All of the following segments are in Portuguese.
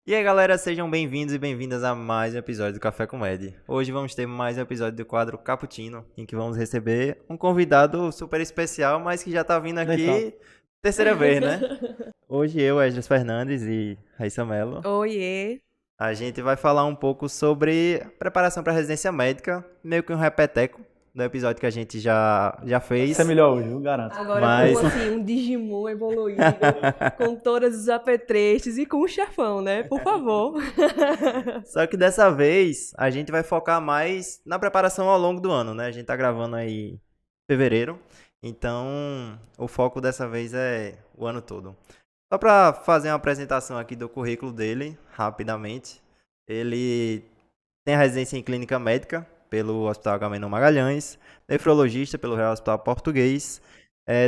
E aí galera, sejam bem-vindos e bem-vindas a mais um episódio do Café com Ed. Hoje vamos ter mais um episódio do quadro Cappuccino, em que vamos receber um convidado super especial, mas que já tá vindo aqui terceira vez, né? Hoje eu, Esdras Fernandes e Raíssa Mello, Oiê! a gente vai falar um pouco sobre preparação para residência médica, meio que um repeteco do episódio que a gente já fez. Isso é melhor hoje, eu garanto. Agora Mas- com assim, um Digimon evoluído, com todos os apetrechos e com o chefão, né? Por favor. Só que dessa vez a gente vai focar mais na preparação ao longo do ano, né? A gente tá gravando aí em fevereiro, então o foco dessa vez é o ano todo. Só para fazer uma apresentação aqui do currículo dele, rapidamente. Ele tem a residência em clínica médica pelo Hospital Agamenon Magalhães, nefrologista pelo Real Hospital Português,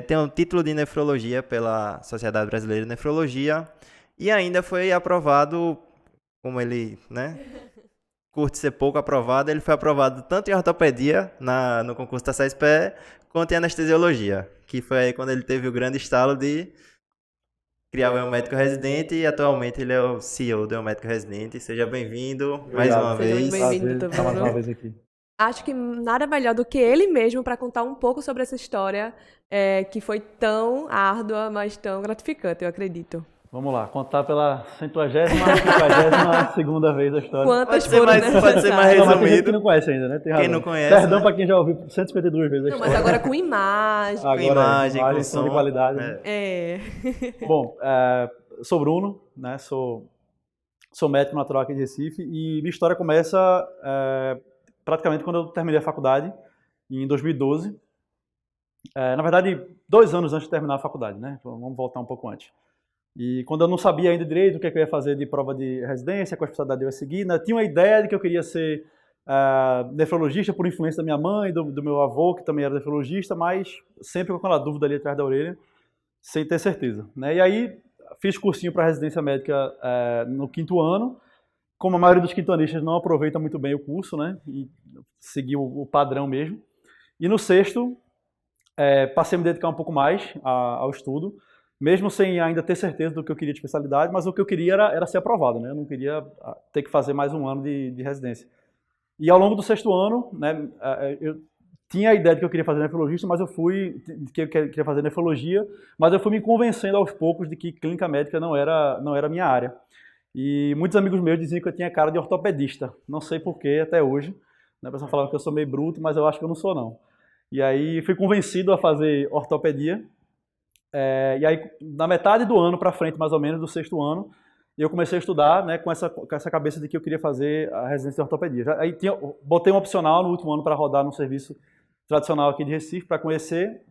tem um título de nefrologia pela Sociedade Brasileira de Nefrologia e ainda foi aprovado, como ele, né, curte ser pouco aprovado, ele foi aprovado tanto em ortopedia no concurso da CESPE, quanto em anestesiologia, que foi aí quando ele teve o grande estalo de criar o Médico Residente e atualmente ele é o CEO do Médico Residente. Seja bem-vindo mais Obrigado. uma Seja vez. muito bem-vindo também, Estar mais viu? uma vez aqui. Acho que nada melhor do que ele mesmo para contar um pouco sobre essa história que foi tão árdua, mas tão gratificante, eu acredito. Vamos lá, contar pela 150ª segunda vez a história. Quantas Pode ser foram mais- pode ser mais necessárias? Não, mas tem gente resumido. que não conhece ainda, né? Tem Quem razão. não conhece, Perdão né? pra quem já ouviu 152 vezes a Não, história. mas agora com imagem. Agora, imagem, com som som. de qualidade. É. Né? É. Bom, sou Bruno, né? Sou médico natural aqui de Recife e minha história começa praticamente quando eu terminei a faculdade, em 2012. Na verdade, 2 anos antes de terminar a faculdade, né? Vamos voltar um pouco antes. E quando eu não sabia ainda direito o que eu ia fazer de prova de residência, qual a especialidade eu ia seguir, né? Tinha uma ideia de que eu queria ser nefrologista por influência da minha mãe, do meu avô, que também era nefrologista, mas sempre com aquela dúvida ali atrás da orelha, sem ter certeza, né? E aí fiz cursinho para residência médica no 5º ano. Como a maioria dos quintonistas não aproveita muito bem o curso, né? E segui o padrão mesmo. E no 6º, passei a me dedicar um pouco mais ao estudo, mesmo sem ainda ter certeza do que eu queria de especialidade, mas o que eu queria era ser aprovado, né? Eu não queria ter que fazer mais um ano de residência. E ao longo do 6º ano, né, eu tinha a ideia de que eu queria fazer nefrologista, mas eu queria fazer nefrologia, mas eu fui me convencendo aos poucos de que clínica médica não era a minha área. E muitos amigos meus diziam que eu tinha cara de ortopedista, não sei porquê até hoje. A pessoa falava que eu sou meio bruto, mas eu acho que eu não sou não. E aí fui convencido a fazer ortopedia. E aí, na metade do ano para frente, mais ou menos, do 6º ano, eu comecei a estudar, né, com essa cabeça de que eu queria fazer a residência de ortopedia. Aí botei um opcional no último ano para rodar num serviço tradicional aqui de Recife, para conhecer.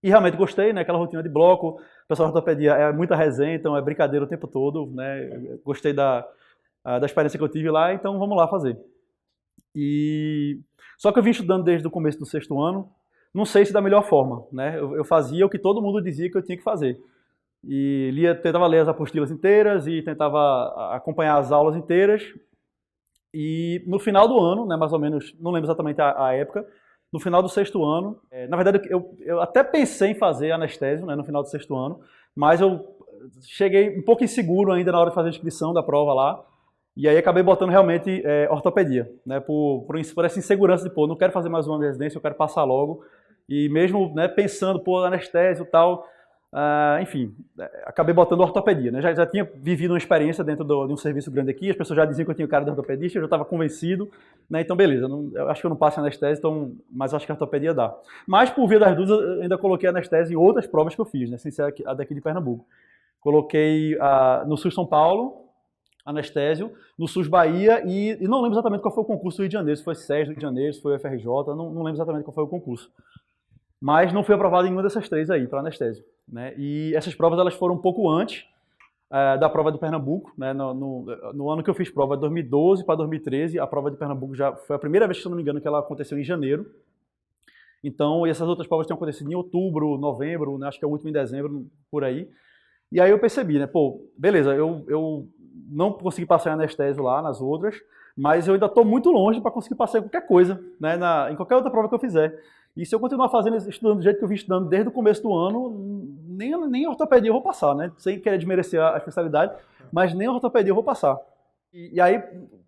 E realmente gostei, né, aquela rotina de bloco. O pessoal da ortopedia é muita resenha, então é brincadeira o tempo todo, né. Gostei da experiência que eu tive lá, então vamos lá fazer. Só que eu vim estudando desde o começo do 6º ano, não sei se da melhor forma, né? Eu fazia o que todo mundo dizia que eu tinha que fazer. E tentava ler as apostilas inteiras e tentava acompanhar as aulas inteiras. E no final do ano, né, mais ou menos, não lembro exatamente a época, no final do 6º ano, na verdade eu até pensei em fazer anestésio, né, no final do 6º ano, mas eu cheguei um pouco inseguro ainda na hora de fazer a inscrição da prova lá. E aí acabei botando realmente ortopedia, né, por essa insegurança de, não quero fazer mais um ano de residência, eu quero passar logo. E mesmo, né, pensando, anestésio e tal, enfim, acabei botando ortopedia, né? Já tinha vivido uma experiência dentro de um serviço grande aqui, as pessoas já diziam que eu tinha cara de ortopedista, eu já estava convencido, né? Então beleza, eu acho que eu não passo em anestésio, mas acho que a ortopedia dá. Mas por via das dúvidas, eu ainda coloquei anestésio em outras provas que eu fiz, né, sem ser a daqui de Pernambuco. Coloquei no SUS São Paulo, anestésio, no SUS Bahia e não lembro exatamente qual foi o concurso do Rio de Janeiro, se foi SES do Rio de Janeiro, se foi o FRJ, não lembro exatamente qual foi o concurso. Mas não fui aprovado em nenhuma dessas 3 aí, para anestésio, né? E essas provas elas foram um pouco antes da prova de Pernambuco, né? No ano que eu fiz prova, de 2012 para 2013, a prova de Pernambuco já foi a primeira vez, se não me engano, que ela aconteceu em janeiro. Então, essas outras provas tinham acontecido em outubro, novembro, né? Acho que é o último em dezembro, por aí. E aí eu percebi, né? Beleza, eu não consegui passar em anestésio lá nas outras, mas eu ainda estou muito longe para conseguir passar em qualquer coisa, né? Em qualquer outra prova que eu fizer. E se eu continuar estudando do jeito que eu vim estudando desde o começo do ano, nem a ortopedia eu vou passar, né? Sem querer desmerecer a especialidade, mas nem a ortopedia eu vou passar. E aí,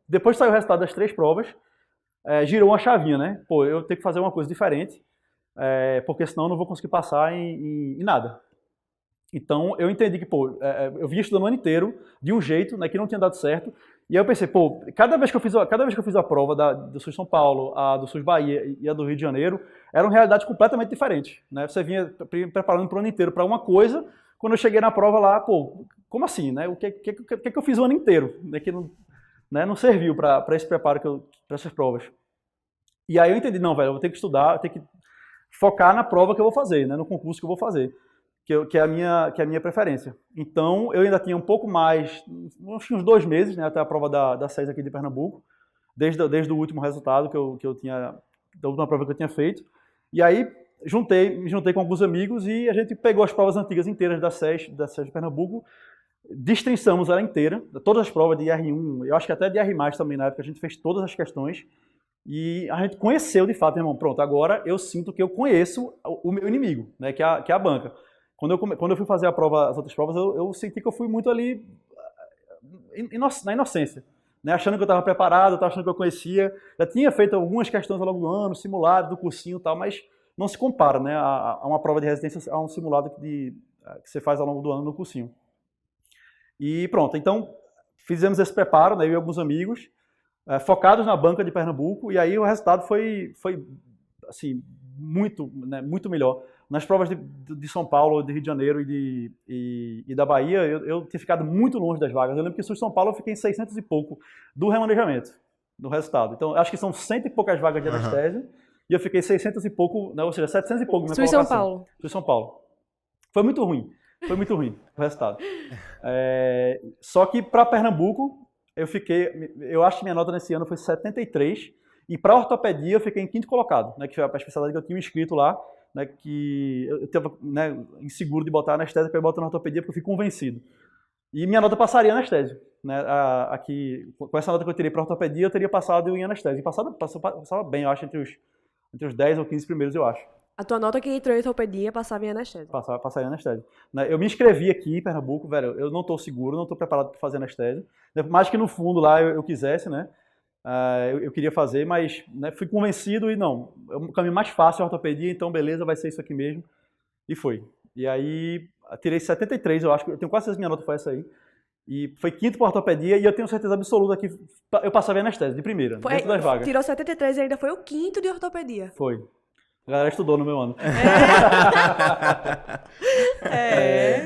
depois que saiu o resultado das 3 provas, girou uma chavinha, né? Pô, eu tenho que fazer uma coisa diferente, porque senão eu não vou conseguir passar em nada. Então, eu entendi que, eu vinha estudando o ano inteiro, de um jeito, né, que não tinha dado certo, e aí eu pensei, cada vez que eu fiz a prova do SUS São Paulo, a do SUS Bahia e a do Rio de Janeiro, eram realidades completamente diferentes, né? Você vinha preparando para o ano inteiro para uma coisa, quando eu cheguei na prova lá, como assim, né? O que eu fiz o ano inteiro, né, que não serviu para esse preparo, para essas provas. E aí eu entendi, não, velho, eu vou ter que estudar, eu tenho que focar na prova que eu vou fazer, né, no concurso que eu vou fazer. Que é a minha preferência. Então, eu ainda tinha um pouco mais, uns 2 meses, né, até a prova da SES aqui de Pernambuco, desde o último resultado que eu tinha, da última prova que eu tinha feito. E aí, me juntei com alguns amigos e a gente pegou as provas antigas inteiras da SES de Pernambuco, destrinçamos ela inteira, todas as provas de R1, eu acho que até de R+, também na época, a gente fez todas as questões, e a gente conheceu de fato, irmão, pronto, agora eu sinto que eu conheço o meu inimigo, né, que é a banca. Quando eu fui fazer as outras provas, eu senti que eu fui muito ali na inocência, né? Achando que eu estava preparado, achando que eu conhecia. Já tinha feito algumas questões ao longo do ano, simulado, do cursinho e tal, mas não se compara, né, a uma prova de residência a um simulado que você faz ao longo do ano no cursinho. E pronto, então fizemos esse preparo, né, eu e alguns amigos, focados na banca de Pernambuco, e aí o resultado foi assim, muito, né, muito melhor. Nas provas de São Paulo, de Rio de Janeiro e da Bahia, eu tinha ficado muito longe das vagas. Eu lembro que no SUS São Paulo eu fiquei em 600 e pouco do remanejamento, do resultado. Então, acho que são 100 e poucas vagas de anestésio, e eu fiquei 600 e pouco, ou seja, 700 e pouco. SUS São Paulo. SUS São Paulo. Foi muito ruim o resultado. Só que para Pernambuco, eu acho que minha nota nesse ano foi 73, e para ortopedia eu fiquei em 5º colocado, né, que foi a especialidade que eu tinha inscrito lá, né, que eu estava, né, inseguro de botar anestesia para eu botar na ortopedia porque eu fui convencido. E minha nota passaria em anestésio, né? Aqui, com essa nota que eu teria para ortopedia, eu teria passado em anestésio. E passava bem, eu acho, entre os 10 ou 15 primeiros, eu acho. A tua nota que entrou em ortopedia passava em anestésio. Passaria em anestésio. Né? Eu me inscrevi aqui em Pernambuco, velho, eu não estou seguro, não estou preparado para fazer anestésio. Mais que no fundo lá eu quisesse, né? Eu queria fazer, mas, né, fui convencido e não, é um caminho mais fácil a ortopedia, então beleza, vai ser isso aqui mesmo. E foi. E aí, tirei 73, eu acho que eu tenho quase certeza que minha nota foi essa aí. E foi 5º para ortopedia e eu tenho certeza absoluta que eu passava em anestésio, de primeira, dentro das vagas. Tirou 73 e ainda foi o 5º de ortopedia. Foi. A galera estudou no meu ano.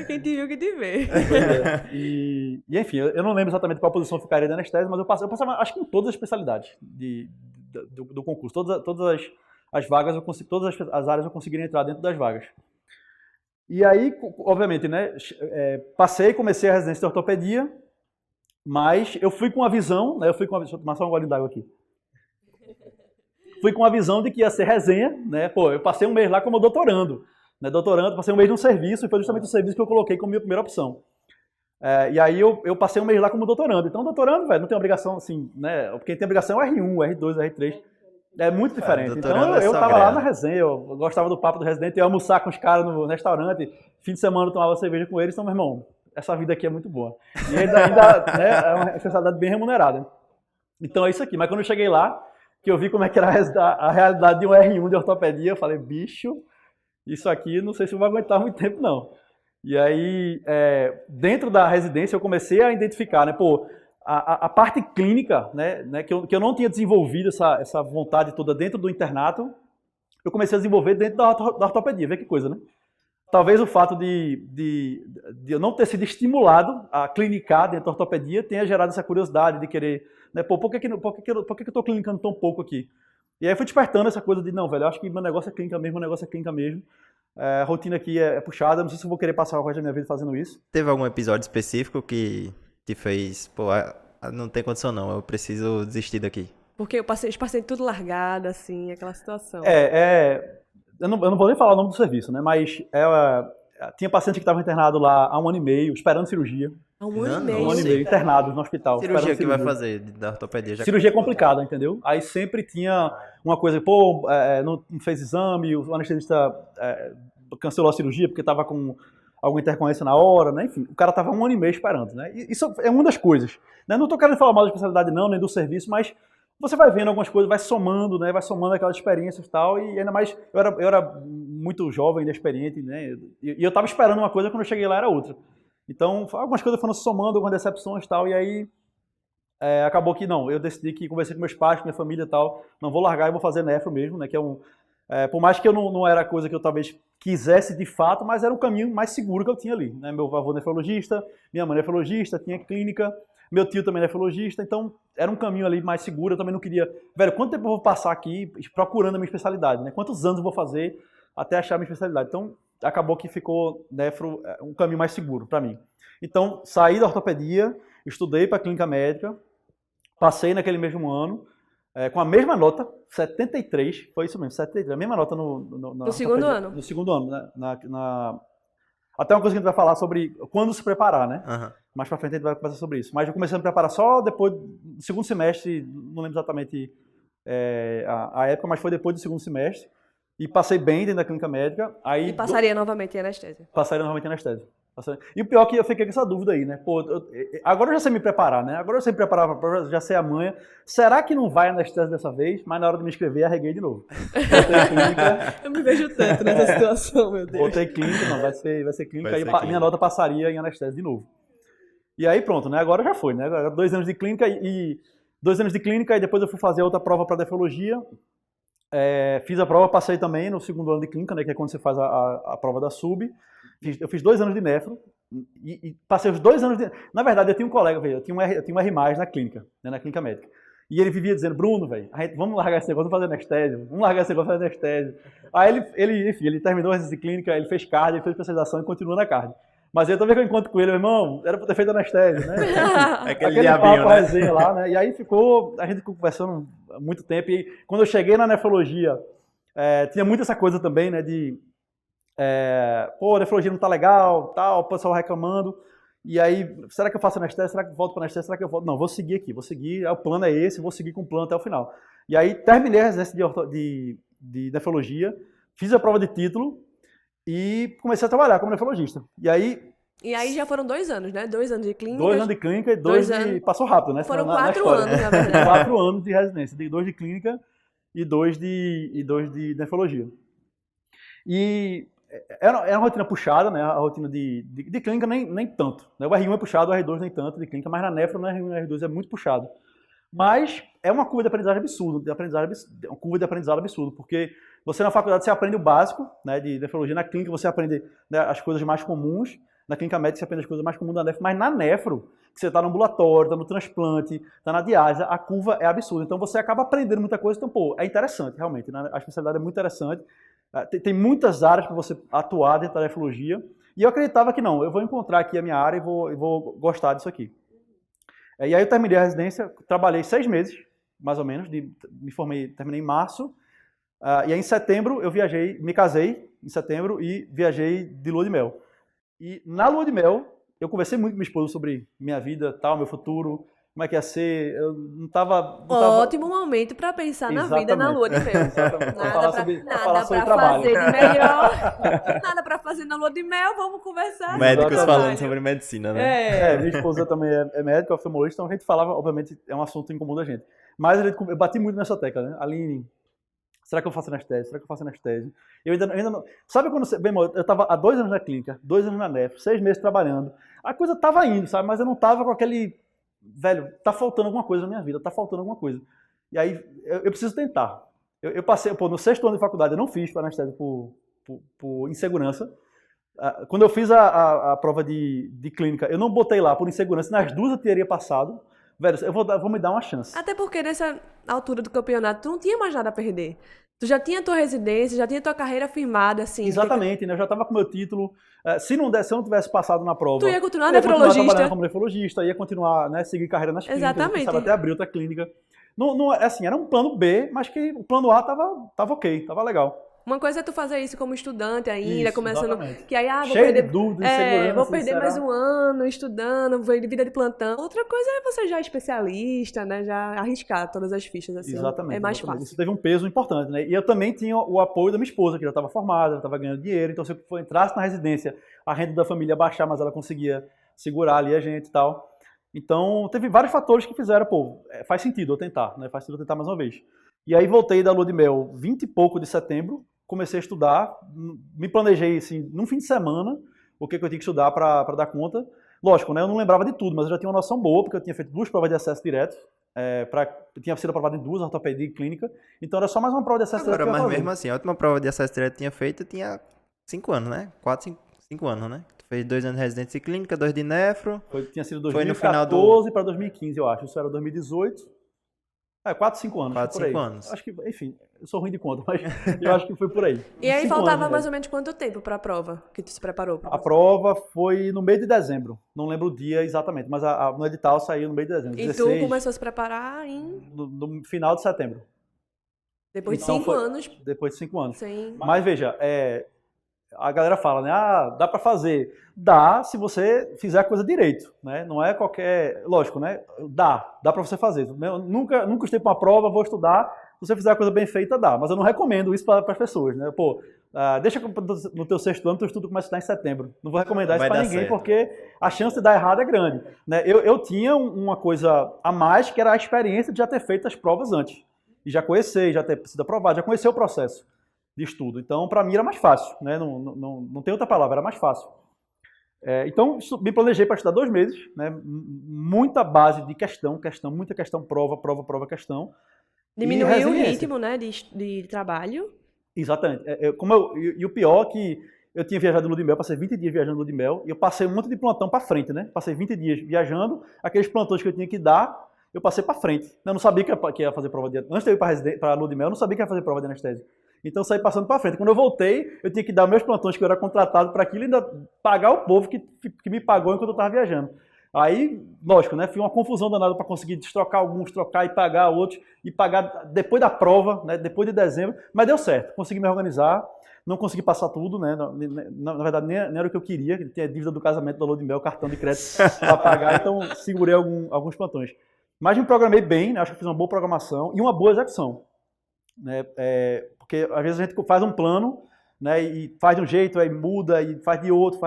Quem te viu, que te vê. E enfim, eu não lembro exatamente qual posição ficaria de anestésio, mas eu passava acho que em todas as especialidades do concurso. Todas as vagas, todas as áreas eu conseguiria entrar dentro das vagas. E aí, obviamente, né, comecei a residência de ortopedia, mas eu fui com a visão, né, deixa eu tomar só um golinho d'água aqui. Fui com a visão de que ia ser resenha, né? Eu passei um mês lá como doutorando, né? Passei um mês num serviço e foi justamente o serviço que eu coloquei como minha primeira opção. E aí eu passei um mês lá como doutorando. Então, doutorando, velho, não tem obrigação assim, né? Quem tem obrigação é R1, R2, R3. É muito diferente. Então, eu tava lá na resenha, eu gostava do papo do residente, eu ia almoçar com os caras no restaurante, fim de semana eu tomava cerveja com eles, então, meu irmão, essa vida aqui é muito boa. E ainda né, é uma especialidade bem remunerada. Então, é isso aqui. Mas quando eu cheguei lá, que eu vi como é que era a realidade de um R1 de ortopedia, eu falei, bicho, isso aqui não sei se eu vou aguentar muito tempo, não. E aí, dentro da residência, eu comecei a identificar, né, a parte clínica, né, que eu não tinha desenvolvido essa vontade toda dentro do internato, eu comecei a desenvolver dentro da ortopedia, vê que coisa, né? Talvez o fato de eu não ter sido estimulado a clinicar dentro da ortopedia tenha gerado essa curiosidade de querer, né, por que eu estou clinicando tão pouco aqui? E aí fui despertando essa coisa de, não, velho, eu acho que meu negócio é clínica mesmo, a rotina aqui é puxada, não sei se eu vou querer passar o resto da minha vida fazendo isso. Teve algum episódio específico que te fez, não tem condição não, eu preciso desistir daqui? Porque os pacientes tudo largado, assim, aquela situação. Eu não vou nem falar o nome do serviço, né? Mas tinha paciente que estava internado lá há 1 ano e meio, esperando cirurgia. Há 1 ano e meio? 1 ano e meio, internado no hospital. Cirurgia que vai fazer da ortopedia? Cirurgia complicada, entendeu? Aí sempre tinha uma coisa, não fez exame, o anestesista cancelou a cirurgia porque estava com alguma intercorrência na hora, né? Enfim, o cara estava 1 ano e meio esperando, né? E isso é uma das coisas, né? Não estou querendo falar mal da especialidade não, nem do serviço, mas você vai vendo algumas coisas, vai somando, né? Vai somando aquelas experiências e tal, e ainda mais, eu era muito jovem, inexperiente, né? E eu estava esperando uma coisa, quando eu cheguei lá era outra. Então, algumas coisas foram se somando, algumas decepções e tal, e aí acabou que não, eu decidi que conversei com meus pais, com minha família e tal, não vou largar e vou fazer nefro mesmo, né? Que é por mais que eu não era coisa que eu talvez quisesse de fato, mas era o caminho mais seguro que eu tinha ali, né? Meu avô é nefrologista, minha mãe é nefrologista, tinha clínica, meu tio também é nefrologista, então era um caminho ali mais seguro, eu também não queria... Velho, quanto tempo eu vou passar aqui procurando a minha especialidade, né? Quantos anos eu vou fazer até achar a minha especialidade? Então, acabou que ficou nefro um caminho mais seguro para mim. Então, saí da ortopedia, estudei para clínica médica, passei naquele mesmo ano, com a mesma nota, 73, foi isso mesmo, 73, a mesma nota no segundo ano. No segundo ano, né? Até uma coisa que a gente vai falar sobre quando se preparar, né? Uhum. Mais pra frente a gente vai conversar sobre isso. Mas eu comecei a me preparar só depois do segundo semestre, não lembro exatamente a época, mas foi depois do segundo semestre. E passei bem dentro da clínica médica. Aí E passaria novamente em anestesia. passaria novamente em anestesia. E o pior é que eu fiquei com essa dúvida aí, né? Pô, agora eu já sei me preparar, né? Agora eu sei me preparar para a prova, já sei a manha. Será que não vai anestesia dessa vez? Mas na hora de me inscrever, arreguei de novo. Botei clínica. Eu me vejo tanto nessa situação, meu Deus. Botei clínica, não, vai ser clínica. Vai Aí ser clínica. minha nota passaria em anestesia de novo. E aí pronto, né? Agora já foi, né? Agora 2 anos de clínica e 2 anos de clínica e depois eu fui fazer outra prova para nefrologia. Fiz a prova, passei também no segundo ano de clínica, né? Que é quando você faz a prova da sub. Eu fiz 2 anos de nefro e passei os 2 anos de... Na verdade, eu tinha um colega, velho, eu tinha um R+, na clínica, né, na clínica médica. E ele vivia dizendo, Bruno, velho, vamos largar esse negócio, vamos fazer anestésio, vamos largar esse negócio, fazer anestésio. Aí ele terminou a residência de clínica, ele fez cardio, ele fez especialização e continua na cardio. Mas eu também que eu encontro com ele, meu irmão, era pra ter feito anestésio, né? Aquele diabinho, né? Resenha lá, né? E aí a gente ficou conversando há muito tempo e quando eu cheguei na nefrologia, tinha muito essa coisa também, né, de... a nefrologia não tá legal, tal, o pessoal reclamando, e aí, será que eu faço anestesia, será que eu volto para anestesia, será que eu volto? Não, vou seguir aqui, o plano é esse, vou seguir com o plano até o final. E aí, terminei a residência de nefrologia, fiz a prova de título e comecei a trabalhar como nefrologista. E aí já foram 2 anos, né? 2 anos de clínica. 2 anos de clínica e 2 de... Passou rápido, né? Foram na 4 história. anos, na verdade. 4 anos de residência, 2 de clínica e 2 de nefrologia. E era uma rotina puxada, né? A rotina de clínica nem tanto. Né? O R1 é puxado, o R2 nem tanto de clínica, mas na nefro, no R1 e no R2 é muito puxado. Mas é uma curva de aprendizagem absurda, uma curva de aprendizado absurdo, porque você na faculdade você aprende o básico, né, de nefrologia, na clínica você aprende, né, as coisas mais comuns, na clínica médica você aprende as coisas mais comuns da nefro, mas na nefro, que você está no ambulatório, está no transplante, está na diálise, a curva é absurda. Então você acaba aprendendo muita coisa, então pô, é interessante realmente, né? A especialidade é muito interessante. Tem muitas áreas para você atuar dentro da nefrologia. E eu acreditava que não, eu vou encontrar aqui a minha área e vou gostar disso aqui. E aí eu terminei a residência, trabalhei 6 meses, mais ou menos, me formei, terminei em março. E aí em setembro eu viajei, me casei em setembro e viajei de lua de mel. E na lua de mel eu conversei muito com minha esposa sobre minha vida, tal, meu futuro, como é que ia ser. Eu não tava... Ótimo momento para pensar na vida na lua de mel. Exatamente. Nada para fazer de melhor. Nada para fazer na lua de mel, vamos conversar. Médicos falando sobre medicina, né? Minha esposa também é médica, oftalmologista, então a gente falava, obviamente, é um assunto em comum da gente. Mas eu bati muito nessa tecla, né? Aline, será que eu faço anestésio? Será que eu faço anestésio? Eu ainda não... Sabe quando você... Bem, eu estava há 2 anos na clínica, 2 anos na nefro, 6 meses trabalhando. A coisa estava indo, sabe? Mas eu não estava com aquele... Velho, tá faltando alguma coisa na minha vida, tá faltando alguma coisa. E aí, eu preciso tentar. Eu passei, no 6º ano de faculdade, eu não fiz para anestésio por insegurança. Quando eu fiz a prova de clínica, eu não botei lá por insegurança, nas 2 eu teria passado. Velho, eu vou me dar uma chance. Até porque nessa altura do campeonato, tu não tinha mais nada a perder. Tu já tinha tua residência, já tinha tua carreira firmada, assim. Exatamente, né? Eu já estava com meu título. Se eu não tivesse passado na prova... Tu ia continuar nefrologista. nefrologista. Trabalhando como nefrologista, ia continuar, né, seguir carreira nas clínicas. Exatamente. Até abrir outra clínica. Não, assim, era um plano B, mas que o plano A tava ok, tava legal. Uma coisa é tu fazer isso como estudante ainda, Isso, começando... exatamente. Que aí, vou Cheio perder... de dúvidas, insegurança. vou perder mais um ano estudando, vida de plantão. Outra coisa é você já especialista, né? Já arriscar todas as fichas, assim. Exatamente. É mais exatamente. fácil. Isso teve um peso importante, né? E eu também tinha o apoio da minha esposa, que já estava formada, já estava ganhando dinheiro. Então, se eu entrasse na residência, a renda da família ia baixar, mas ela conseguia segurar ali a gente e tal. Então, teve vários fatores que fizeram, faz sentido eu tentar, né? Faz sentido eu tentar mais uma vez. E aí voltei da lua de mel 20 e pouco de setembro, comecei a estudar, me planejei assim, num fim de semana, o que eu tinha que estudar para dar conta. Lógico, né, eu não lembrava de tudo, mas eu já tinha uma noção boa, porque eu tinha feito 2 provas de acesso direto, eu tinha sido aprovado em 2, ortopedia e clínica, então era só mais uma prova de acesso direto que eu ia Mas fazer. mesmo assim, a última prova de acesso direto que tinha feito tinha 5 anos, né? 4, 5 anos, né? Tu fez 2 anos de residência clínica, 2 de nefro. Tinha sido Foi no final 2014 para 2015, eu acho. Isso era 2018. 4, 5 anos. 4, por aí. 5 anos. Acho que, enfim, eu sou ruim de conta, mas eu acho que foi por aí. E aí 5 faltava anos, mais ou menos quanto tempo pra prova que tu se preparou? A prova foi no meio de dezembro. Não lembro o dia exatamente, mas no edital saiu no meio de dezembro. E 16, tu começou a se preparar no final de setembro. depois de Então 5 anos. Depois de 5 anos. Sem... Mas veja, a galera fala, né? Dá pra fazer. Dá se você fizer a coisa direito, né? Não é qualquer... Lógico, né? Dá pra você fazer. Eu nunca estudei pra uma prova, vou estudar. Se você fizer a coisa bem feita, dá. Mas eu não recomendo isso para as pessoas, né? Deixa no teu 6º ano, teu estudo começa a estudar em setembro. Não vou recomendar isso para ninguém, certo. porque a chance de dar errado é grande. Né? Eu tinha uma coisa a mais, que era a experiência de já ter feito as provas antes. E já conhecer, já ter sido aprovado, já conhecer o processo de estudo. Então, para mim era mais fácil, né? Não tem outra palavra, era mais fácil. Então, me planejei para estudar 2 meses, né? Muita base de questão, muita questão, prova, questão. Diminuiu o ritmo, né, de trabalho. Exatamente. E o pior é que eu tinha viajado no Lua de Mel, passei 20 dias viajando no Lua de Mel, e eu passei um monte de plantão para frente, né? Passei 20 dias viajando, aqueles plantões que eu tinha que dar, eu passei para frente. Eu não sabia que ia fazer prova de... Antes de eu ir para a Lua de Mel, eu não sabia que ia fazer prova de anestesia. Então eu saí passando para frente. Quando eu voltei, eu tinha que dar meus plantões, que eu era contratado para aquilo, e ainda pagar o povo que me pagou enquanto eu estava viajando. Aí, lógico, né? Foi uma confusão danada para conseguir destrocar alguns, trocar e pagar outros, e pagar depois da prova, né? Depois de dezembro, mas deu certo. Consegui me organizar, não consegui passar tudo, né? Na verdade, nem era o que eu queria, que tinha dívida do casamento da Lua de Mel, cartão de crédito para pagar, então segurei alguns plantões. Mas me programei bem, né? Acho que fiz uma boa programação e uma boa execução. Né? Porque às vezes a gente faz um plano, né, e faz de um jeito, aí muda, e faz de outro,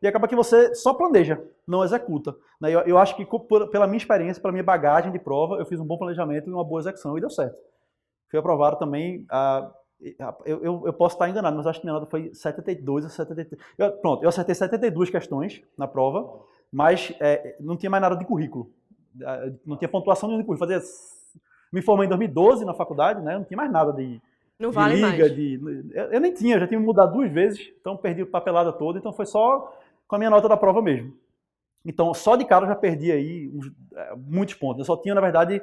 e acaba que você só planeja, não executa. Né? Eu acho que pela minha experiência, pela minha bagagem de prova, eu fiz um bom planejamento e uma boa execução, e deu certo. Fui aprovado também, eu posso estar enganado, mas acho que minha nota foi 72 ou 73. Eu acertei 72 questões na prova, mas não tinha mais nada de currículo. Não tinha pontuação nenhuma de currículo. Me formei em 2012 na faculdade, né? Não tinha mais nada de Não vale liga, mais. eu nem tinha, já tinha me mudado 2 vezes, então perdi a papelada toda, então foi só com a minha nota da prova mesmo. Então, só de cara eu já perdi aí muitos pontos. Eu só tinha, na verdade,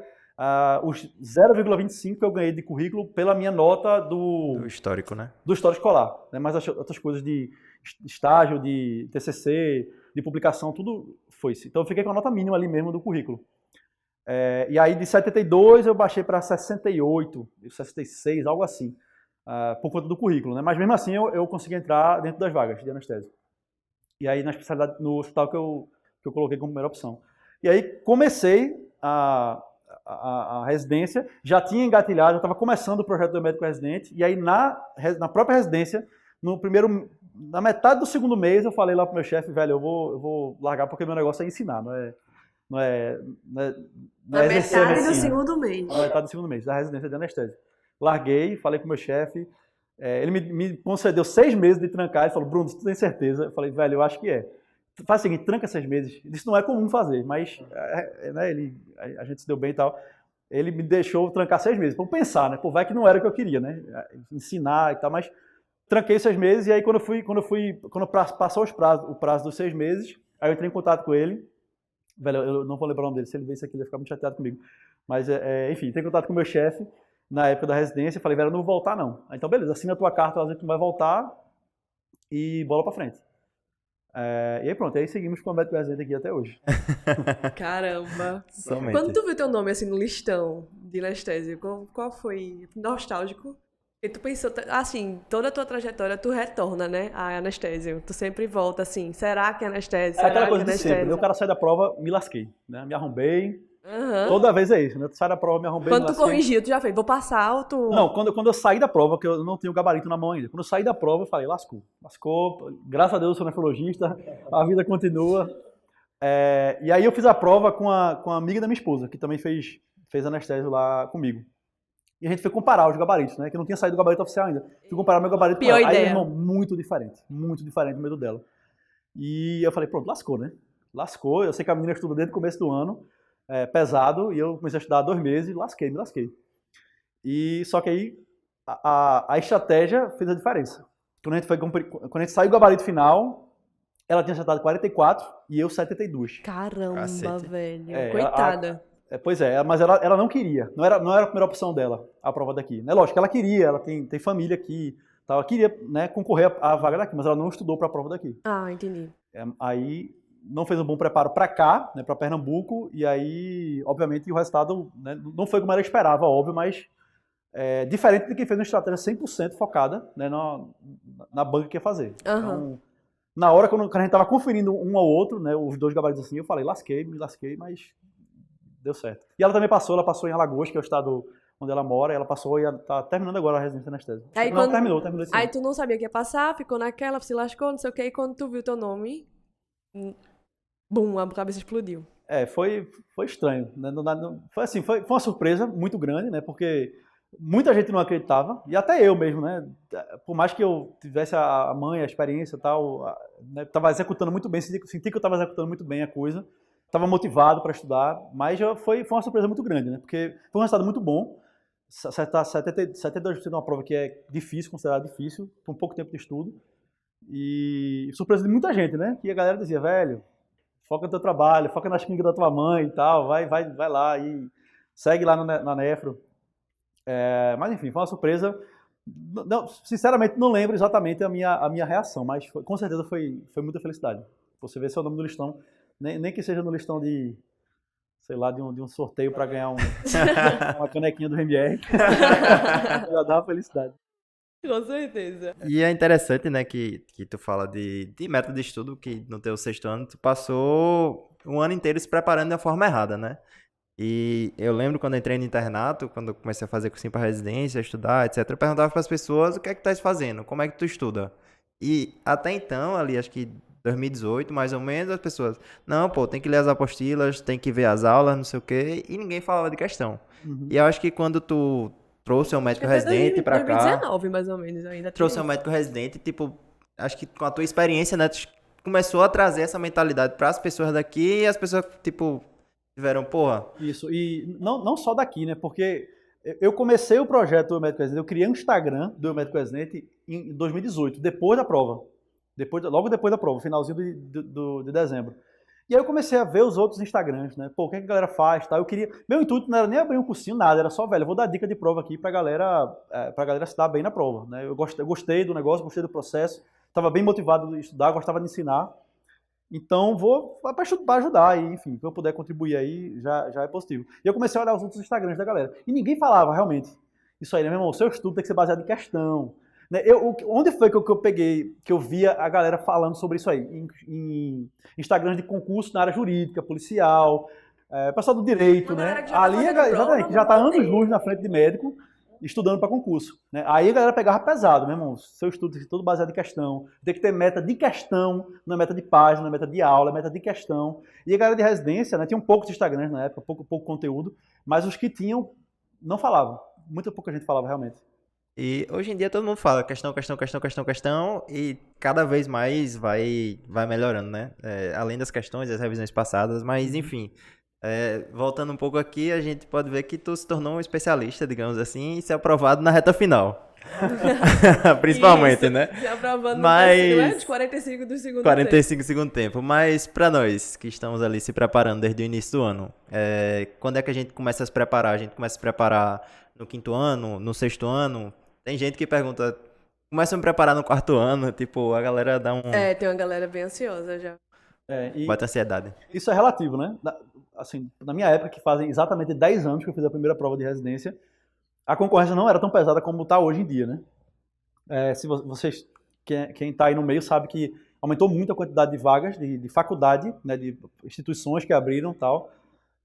os 0,25 que eu ganhei de currículo pela minha nota do histórico, né? Do histórico escolar. Né? Mas as outras coisas de estágio, de TCC, de publicação, tudo foi-se. Então, eu fiquei com a nota mínima ali mesmo do currículo. E aí, de 72, eu baixei para 68, 66, algo assim, por conta do currículo. Né? Mas, mesmo assim, eu consegui entrar dentro das vagas de anestesia. E aí, na especialidade, no hospital que eu coloquei como primeira opção. E aí, comecei a residência, já tinha engatilhado, já estava começando o projeto do médico residente, e aí, na própria residência, na metade do 2º mês, eu falei lá pro meu chefe, velho, eu vou largar porque meu negócio é ensinar, não é exercer a medicina. Metade do 2º mês. Na metade do 2º mês, da residência de anestesia. Larguei, falei com o meu chefe, ele me concedeu 6 meses de trancar, ele falou, Bruno, tu tem certeza? Eu falei, velho, eu acho que é. Faz o seguinte, tranca 6 meses. Isso não é comum fazer, mas né, a gente se deu bem e tal. Ele me deixou trancar 6 meses, para eu pensar, né? Vai que não era o que eu queria, né? Ensinar e tal, mas tranquei 6 meses, e aí quando passou o prazo dos 6 meses, aí eu entrei em contato com ele. Velho, eu não vou lembrar o nome dele, se ele ver isso aqui, ele vai ficar muito chateado comigo. Mas, enfim, entrei em contato com o meu chefe na época da residência, falei, velho, eu não vou voltar não. Então, beleza, assina a tua carta, a gente não vai voltar e bola pra frente. E aí pronto, aí seguimos com o médico residente aqui até hoje. Caramba. Somente. Quando tu viu teu nome assim no listão de anestesia, qual foi? Nostálgico? E tu pensou, assim, toda a tua trajetória, tu retorna, né, a anestésio. Tu sempre volta assim, será que é anestésio? É aquela Será que é coisa de sempre, né? anestésio? O cara sai da prova, me lasquei, né? Me arrombei. Aham. Toda vez é isso, né? Tu sai da prova, me arrombei, me Quando tu lasquei. corrigiu, tu já fez, vou passar ou tu... Não, quando eu saí da prova, que eu não tinha o gabarito na mão ainda, quando eu saí da prova, eu falei, lascou, graças a Deus eu sou nefrologista, a vida continua. E aí eu fiz a prova com a amiga da minha esposa, que também fez anestésio lá comigo. E a gente foi comparar os gabaritos, né? Que eu não tinha saído do gabarito oficial ainda. Fui comparar meu gabarito com Pior ela. Aí, ideia. irmão, muito diferente do medo dela. E eu falei, pronto, lascou, né? Lascou, eu sei que a menina estuda desde o começo do ano, pesado, e eu comecei a estudar há 2 meses e me lasquei. E só que aí a estratégia fez a diferença. Quando a gente saiu do gabarito final, ela tinha acertado 44 e eu 72. Caramba, Cacete. velho. Coitada. Pois é, mas ela não queria. Não era a primeira opção dela, a prova daqui. É lógico que ela queria, ela tem família aqui. Tá? Ela queria, né, concorrer à vaga daqui, mas ela não estudou para a prova daqui. Ah, entendi. Aí não fez um bom preparo para cá, né, para Pernambuco, e aí, obviamente, o resultado, né, não foi como ela esperava, óbvio, mas diferente de quem fez uma estratégia 100% focada, né, na banca que ia fazer. Aham. Então, na hora, quando a gente estava conferindo um ao outro, né, os 2 gabaritos assim, eu falei, me lasquei, mas deu certo. E ela também ela passou em Alagoas, que é o estado onde ela mora, e ela passou e tá terminando agora a residência anestésica. Aí Não, quando- terminou esse Aí ano. tu não sabia que ia passar, ficou naquela, se lascou, não sei o que, e quando tu viu teu nome, bum, a cabeça explodiu. Foi estranho, né? Foi assim, foi uma surpresa muito grande, né? Porque muita gente não acreditava, e até eu mesmo, né? Por mais que eu tivesse a manha, a experiência e tal, né? Tava executando muito bem, senti que eu estava executando muito bem a coisa, estava motivado para estudar, mas foi uma surpresa muito grande, né? Porque foi um resultado muito bom, acertar 72% de uma prova que é difícil, considerada difícil, com pouco tempo de estudo, e surpresa de muita gente, né? Que a galera dizia, velho, foca no teu trabalho, foca nas clínicas da tua mãe e tal, vai lá e segue lá na Nefro. Mas enfim, foi uma surpresa. Não, sinceramente, não lembro exatamente a minha reação, mas com certeza foi muita felicidade. Você vê seu nome no listão, nem que seja no listão de, sei lá, de um sorteio para ganhar uma canequinha do MR, já dá uma felicidade. Com certeza. E é interessante, né, que tu fala de método de estudo, que no teu 6º ano tu passou um ano inteiro se preparando da forma errada, né? E eu lembro quando eu entrei no internato, quando eu comecei a fazer cursinho para residência, estudar, etc, eu perguntava para as pessoas o que é que tu estás fazendo, como é que tu estuda. E até então, ali, acho que 2018, mais ou menos, as pessoas, não, pô, tem que ler as apostilas, tem que ver as aulas, não sei o quê, e ninguém falava de questão. E eu acho que quando tu trouxe um médico residente pra cá, 2019, mais ou menos, ainda trouxe um médico residente, tipo, acho que com a tua experiência, né, tu começou a trazer essa mentalidade para as pessoas daqui e as pessoas, tipo, tiveram, porra. Isso, e não só daqui, né? Porque eu comecei o projeto do Médico Residente, eu criei um Instagram do Médico Residente em 2018, depois da prova. Logo depois da prova, finalzinho de dezembro. E aí eu comecei a ver os outros Instagrams, né? Pô, o que a galera faz, tá? Meu intuito não era nem abrir um cursinho, nada, era só, velho, eu vou dar dica de prova aqui pra galera se dar bem na prova, né? Eu gostei do negócio, gostei do processo, estava bem motivado de estudar, gostava de ensinar. Então, vou para ajudar, e, enfim, se eu puder contribuir aí, já é positivo. E eu comecei a olhar os outros Instagrams da galera. E ninguém falava, realmente, isso aí, né, meu irmão? O seu estudo tem que ser baseado em questão. Né? Onde foi que eu peguei, que eu via a galera falando sobre isso aí? Em Instagrams de concurso na área jurídica, policial, pessoal do direito, Uma galera né? que já tá Ali, fazendo prova, exatamente, que já está anos-luz na frente de médico, estudando para concurso. Né? Aí a galera pegava pesado, meu irmão, seu estudo tem que ser todo baseado em questão, tem que ter meta de questão, não é meta de página, não é meta de aula, é meta de questão. E a galera de residência, né, tinha um pouco de Instagram na época, pouco conteúdo, mas os que tinham não falavam. Muita pouca gente falava realmente. E hoje em dia todo mundo fala questão, e cada vez mais vai melhorando, né? Além das questões, das revisões passadas, mas enfim, voltando um pouco aqui, a gente pode ver que tu se tornou um especialista, digamos assim, e ser aprovado na reta final. Principalmente, Isso, né? se aprovando no Mas- terceiro, né? De 45 do segundo 45 segundo tempo. Mas pra nós que estamos ali se preparando desde o início do ano, quando é que a gente começa a se preparar? A gente começa a se preparar no 5º ano, no 6º ano? Tem gente que pergunta, começa a me preparar no 4º ano, tipo, a galera dá um... tem uma galera bem ansiosa já. E bate ansiedade. isso é relativo, né? Assim, na minha época, que fazem exatamente 10 anos que eu fiz a primeira prova de residência, a concorrência não era tão pesada como está hoje em dia, né? Se vocês, quem está aí no meio sabe que aumentou muito a quantidade de vagas de faculdade, né, de instituições que abriram e tal.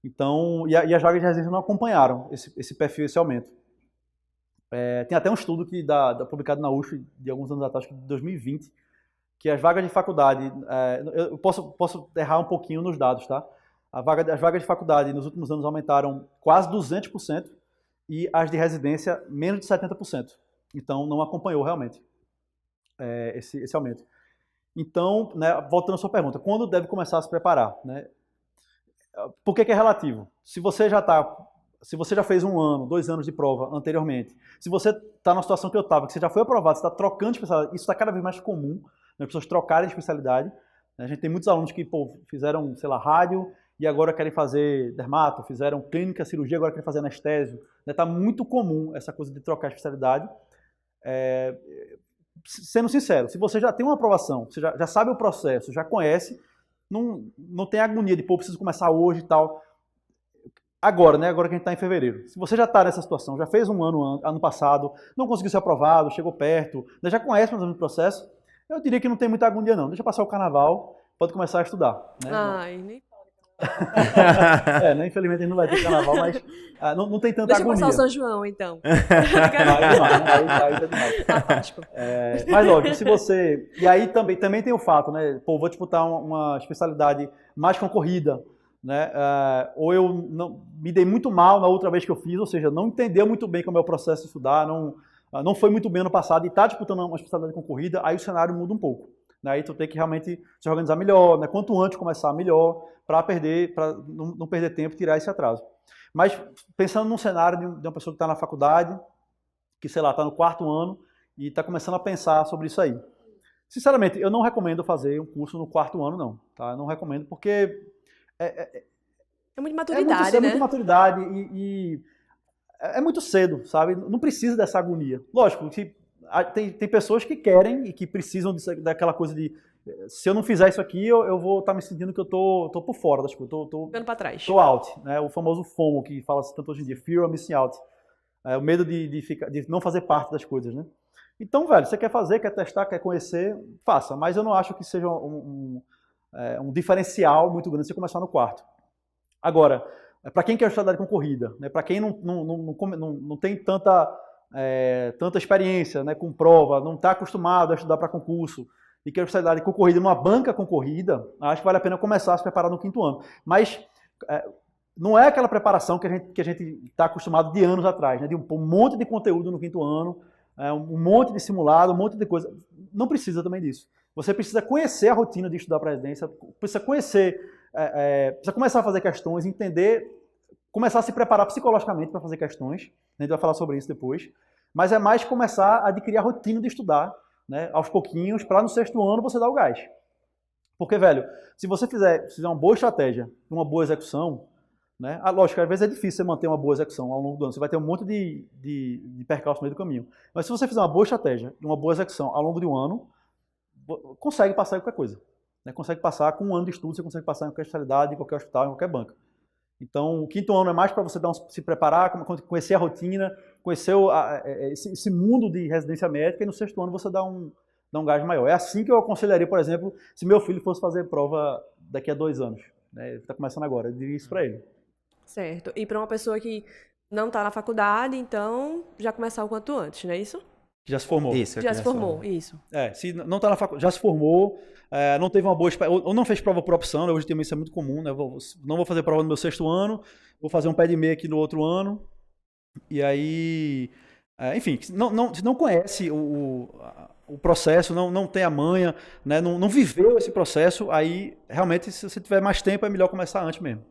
Então, e as vagas de residência não acompanharam esse perfil, esse aumento. Tem até um estudo publicado na USP de alguns anos atrás, acho que de 2020, que as vagas de faculdade, eu posso errar um pouquinho nos dados, tá? As vagas de faculdade nos últimos anos aumentaram quase 200% e as de residência menos de 70%. Então, não acompanhou realmente esse aumento. Então, né, voltando à sua pergunta, quando deve começar a se preparar? Né? Por que é relativo? Se você já fez 1 ano, 2 anos de prova anteriormente, se você está na situação que eu estava, que você já foi aprovado, você está trocando de especialidade, isso está cada vez mais comum, né, as pessoas trocarem de especialidade. Né? A gente tem muitos alunos que fizeram, sei lá, rádio e agora querem fazer dermato, fizeram clínica, cirurgia, agora querem fazer anestésio. Está muito comum essa coisa de trocar de especialidade. Sendo sincero, se você já tem uma aprovação, você já sabe o processo, já conhece, não tem agonia de, preciso começar hoje e tal. Agora, né? Agora que a gente está em fevereiro. Se você já está nessa situação, já fez 1 ano passado, não conseguiu ser aprovado, chegou perto, né, já conhece mais ou menos o processo, eu diria que não tem muita agonia não. Deixa passar o carnaval, pode começar a estudar. Né? Ai, nem Né, infelizmente a gente não vai ter carnaval, mas não tem tanta Deixa agonia. passar o São João, então. Aí tá demais. Fantástico. Mas lógico, se você... E aí também tem o fato, né? Vou disputar uma especialidade mais concorrida, né? Ou eu me dei muito mal na outra vez que eu fiz, ou seja, não entendeu muito bem como é o processo de estudar, não foi muito bem no passado e está disputando uma especialidade concorrida, aí o cenário muda um pouco. Né? Aí tu tem que realmente se organizar melhor, né? Quanto antes começar, melhor, para não perder tempo e tirar esse atraso. Mas pensando num cenário de uma pessoa que está na faculdade, que, sei lá, está no 4º ano e está começando a pensar sobre isso aí. Sinceramente, eu não recomendo fazer um curso no 4º ano, não. Tá? Eu não recomendo, porque É muita maturidade, né? é muita maturidade e é muito cedo, sabe? Não precisa dessa agonia. Lógico, tem pessoas que querem e que precisam daquela coisa de se eu não fizer isso aqui, eu vou estar me sentindo que eu tô por fora das coisas, Ficando pra trás. tô out, né? O famoso FOMO que fala tanto hoje em dia, Fear of Missing Out. O medo de não fazer parte das coisas, né? Então, velho, você quer fazer, quer testar, quer conhecer, faça. Mas eu não acho que seja um diferencial muito grande você começar no 4º. Agora, para quem quer especialidade concorrida, né? Para quem não tem tanta experiência, né, com prova, não está acostumado a estudar para concurso e quer especialidade concorrida numa banca concorrida, acho que vale a pena começar a se preparar no 5º ano. Mas não é aquela preparação que a gente está acostumado de anos atrás, né, de um monte de conteúdo no 5º ano, um monte de simulado, um monte de coisa. Não precisa também disso. Você precisa conhecer a rotina de estudar para residência, precisa conhecer, precisa começar a fazer questões, entender, começar a se preparar psicologicamente para fazer questões. A gente vai falar sobre isso depois. Mas é mais começar a adquirir a rotina de estudar, né, aos pouquinhos, para no 6º ano você dar o gás. Porque, velho, se você fizer uma boa estratégia, uma boa execução, né, lógico, às vezes é difícil você manter uma boa execução ao longo do ano. Você vai ter um monte de percalços no meio do caminho. Mas se você fizer uma boa estratégia e uma boa execução ao longo de um ano, consegue passar em qualquer coisa. Né? Consegue passar com 1 ano de estudo, você consegue passar em qualquer especialidade, em qualquer hospital, em qualquer banca. Então, o 5º ano é mais para você se preparar, conhecer a rotina, conhecer esse mundo de residência médica, e no 6º ano você dá um gás maior. É assim que eu aconselharia, por exemplo, se meu filho fosse fazer prova daqui a 2 anos. Né? Ele está começando agora, eu diria isso para ele. Certo. E para uma pessoa que não está na faculdade, então já começar o quanto antes, não é isso? Já se formou. Isso, Já se formou, isso. Se não está na faculdade, já se formou, não teve uma boa ou não fez prova por opção, né? Hoje também isso é muito comum, né? Não vou fazer prova no meu 6º ano, vou fazer um pé de meia aqui no outro ano, e aí, enfim, se não conhece o processo, não tem a manha, né? Não viveu esse processo, aí realmente se você tiver mais tempo é melhor começar antes mesmo.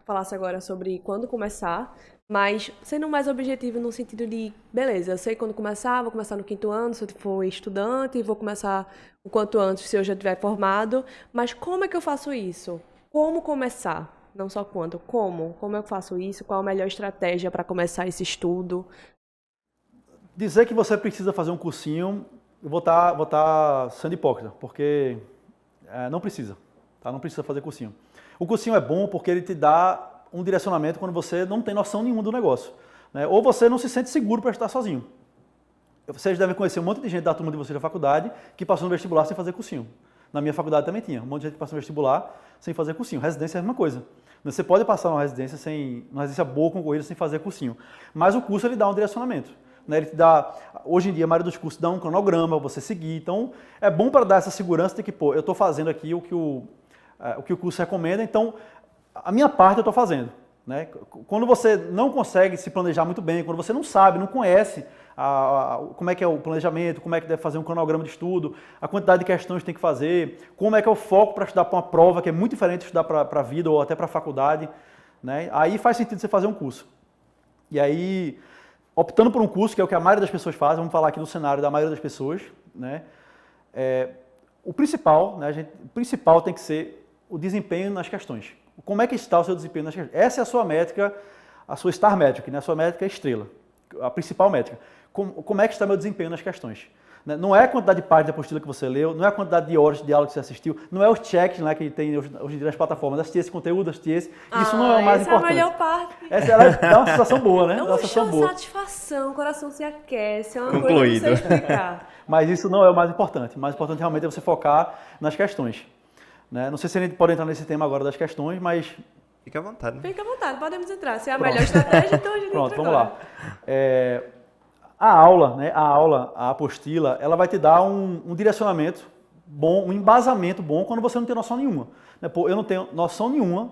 Falasse agora sobre quando começar, mas sendo mais objetivo no sentido de, beleza, eu sei quando começar, vou começar no 5º ano, se eu for estudante, vou começar o quanto antes se eu já estiver formado, mas como é que eu faço isso? Como começar? Não só quando, como? Como eu faço isso? Qual a melhor estratégia para começar esse estudo? Dizer que você precisa fazer um cursinho, eu vou estar sendo hipócrita, porque não precisa, tá? Não precisa fazer cursinho. O cursinho é bom porque ele te dá um direcionamento quando você não tem noção nenhuma do negócio, né? Ou você não se sente seguro para estudar sozinho. Vocês devem conhecer um monte de gente da turma de vocês da faculdade que passou no vestibular sem fazer cursinho. Na minha faculdade também tinha um monte de gente que passou no vestibular sem fazer cursinho. Residência é a mesma coisa. Você pode passar numa residência boa, concorrida, sem fazer cursinho. Mas o curso ele dá um direcionamento, né? Ele te dá, hoje em dia, a maioria dos cursos dá um cronograma para você seguir. Então, é bom para dar essa segurança de que, pô, eu estou fazendo aqui o que o curso recomenda, então a minha parte eu estou fazendo, né? Quando você não consegue se planejar muito bem, quando você não sabe, não conhece como é que é o planejamento, como é que deve fazer um cronograma de estudo, a quantidade de questões que tem que fazer, como é que é o foco para estudar para uma prova, que é muito diferente de estudar para a vida ou até para a faculdade, né? Aí faz sentido você fazer um curso. E aí, optando por um curso, que é o que a maioria das pessoas faz, vamos falar aqui do cenário da maioria das pessoas, né? O principal, né, o principal tem que ser o desempenho nas questões. Como é que está o seu desempenho nas questões? Essa é a sua métrica, a sua star metric, né? A sua métrica estrela, a principal métrica. Como é que está meu desempenho nas questões? Não é a quantidade de páginas da apostila que você leu, não é a quantidade de horas de aula que você assistiu, não é os checks, né, que tem hoje em dia nas plataformas, assistir esse conteúdo, assistir esse. Isso não é o mais importante. Essa é a melhor parte. Essa ela dá uma sensação boa, né? É Dá uma uma sensação boa. satisfação, o coração se aquece, é uma Concluído. coisa que não sei explicar. Mas isso não é o mais importante. O mais importante realmente é você focar nas questões, né? Não sei se a gente pode entrar nesse tema agora das questões, mas... Fica à vontade. Né? Fica à vontade, podemos entrar. Se é a melhor estratégia, então a gente Pronto, entra vamos agora. lá. A aula, né, a apostila, ela vai te dar um direcionamento bom, um embasamento bom quando você não tem noção nenhuma. Né? Pô, eu não tenho noção nenhuma,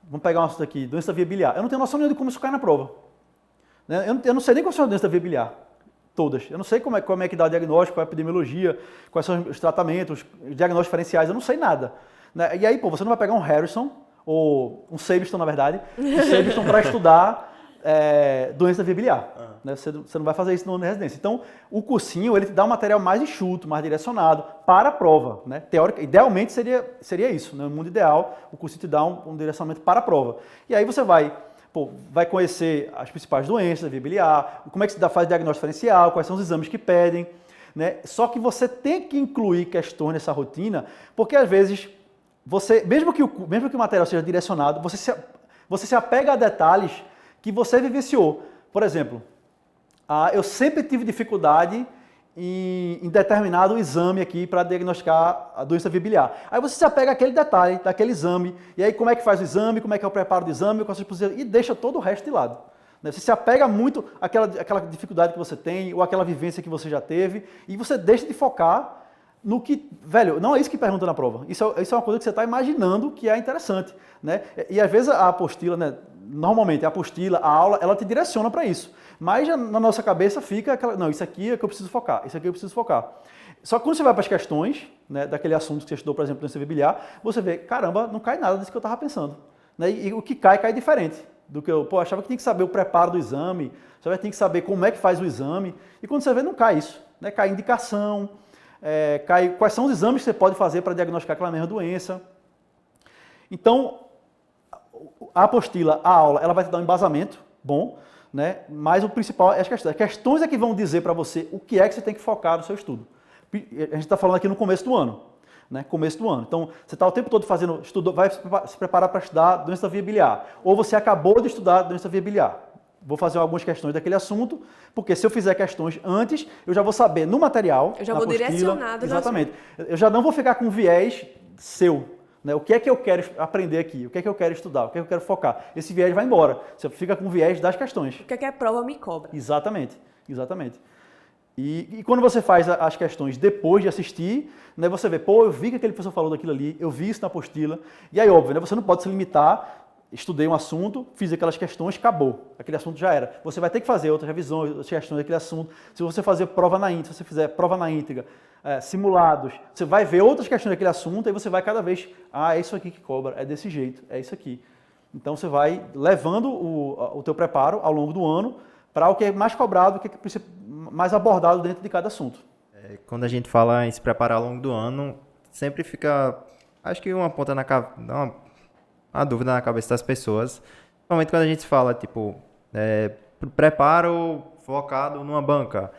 vamos pegar um assunto aqui, doença da via biliar. Eu não tenho noção nenhuma de como isso cai na prova. Né? Eu não sei nem qual é a doença da via biliar. Todas. Eu não sei como é que dá o diagnóstico, a epidemiologia, quais são os tratamentos, os diagnósticos diferenciais, eu não sei nada. Né? E aí, pô, você não vai pegar um Harrison, ou um Sabiston, na verdade, um Sabiston para estudar doença da via biliar. Né? Você não vai fazer isso no ano de residência. Então, o cursinho, ele te dá um material mais enxuto, mais direcionado para a prova. Né? Idealmente seria isso. Né? No mundo ideal, o cursinho te dá um direcionamento para a prova. E aí você vai conhecer as principais doenças da via biliar, como é que se faz diagnóstico diferencial, quais são os exames que pedem. Né? Só que você tem que incluir questões nessa rotina, porque às vezes, mesmo que o material seja direcionado, você se apega a detalhes que você vivenciou. Por exemplo, eu sempre tive dificuldade em determinado exame aqui para diagnosticar a doença via biliar. Aí você se apega àquele detalhe, daquele exame, e aí como é que faz o exame, como é que é o preparo do exame, e deixa todo o resto de lado. Você se apega muito àquela dificuldade que você tem, ou àquela vivência que você já teve, e você deixa de focar no que... Velho, não é isso que pergunta na prova. Isso é uma coisa que você está imaginando que é interessante. Né? E às vezes a apostila, né, normalmente a apostila, a aula, ela te direciona para isso. Mas na nossa cabeça fica aquela... Não, isso aqui é que eu preciso focar, isso aqui eu preciso focar. Só que quando você vai para as questões, né, daquele assunto que você estudou, por exemplo, doença via biliar, você vê, caramba, não cai nada disso que eu estava pensando. Né? E o que cai diferente. Do que eu achava que tinha que saber o preparo do exame, você vai ter que saber como é que faz o exame, e quando você vê, não cai isso. Né? Cai indicação, cai quais são os exames que você pode fazer para diagnosticar aquela mesma doença. Então, a apostila, a aula, ela vai te dar um embasamento bom, né? Mas o principal é as questões. As questões é que vão dizer para você o que é que você tem que focar no seu estudo. A gente está falando aqui no começo do ano. Né, começo do ano. Então, você está o tempo todo fazendo estudo, vai se preparar para estudar doença da via biliar. Ou você acabou de estudar doença da via biliar. Vou fazer algumas questões daquele assunto, porque se eu fizer questões antes, eu já vou saber no material. Eu já vou direcionado. Exatamente. Eu já não vou ficar com viés seu. Né? O que é que eu quero aprender aqui? O que é que eu quero estudar? O que é que eu quero focar? Esse viés vai embora. Você fica com o viés das questões. O que é que a prova me cobra? Exatamente. E quando você faz as questões depois de assistir, né, você vê, pô, eu vi que aquele professor falou daquilo ali, eu vi isso na apostila. E aí, óbvio, né, você não pode se limitar, estudei um assunto, fiz aquelas questões, acabou. Aquele assunto já era. Você vai ter que fazer outras revisões, outras questões daquele assunto. Se você fazer prova na íntegra, se você fizer prova na íntegra, simulados, você vai ver outras questões daquele assunto e você vai cada vez, é isso aqui que cobra, é desse jeito, é isso aqui. Então, você vai levando o teu preparo ao longo do ano para o que é mais cobrado, o que é mais abordado dentro de cada assunto. Quando a gente fala em se preparar ao longo do ano, sempre fica, acho que uma ponta uma dúvida na cabeça das pessoas. Principalmente quando a gente fala, tipo, preparo focado numa banca,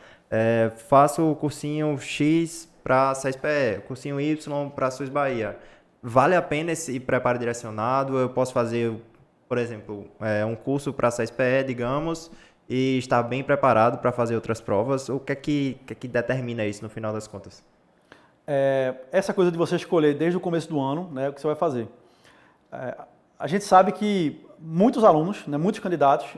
faço o cursinho X para CSPE, cursinho Y para SUS Bahia. Vale a pena esse preparo direcionado? Eu posso fazer, por exemplo, um curso para CSPE, digamos, e estar bem preparado para fazer outras provas? O que é que determina isso no final das contas? Essa coisa de você escolher desde o começo do ano, né, o que você vai fazer. A gente sabe que muitos alunos, né, muitos candidatos,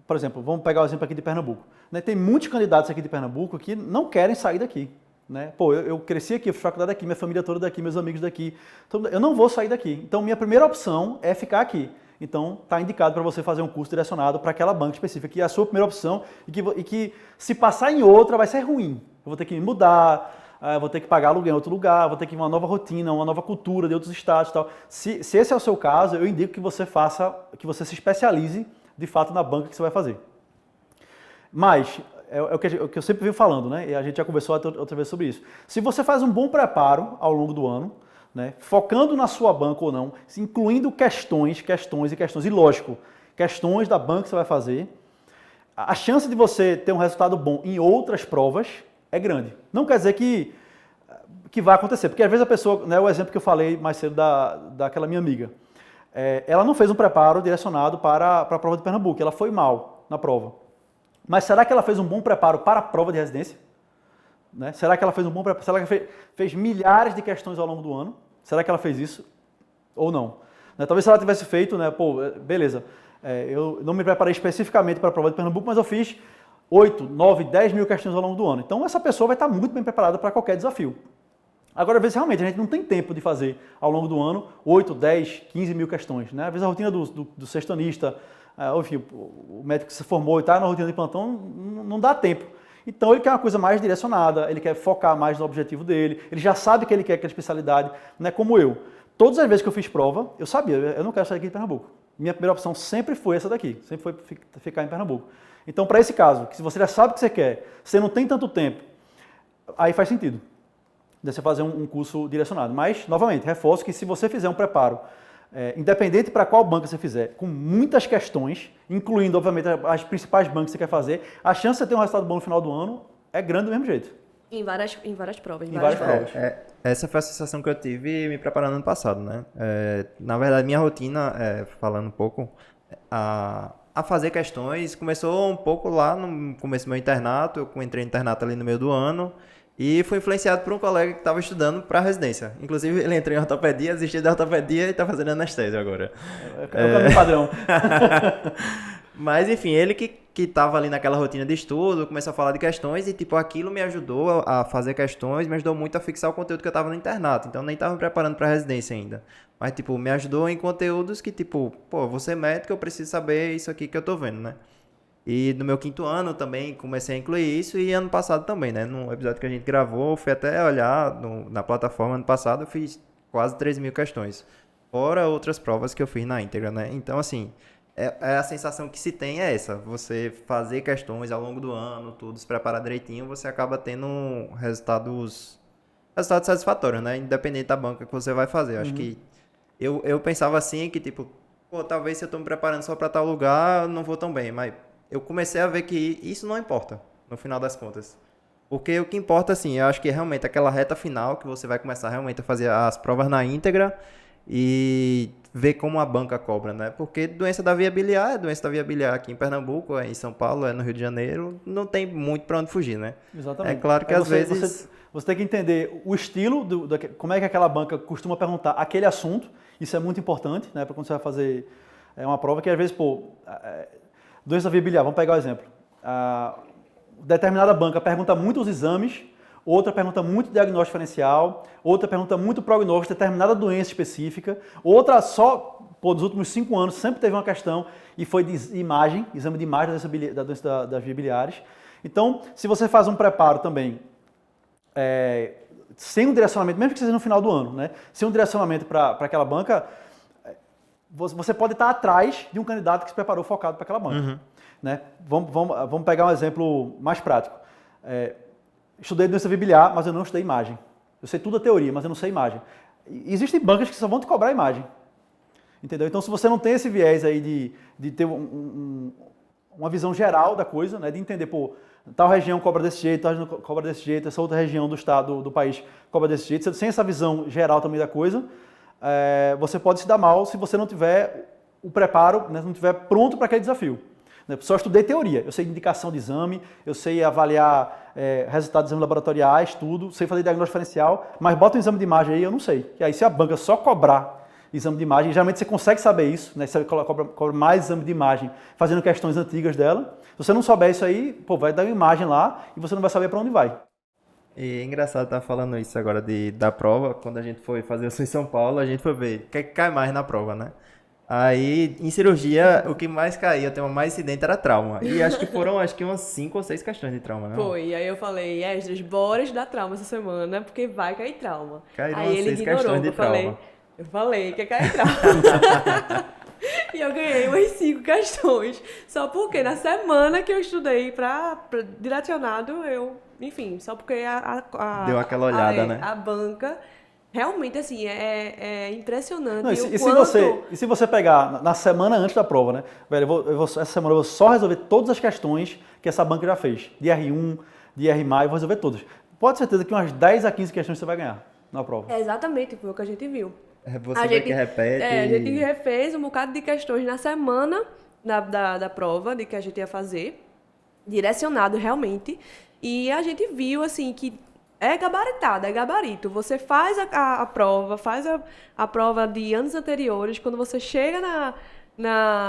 por exemplo, vamos pegar o exemplo aqui de Pernambuco, né, tem muitos candidatos aqui de Pernambuco que não querem sair daqui. Né? Pô, eu cresci aqui, eu fiz faculdade aqui, minha família toda daqui, meus amigos daqui, então eu não vou sair daqui. Então, minha primeira opção é ficar aqui. Então, está indicado para você fazer um curso direcionado para aquela banca específica, que é a sua primeira opção e que se passar em outra vai ser ruim. Eu vou ter que me mudar, vou ter que pagar aluguel em outro lugar, vou ter que ir uma nova rotina, uma nova cultura de outros estados e tal. Se esse é o seu caso, eu indico que você se especialize de fato na banca que você vai fazer. Mas é o que eu sempre venho falando, né? E a gente já conversou outra vez sobre isso. Se você faz um bom preparo ao longo do ano, né, focando na sua banca ou não, incluindo questões, e lógico, questões da banca que você vai fazer, a chance de você ter um resultado bom em outras provas é grande. Não quer dizer que vai acontecer, porque às vezes a pessoa, né, o exemplo que eu falei mais cedo daquela minha amiga, ela não fez um preparo direcionado para a prova de Pernambuco, ela foi mal na prova. Mas será que ela fez um bom preparo para a prova de residência? Né? Será que ela fez um bom preparo? Será que ela fez milhares de questões ao longo do ano? Será que ela fez isso? Ou não? Né? Talvez se ela tivesse feito, né, pô, beleza, eu não me preparei especificamente para a prova de Pernambuco, mas eu fiz 8, 9, 10 mil questões ao longo do ano. Então essa pessoa vai estar muito bem preparada para qualquer desafio. Agora, às vezes, realmente, a gente não tem tempo de fazer ao longo do ano 8, 10, 15 mil questões. Né? Às vezes a rotina do sextanista, enfim, o médico que se formou e está na rotina de plantão, não dá tempo. Então ele quer uma coisa mais direcionada, ele quer focar mais no objetivo dele, ele já sabe que ele quer aquela especialidade, não é como eu. Todas as vezes que eu fiz prova, eu sabia, eu não quero sair aqui de Pernambuco. Minha primeira opção sempre foi essa daqui, sempre foi ficar em Pernambuco. Então, para esse caso, que se você já sabe o que você quer, você não tem tanto tempo, aí faz sentido de você fazer um curso direcionado. Mas, novamente, reforço que se você fizer um preparo, independente para qual banca você fizer, com muitas questões, incluindo, obviamente, as principais bancas que você quer fazer, a chance de você ter um resultado bom no final do ano é grande do mesmo jeito. Em várias provas. Em várias provas. Essa foi a sensação que eu tive me preparando ano passado, né? Na verdade, minha rotina, falando um pouco, a fazer questões começou um pouco lá no começo do meu internato. Eu entrei no internato ali no meio do ano e fui influenciado por um colega que estava estudando para residência. Inclusive, ele entrou em ortopedia, desistiu da ortopedia e está fazendo anestésio agora. É o caminho padrão. Mas, enfim, ele que estava ali naquela rotina de estudo, começou a falar de questões e, tipo, aquilo me ajudou a fazer questões, me ajudou muito a fixar o conteúdo que eu estava no internato. Então, nem estava me preparando para residência ainda. Mas, tipo, me ajudou em conteúdos que, tipo, pô, vou ser médico, eu preciso saber isso aqui que eu tô vendo, né? E no meu 5º ano também comecei a incluir isso e ano passado também, né? No episódio que a gente gravou, fui até olhar na plataforma, ano passado eu fiz quase 3.000 questões. Fora outras provas que eu fiz na íntegra, né? Então, assim, a sensação que se tem é essa. Você fazer questões ao longo do ano, tudo, se preparar direitinho, você acaba tendo resultados satisfatórios, né? Independente da banca que você vai fazer. Eu acho que eu pensava assim, que tipo, pô, talvez se eu tô me preparando só para tal lugar, eu não vou tão bem, mas eu comecei a ver que isso não importa, no final das contas. Porque o que importa, assim, eu acho que é realmente aquela reta final, que você vai começar realmente a fazer as provas na íntegra e ver como a banca cobra, né? Porque doença da via biliar aqui em Pernambuco, em São Paulo, no Rio de Janeiro, não tem muito para onde fugir, né? Exatamente. É claro que às vezes... Você tem que entender o estilo, como é que aquela banca costuma perguntar aquele assunto, isso é muito importante, né? Para quando você vai fazer uma prova, que às vezes, doença da via biliar, vamos pegar o exemplo. Determinada banca pergunta muito os exames, outra pergunta muito diagnóstico diferencial, outra pergunta muito prognóstico de determinada doença específica, outra só, nos últimos 5 anos, sempre teve uma questão e foi de imagem, exame de imagem da doença das vias biliares. Então, se você faz um preparo também, sem um direcionamento, mesmo que seja no final do ano, né? Sem um direcionamento para aquela banca, você pode estar atrás de um candidato que se preparou focado para aquela banca. Né? Vamos pegar um exemplo mais prático. Estudei doença via biliar, mas eu não estudei imagem. Eu sei tudo a teoria, mas eu não sei imagem. Existem bancas que só vão te cobrar imagem. Entendeu? Então, se você não tem esse viés aí de ter uma visão geral da coisa, né? De entender, pô, tal região cobra desse jeito, tal região cobra desse jeito, essa outra região do estado, do país cobra desse jeito, sem essa visão geral também da coisa, você pode se dar mal se você não tiver o preparo, né, não estiver pronto para aquele desafio. Só estudei teoria, eu sei indicação de exame, eu sei avaliar resultados de exames laboratoriais, tudo, sei fazer diagnóstico diferencial, mas bota um exame de imagem aí, eu não sei. E aí se a banca só cobrar exame de imagem, geralmente você consegue saber isso, né? Você cobra mais exame de imagem fazendo questões antigas dela. Se você não souber isso aí, pô, vai dar uma imagem lá e você não vai saber para onde vai. E é engraçado estar falando isso agora da prova, quando a gente foi fazer isso em São Paulo, a gente foi ver o que cai mais na prova, né? Aí, em cirurgia, o que mais caía, o tema mais incidente era trauma. E acho que foram umas 5 ou 6 questões de trauma, né? Foi, aí eu falei, Esdras, bora estudar trauma essa semana, porque vai cair trauma. Caíram Aí ele 6 ignorou, questões de eu falei, trauma. eu falei que ia cair trauma. E eu ganhei umas 5 questões. Só porque na semana que eu estudei pra direcionado, enfim, só porque Deu aquela olhada, né? A banca, realmente, assim, é impressionante. Não, e se você pegar na semana antes da prova, né? Velho, essa semana eu vou só resolver todas as questões que essa banca já fez. De R1, de R+, eu vou resolver todas. Pode ter certeza que umas 10 a 15 questões você vai ganhar na prova. Exatamente, foi o que a gente viu. Você vê que repete. A gente refez um bocado de questões na semana da prova, de que a gente ia fazer, direcionado realmente, e a gente viu, assim, que é gabaritado, é gabarito. Você faz a prova, a prova de anos anteriores, quando você chega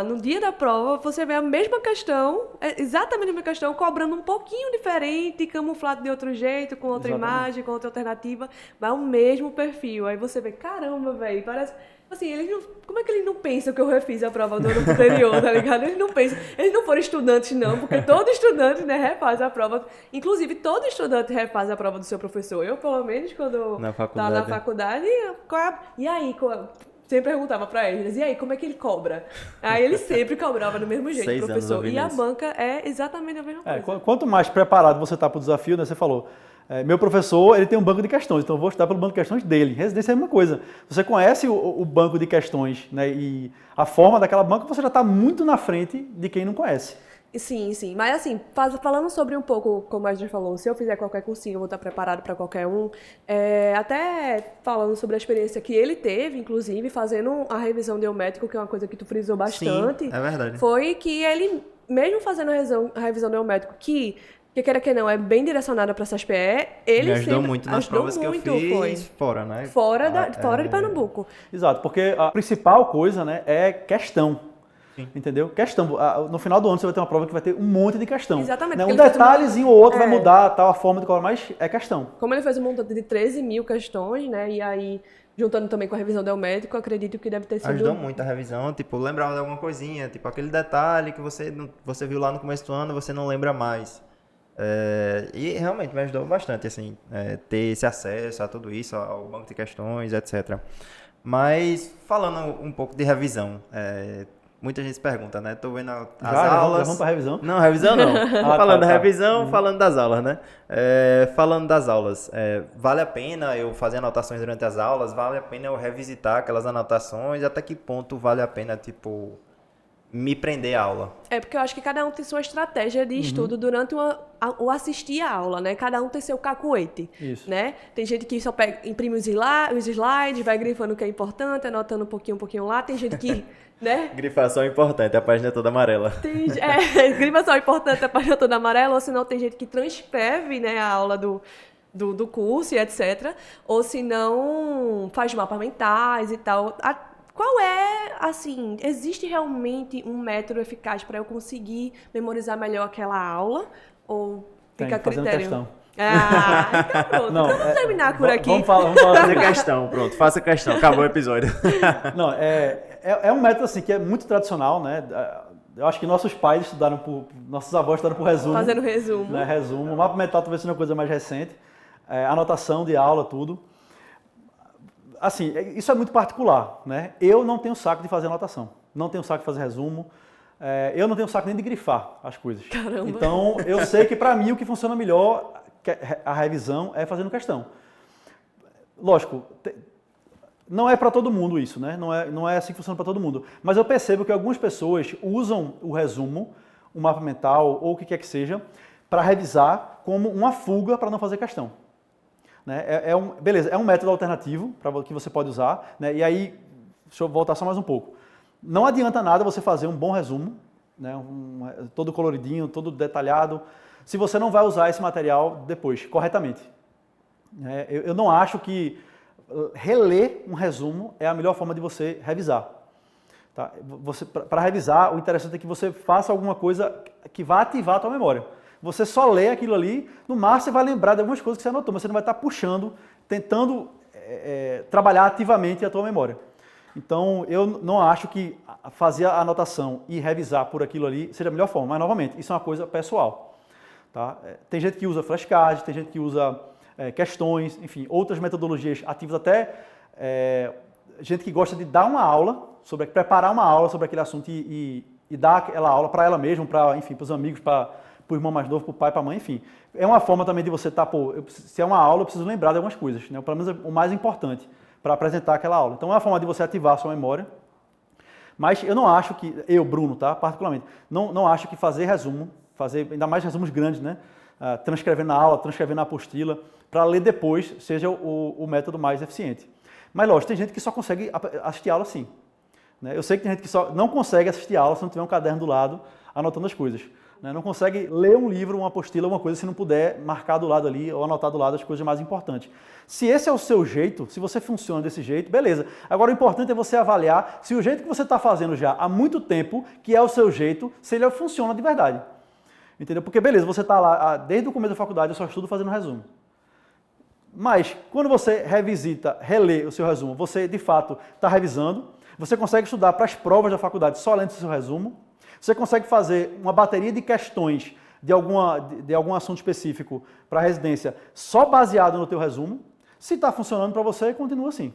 no dia da prova, você vê a mesma questão, exatamente a mesma questão, cobrando um pouquinho diferente, camuflado de outro jeito, com outra imagem, com outra alternativa, mas o mesmo perfil. Aí você vê, caramba, velho, parece... Assim, como é que eles não pensam que eu refiz a prova do ano anterior, tá ligado? Eles não pensam, eles não foram estudantes não, porque todo estudante, né, refaz a prova, inclusive todo estudante refaz a prova do seu professor. Eu, pelo menos, quando estava na faculdade, e aí, sempre perguntava pra eles, e aí, como é que ele cobra? Aí ele sempre cobrava do mesmo jeito, professor. E a banca é exatamente a mesma coisa. Quanto mais preparado você está para o desafio, né, você falou, meu professor, ele tem um banco de questões, então eu vou estudar pelo banco de questões dele. Residência é a mesma coisa. Você conhece o banco de questões, né, e a forma daquela banca, você já está muito na frente de quem não conhece. Sim, sim. Mas assim, falando sobre um pouco, como a gente falou, se eu fizer qualquer cursinho, eu vou estar preparado para qualquer um. Até falando sobre a experiência que ele teve, inclusive, fazendo a revisão de neumétrico, que é uma coisa que tu frisou bastante. Sim, é verdade. Foi que ele, mesmo fazendo a revisão de neumétrico, que queira que não, é bem direcionada para essas PE, ele me ajudou muito nas provas que eu fiz fora, né? Fora de Pernambuco. Exato, porque a principal coisa, né, é questão. Sim. Entendeu? Questão. No final do ano você vai ter uma prova que vai ter um monte de questão. Exatamente. Né? Um detalhezinho ou outro vai mudar tal, a forma de cobrar, mas é questão. Como ele fez um montante de 13 mil questões, né? E aí, juntando também com a revisão do médico, acredito que deve ter sido... Ajudou muito a revisão, tipo, lembrava de alguma coisinha, tipo, aquele detalhe que você viu lá no começo do ano, você não lembra mais. E realmente me ajudou bastante, assim, ter esse acesso a tudo isso, ao banco de questões, etc. Mas, falando um pouco de revisão, muita gente se pergunta, né? Tô vendo as aulas... Já vamos pra revisão? Não, revisão não. Falando da revisão, falando das aulas, né? Falando das aulas, vale a pena eu fazer anotações durante as aulas? Vale a pena eu revisitar aquelas anotações? Até que ponto vale a pena, tipo, me prender à aula? Porque eu acho que cada um tem sua estratégia de estudo durante o assistir a aula, né? Cada um tem seu cacuete, né? Tem gente que só imprime os slides, vai grifando o que é importante, anotando um pouquinho lá. Tem gente que, né? Grifação importante, a página é toda amarela. Grifação importante, a página toda amarela, ou senão tem gente que transcreve, né, a aula do curso e etc. Ou senão faz mapas mentais e tal. Qual assim, existe realmente um método eficaz para eu conseguir memorizar melhor aquela aula? Ou fica a critério? Questão. Então pronto. Não, vamos terminar por aqui. Vamos falar fazer questão, pronto. Faça questão, acabou o episódio. Não, é um método assim que é muito tradicional, né? Eu acho que nossos pais nossos avós estudaram por resumo. Fazendo resumo. Né? Resumo. O mapa mental talvez seja uma coisa mais recente. Anotação de aula, tudo. Assim, isso é muito particular, né? Eu não tenho saco de fazer anotação. Não tenho saco de fazer resumo. Eu não tenho saco nem de grifar as coisas. Caramba. Então, eu sei que para mim o que funciona melhor, a revisão, é fazendo questão. Lógico, não é para todo mundo isso, né? Não é assim que funciona para todo mundo. Mas eu percebo que algumas pessoas usam o resumo, o mapa mental ou o que quer que seja, para revisar como uma fuga para não fazer questão. Né? Beleza, é um método alternativo que você pode usar. Né? E aí, deixa eu voltar só mais um pouco. Não adianta nada você fazer um bom resumo, né, todo coloridinho, todo detalhado, se você não vai usar esse material depois, corretamente. Eu não acho que reler um resumo é a melhor forma de você revisar. Tá? Para revisar, o interessante é que você faça alguma coisa que vá ativar a tua memória. Você só lê aquilo ali, no máximo você vai lembrar de algumas coisas que você anotou, mas você não vai estar puxando, tentando trabalhar ativamente a tua memória. Então, eu não acho que fazer a anotação e revisar por aquilo ali seja a melhor forma, mas, novamente, isso é uma coisa pessoal. Tá? Tem gente que usa flashcard, tem gente que usa questões, enfim, outras metodologias ativas, até gente que gosta de dar uma aula, preparar uma aula sobre aquele assunto e dar aquela aula para ela mesma, para os amigos, para o irmão mais novo, para o pai, para a mãe, enfim. É uma forma também de você estar, se é uma aula, eu preciso lembrar de algumas coisas, né? Pelo menos o mais importante, para apresentar aquela aula. Então é uma forma de você ativar a sua memória. Mas eu não acho que, Bruno, tá, particularmente, não acho que fazer resumo, ainda mais resumos grandes, né? Transcrevendo na aula, transcrevendo na apostila, para ler depois, seja o método mais eficiente. Mas, lógico, tem gente que só consegue assistir aula assim. Né? Eu sei que tem gente que só não consegue assistir aula se não tiver um caderno do lado anotando as coisas. Né? Não consegue ler um livro, uma apostila, alguma coisa, se não puder marcar do lado ali ou anotar do lado as coisas mais importantes. Se esse é o seu jeito, se você funciona desse jeito, beleza. Agora, o importante é você avaliar se o jeito que você está fazendo já há muito tempo, que é o seu jeito, se ele funciona de verdade. Entendeu? Porque, beleza, você está lá, desde o começo da faculdade, eu só estudo fazendo resumo. Mas, quando você relê o seu resumo, você, de fato, está revisando, você consegue estudar para as provas da faculdade só lendo o seu resumo, você consegue fazer uma bateria de questões de algum assunto específico para a residência só baseado no teu resumo. Se está funcionando para você, continua assim.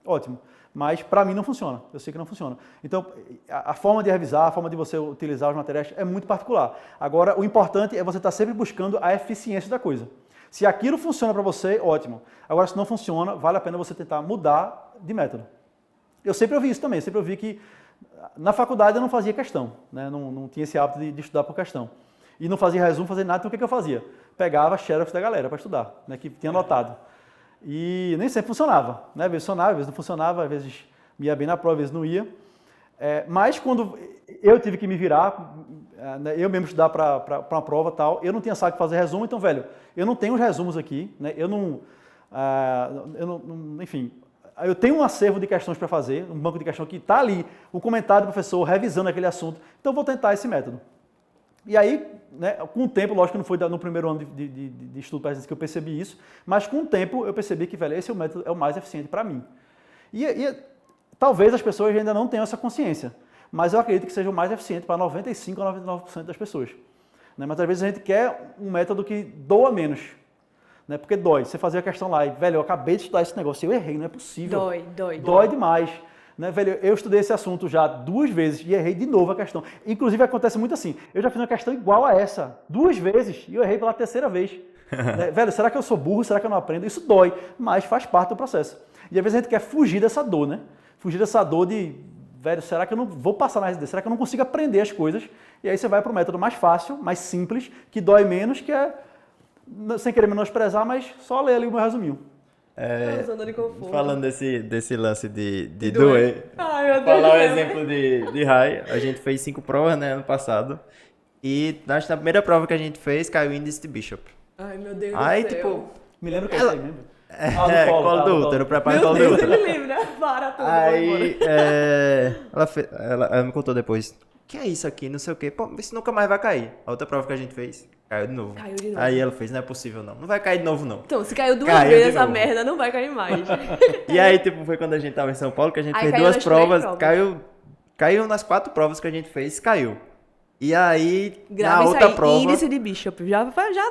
Ótimo. Mas para mim não funciona. Eu sei que não funciona. Então, a forma de revisar, a forma de você utilizar os materiais é muito particular. Agora, o importante é você estar sempre buscando a eficiência da coisa. Se aquilo funciona para você, ótimo. Agora, se não funciona, vale a pena você tentar mudar de método. Eu sempre ouvi isso também. Sempre ouvi que na faculdade eu não fazia questão. Né? Não tinha esse hábito de estudar por questão. E não fazia resumo, fazia nada. Então, o que eu fazia? Pegava xerox da galera para estudar, né? Que tinha anotado. E nem sempre funcionava. Né? Às vezes funcionava, às vezes não funcionava, às vezes ia bem na prova, às vezes não ia. Mas quando eu tive que me virar, né, eu mesmo estudar para uma prova e tal, eu não tinha saco fazer resumo, então, velho, eu não tenho os resumos aqui, né, enfim, eu tenho um acervo de questões para fazer, um banco de questões que está ali, o comentário do professor revisando aquele assunto, então eu vou tentar esse método. E aí, né, com o tempo, lógico que não foi no primeiro ano de estudo para residência que eu percebi isso, mas com o tempo eu percebi que, velho, esse método é o mais eficiente para mim. E talvez as pessoas ainda não tenham essa consciência, mas eu acredito que seja o mais eficiente para 95% a 99% das pessoas. Né? Mas às vezes a gente quer um método que doa menos, né? Porque dói. Você fazia a questão lá e, velho, eu acabei de estudar esse negócio, eu errei, não é possível. Dói demais. Né, velho, eu estudei esse assunto já 2 vezes e errei de novo a questão. Inclusive acontece muito assim, eu já fiz uma questão igual a essa 2 vezes e eu errei pela 3ª vez. Né, velho, será que eu sou burro? Será que eu não aprendo? Isso dói, mas faz parte do processo. E às vezes a gente quer fugir dessa dor, né? Fugir dessa dor de, velho, será que eu não vou passar na residência? Será que eu não consigo aprender as coisas? E aí você vai para o método mais fácil, mais simples, que dói menos, que é, sem querer menosprezar, mas só ler ali o meu resuminho. Zona de conforto. Falando desse lance de doer, Ai, meu Deus. falar o exemplo de Rai, a gente fez 5 provas, né, ano passado, e acho que na primeira prova que a gente fez, caiu o índice de Bishop. Ai, meu Deus Aí, do céu. tipo, Me lembro que é isso aí mesmo. colo do útero, prepara o Meu colo do Deus, útero. ele lembra. Para tudo. Aí, ela me contou depois, que é isso aqui, não sei o quê, pô, isso nunca mais vai cair. A outra prova que a gente fez, caiu de novo. Aí ela fez, não é possível não vai cair de novo não. Então, se caiu 2 Caiu vezes de essa novo. merda, não vai cair mais. E aí, tipo, foi quando a gente tava em São Paulo, que a gente Aí fez caiu 2 nas 3 provas, provas. caiu nas 4 provas que a gente fez, caiu. E aí, Grava na isso outra aí, prova... índice de Bishop. Já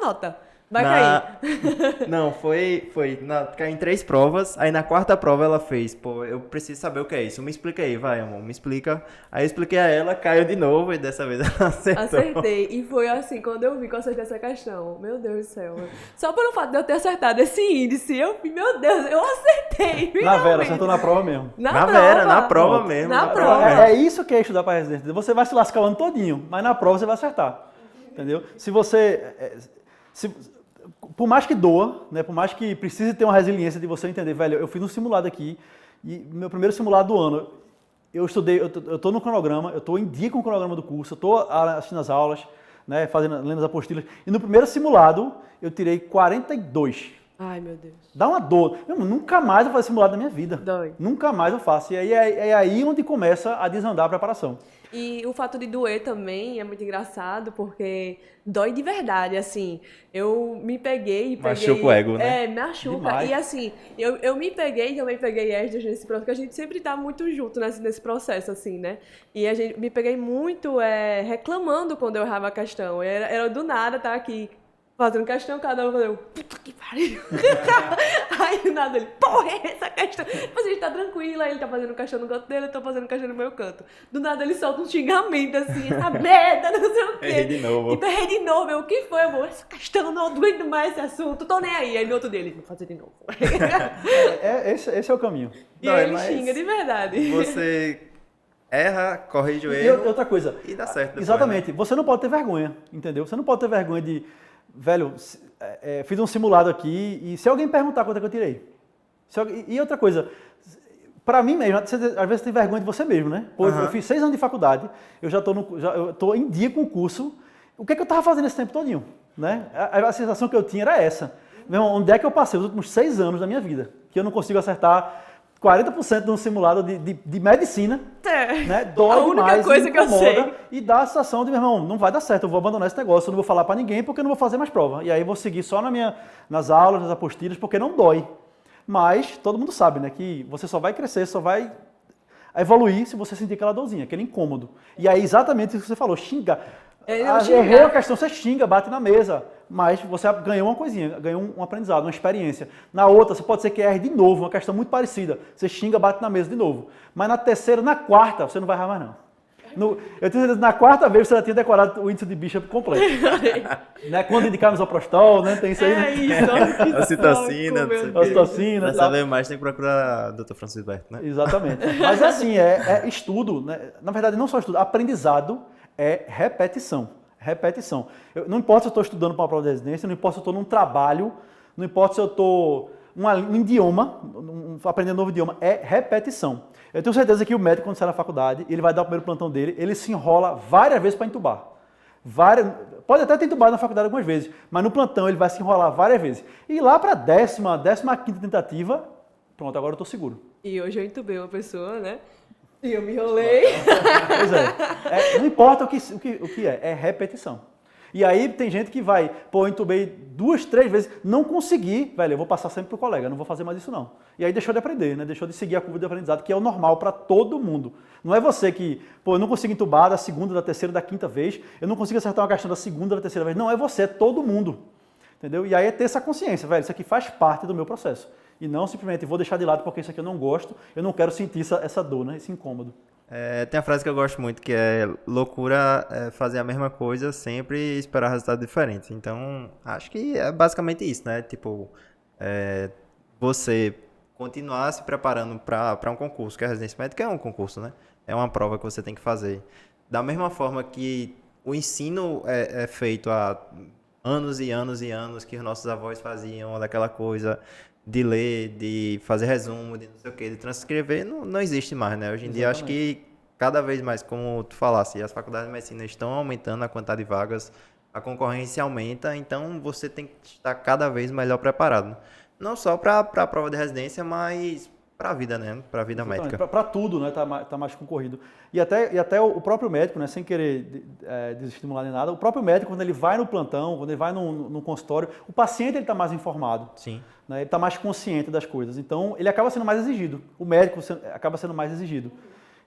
anota. Vai cair. Não, caiu em 3 provas, aí na 4ª prova ela fez, pô, eu preciso saber o que é isso, me explica aí, vai amor, me explica. Aí eu expliquei a ela, caiu de novo e dessa vez ela acertou. Acertei. E foi assim, quando eu vi que eu acertei essa questão. Meu Deus do céu. Só pelo fato de eu ter acertado esse índice, meu Deus, eu acertei. Na Vera, finalmente. acertou na prova mesmo. Na prova mesmo. Na prova. É isso que é estudar para residência. Você vai se lascar o ano todinho, mas na prova você vai acertar. Entendeu? Se você... por mais que doa, né, por mais que precise ter uma resiliência de você entender, velho, eu fiz um simulado aqui, e meu primeiro simulado do ano, eu estudei, eu tô no cronograma, eu tô em dia com o cronograma do curso, eu tô assistindo as aulas, né, lendo as apostilas, e no primeiro simulado eu tirei 42. Ai, meu Deus. Dá uma dor. Nunca mais eu vou fazer simulado na minha vida. Dói. Nunca mais eu faço. E aí é aí onde começa a desandar a preparação. E o fato de doer também é muito engraçado, porque dói de verdade, assim. Eu me peguei... Machuca o ego, né? É, machuca. Demais. E assim, eu me peguei, também peguei Esdras nesse processo, porque a gente sempre tá muito junto nesse processo, assim, né? E me peguei muito reclamando quando eu errava a questão. Era do nada estar aqui fazendo questão, cada um fazendo, puta que pariu. Aí do nada ele, porra, é essa questão. Tipo, a gente tá tranquila, ele tá fazendo questão no canto dele, eu tô fazendo questão no meu canto. Do nada ele solta um xingamento assim, essa merda, não sei o quê. Errei de novo. Tipo, errei de novo. O que foi, amor? Essa questão, não aguento mais esse assunto, tô nem aí. Aí no outro dia ele, vou fazer de novo. Esse é o caminho. E Não, aí ele mas xinga de verdade. Você erra, corrige o E erro outra coisa. e dá certo depois, Exatamente. né? Você não pode ter vergonha, entendeu? Você não pode ter vergonha de, velho, fiz um simulado aqui e se alguém perguntar quanto é que eu tirei. E outra coisa, pra mim mesmo, às vezes você tem vergonha de você mesmo, né? Pô, eu fiz 6 anos de faculdade, eu eu tô em dia com o curso. O que é que eu tava fazendo esse tempo todinho? Né? A sensação que eu tinha era essa. Meu irmão, onde é que eu passei os últimos 6 anos da minha vida? Que eu não consigo acertar 40% de um simulado de medicina, né? Dói A única demais, coisa que eu incomoda, sei. e dá a sensação de, meu irmão, não vai dar certo, eu vou abandonar esse negócio, eu não vou falar pra ninguém porque eu não vou fazer mais prova. E aí eu vou seguir só nas aulas, nas apostilas, porque não dói. Mas todo mundo sabe, né, que você só vai crescer, só vai evoluir se você sentir aquela dorzinha, aquele incômodo. E aí exatamente isso que você falou, xinga. Errei a questão, você xinga, bate na mesa, mas você ganhou uma coisinha, ganhou um aprendizado, uma experiência. Na outra, você pode ser que erre de novo, uma questão muito parecida. Você xinga, bate na mesa de novo. Mas na terceira, na quarta, você não vai errar mais não. Eu tenho certeza que na quarta vez você já tinha decorado o índice de Bishop completo. Né? Quando indicar misoprostol, né? Tem isso aí. É isso. A citocina, não sei o quê. A citocina, Pra tal. saber mais tem que procurar o Dr. Francisco Berto, né? Exatamente. Mas assim, é estudo, né? Na verdade, não só estudo, aprendizado é repetição. Repetição. Não importa se eu estou estudando para uma prova de residência, não importa se eu estou num trabalho, não importa se eu estou um idioma, aprendendo um novo idioma, é repetição. Eu tenho certeza que o médico, quando sai da faculdade, ele vai dar o primeiro plantão dele, ele se enrola várias vezes para entubar. Pode até ter entubado na faculdade algumas vezes, mas no plantão ele vai se enrolar várias vezes. E lá para a 15ª tentativa, pronto, agora eu estou seguro. E hoje eu entubei uma pessoa, né? E eu me enrolei. Pois é. Não importa o que é repetição. E aí tem gente que vai, eu entubei 2, 3 vezes, não consegui, velho, eu vou passar sempre pro colega, não vou fazer mais isso não. E aí deixou de aprender, né? Deixou de seguir a curva de aprendizado, que é o normal para todo mundo. Não é você que, eu não consigo entubar da 2ª, da 3ª, da 5ª vez, eu não consigo acertar uma questão da 2ª, da 3ª vez. Não, é você, é todo mundo. Entendeu? E aí é ter essa consciência, velho, isso aqui faz parte do meu processo. E não simplesmente vou deixar de lado porque isso aqui eu não gosto, eu não quero sentir essa dor, né? Esse incômodo. Tem a frase que eu gosto muito, que é loucura fazer a mesma coisa sempre e esperar resultados diferentes. Então, acho que é basicamente isso, né? Tipo, você continuar se preparando para um concurso, que a residência médica é um concurso, né? É uma prova que você tem que fazer. Da mesma forma que o ensino é feito há anos e anos e anos, que os nossos avós faziam daquela coisa de ler, de fazer resumo, de não sei o que, de transcrever, não existe mais, né? Hoje em dia, acho que cada vez mais, como tu falasse, as faculdades de medicina estão aumentando a quantidade de vagas, a concorrência aumenta, então você tem que estar cada vez melhor preparado. Não só para a prova de residência, mas para a vida, né? Para a vida médica. Para tudo, né? Tá mais concorrido. E até o próprio médico, né? Sem querer desestimular nem nada, o próprio médico, quando ele vai no plantão, quando ele vai no consultório, o paciente ele está mais informado. Sim. Né? Ele está mais consciente das coisas. Então, ele acaba sendo mais exigido. O médico acaba sendo mais exigido.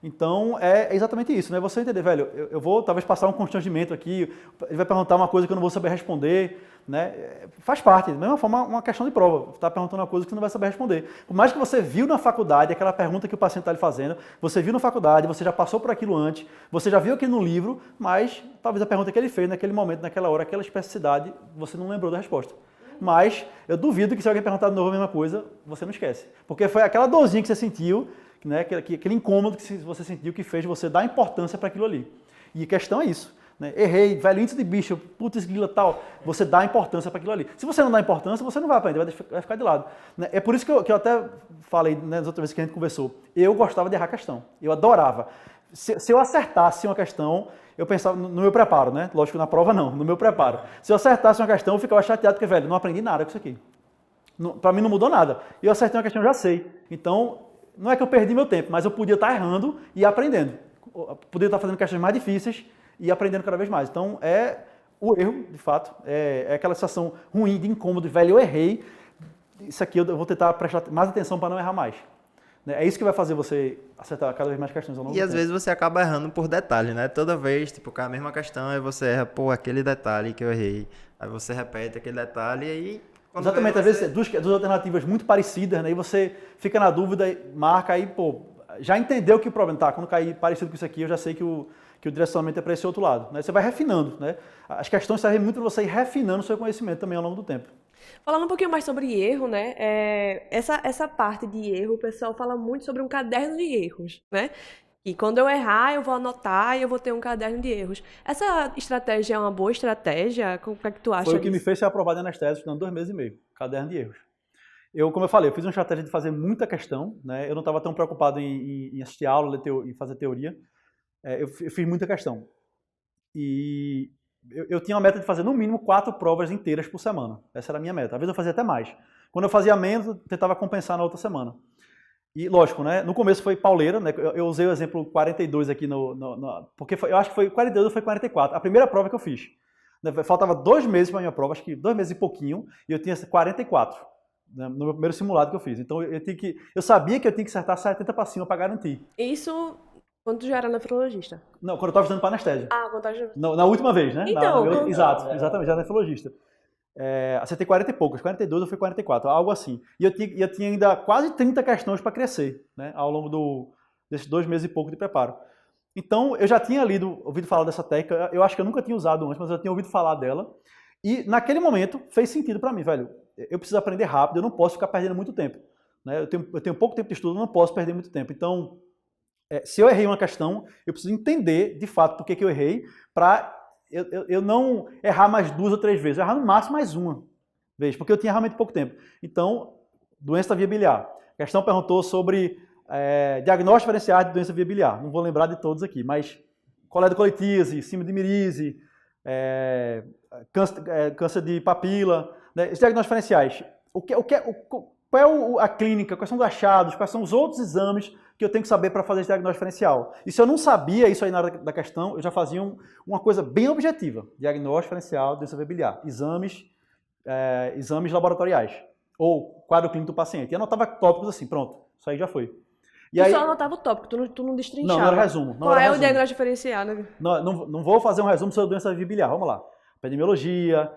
Então, é exatamente isso, né? Você entender, velho, eu vou talvez passar um constrangimento aqui, ele vai perguntar uma coisa que eu não vou saber responder, né? Faz parte, da mesma forma, uma questão de prova. Você está perguntando uma coisa que você não vai saber responder. Por mais que você viu na faculdade aquela pergunta que o paciente está lhe fazendo, você viu na faculdade, você já passou por aquilo antes, você já viu aquilo no livro, mas talvez a pergunta que ele fez naquele momento, naquela hora, aquela especificidade, você não lembrou da resposta. Mas eu duvido que se alguém perguntar de novo a mesma coisa, você não esquece. Porque foi aquela dorzinha que você sentiu, né, aquele incômodo que você sentiu que fez você dar importância para aquilo ali. E a questão é isso. né? Errei, velho, índice de bicho, putz, grila, tal. Você dá importância para aquilo ali. Se você não dá importância, você não vai aprender, vai ficar de lado. Né? É por isso que eu até falei, né, nas outras vezes que a gente conversou, eu gostava de errar questão, eu adorava. Se eu acertasse uma questão, eu pensava no meu preparo, né? Lógico que na prova não, no meu preparo. Se eu acertasse uma questão, eu ficava chateado, porque, velho, não aprendi nada com isso aqui. Para mim não mudou nada. E eu acertei uma questão, eu já sei. Então, não é que eu perdi meu tempo, mas eu podia estar errando e aprendendo. Eu podia estar fazendo questões mais difíceis e aprendendo cada vez mais. Então, o erro, de fato, é aquela sensação ruim, de incômodo, velho, eu errei, isso aqui eu vou tentar prestar mais atenção para não errar mais. É isso que vai fazer você acertar cada vez mais questões ao longo do tempo. E às vezes você acaba errando por detalhe, né? Toda vez, tipo, com a mesma questão, aí você erra, pô, aquele detalhe que eu errei. Aí você repete aquele detalhe e aí... Exatamente, às vezes duas alternativas muito parecidas, né? E você fica na dúvida, marca aí, pô, já entendeu que o problema tá, quando cair parecido com isso aqui, eu já sei que o direcionamento é para esse outro lado, né? Você vai refinando, né? As questões servem muito para você ir refinando o seu conhecimento também ao longo do tempo. Falando um pouquinho mais sobre erro, né? Essa parte de erro, o pessoal fala muito sobre um caderno de erros, né? E quando eu errar, eu vou anotar e eu vou ter um caderno de erros. Essa estratégia é uma boa estratégia? O que é que tu acha Foi o que disso? me fez ser aprovado em anestésio, estudando 2 meses e meio, caderno de erros. Como eu falei, eu fiz uma estratégia de fazer muita questão, né? Eu não estava tão preocupado em assistir aula, em fazer teoria. Eu fiz muita questão. E eu tinha uma meta de fazer no mínimo 4 provas inteiras por semana. Essa era a minha meta. Às vezes eu fazia até mais. Quando eu fazia menos, eu tentava compensar na outra semana. E lógico, né? No começo foi pauleira, né? Eu usei o exemplo 42 aqui porque eu acho que foi 42 ou foi 44. A primeira prova que eu fiz. Faltava 2 meses para a minha prova, acho que 2 meses e pouquinho, e eu tinha 44, né, no meu primeiro simulado que eu fiz. Então eu sabia que eu tinha que acertar 70 para cima para garantir. Isso quando tu já era nefrologista? Não, quando eu estava estudando para anestésio. Ah, quando tu já... Na última vez, né? Então, Exatamente, já nefrologista. Acertei 40 e poucas, 42 ou foi 44, algo assim. E eu tinha ainda quase 30 questões para crescer, né, ao longo desses 2 meses e pouco de preparo. Então, eu já tinha ouvido falar dessa técnica, eu acho que eu nunca tinha usado antes, mas eu tinha ouvido falar dela. E naquele momento fez sentido para mim, velho. Eu preciso aprender rápido, eu não posso ficar perdendo muito tempo. Né? Eu tenho pouco tempo de estudo, eu não posso perder muito tempo. Então, se eu errei uma questão, eu preciso entender de fato por que eu errei, para eu não errar mais 2 ou 3 vezes, eu errar no máximo mais uma vez, porque eu tinha realmente pouco tempo. Então, doença da via biliar. A questão perguntou sobre diagnóstico diferencial de doença via biliar. Não vou lembrar de todos aqui, mas coledocolitíase, síndrome câncer de papila, né? Esses diagnósticos diferenciais. Qual é a clínica, quais são os achados, quais são os outros exames que eu tenho que saber para fazer esse diagnóstico diferencial. E se eu não sabia isso aí na hora da questão, eu já fazia uma coisa bem objetiva. Diagnóstico diferencial de doença via biliar. Exames laboratoriais. Ou quadro clínico do paciente. E anotava tópicos assim, pronto. Isso aí já foi. E aí, só anotava o tópico, tu não destrinchava. Não era resumo. Qual é o diagnóstico diferencial, né? Não vou fazer um resumo sobre doença via biliar. Vamos lá. Epidemiologia.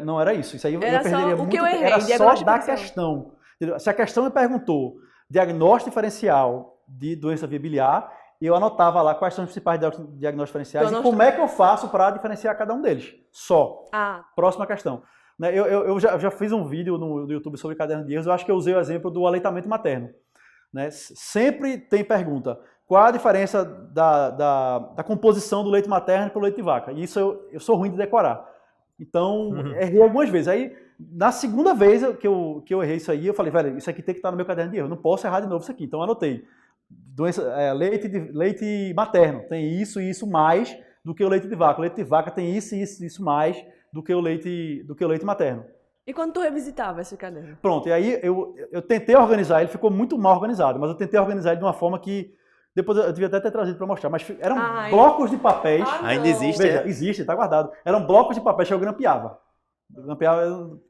Não era isso. Isso aí era eu perderia só muito o que eu errei, era só da diferencial. questão. Se a questão me perguntou diagnóstico diferencial de doença via biliar, eu anotava lá quais são os principais diagnósticos diferenciais e como é que eu faço para diferenciar cada um deles. Só. Próxima questão. Eu já fiz um vídeo no YouTube sobre caderno de erros, eu acho que eu usei o exemplo do aleitamento materno. Né? Sempre tem pergunta, qual a diferença da composição do leite materno para o leite de vaca? E isso eu sou ruim de decorar. Então, errei algumas vezes. Aí, na segunda vez que eu errei isso aí, eu falei, velho, isso aqui tem que estar no meu caderno de erro, eu não posso errar de novo isso aqui. Então, eu anotei. Leite materno tem isso e isso mais do que o leite de vaca. O leite de vaca tem isso e isso mais do que o leite materno. E quando tu revisitava esse caderno? Pronto, e aí eu tentei organizar, ele ficou muito mal organizado, mas eu tentei organizar ele de uma forma que depois eu devia até ter trazido para mostrar, mas eram blocos de papéis. Ainda existe, Veja, existe, está guardado. Eram blocos de papéis que eu grampeava.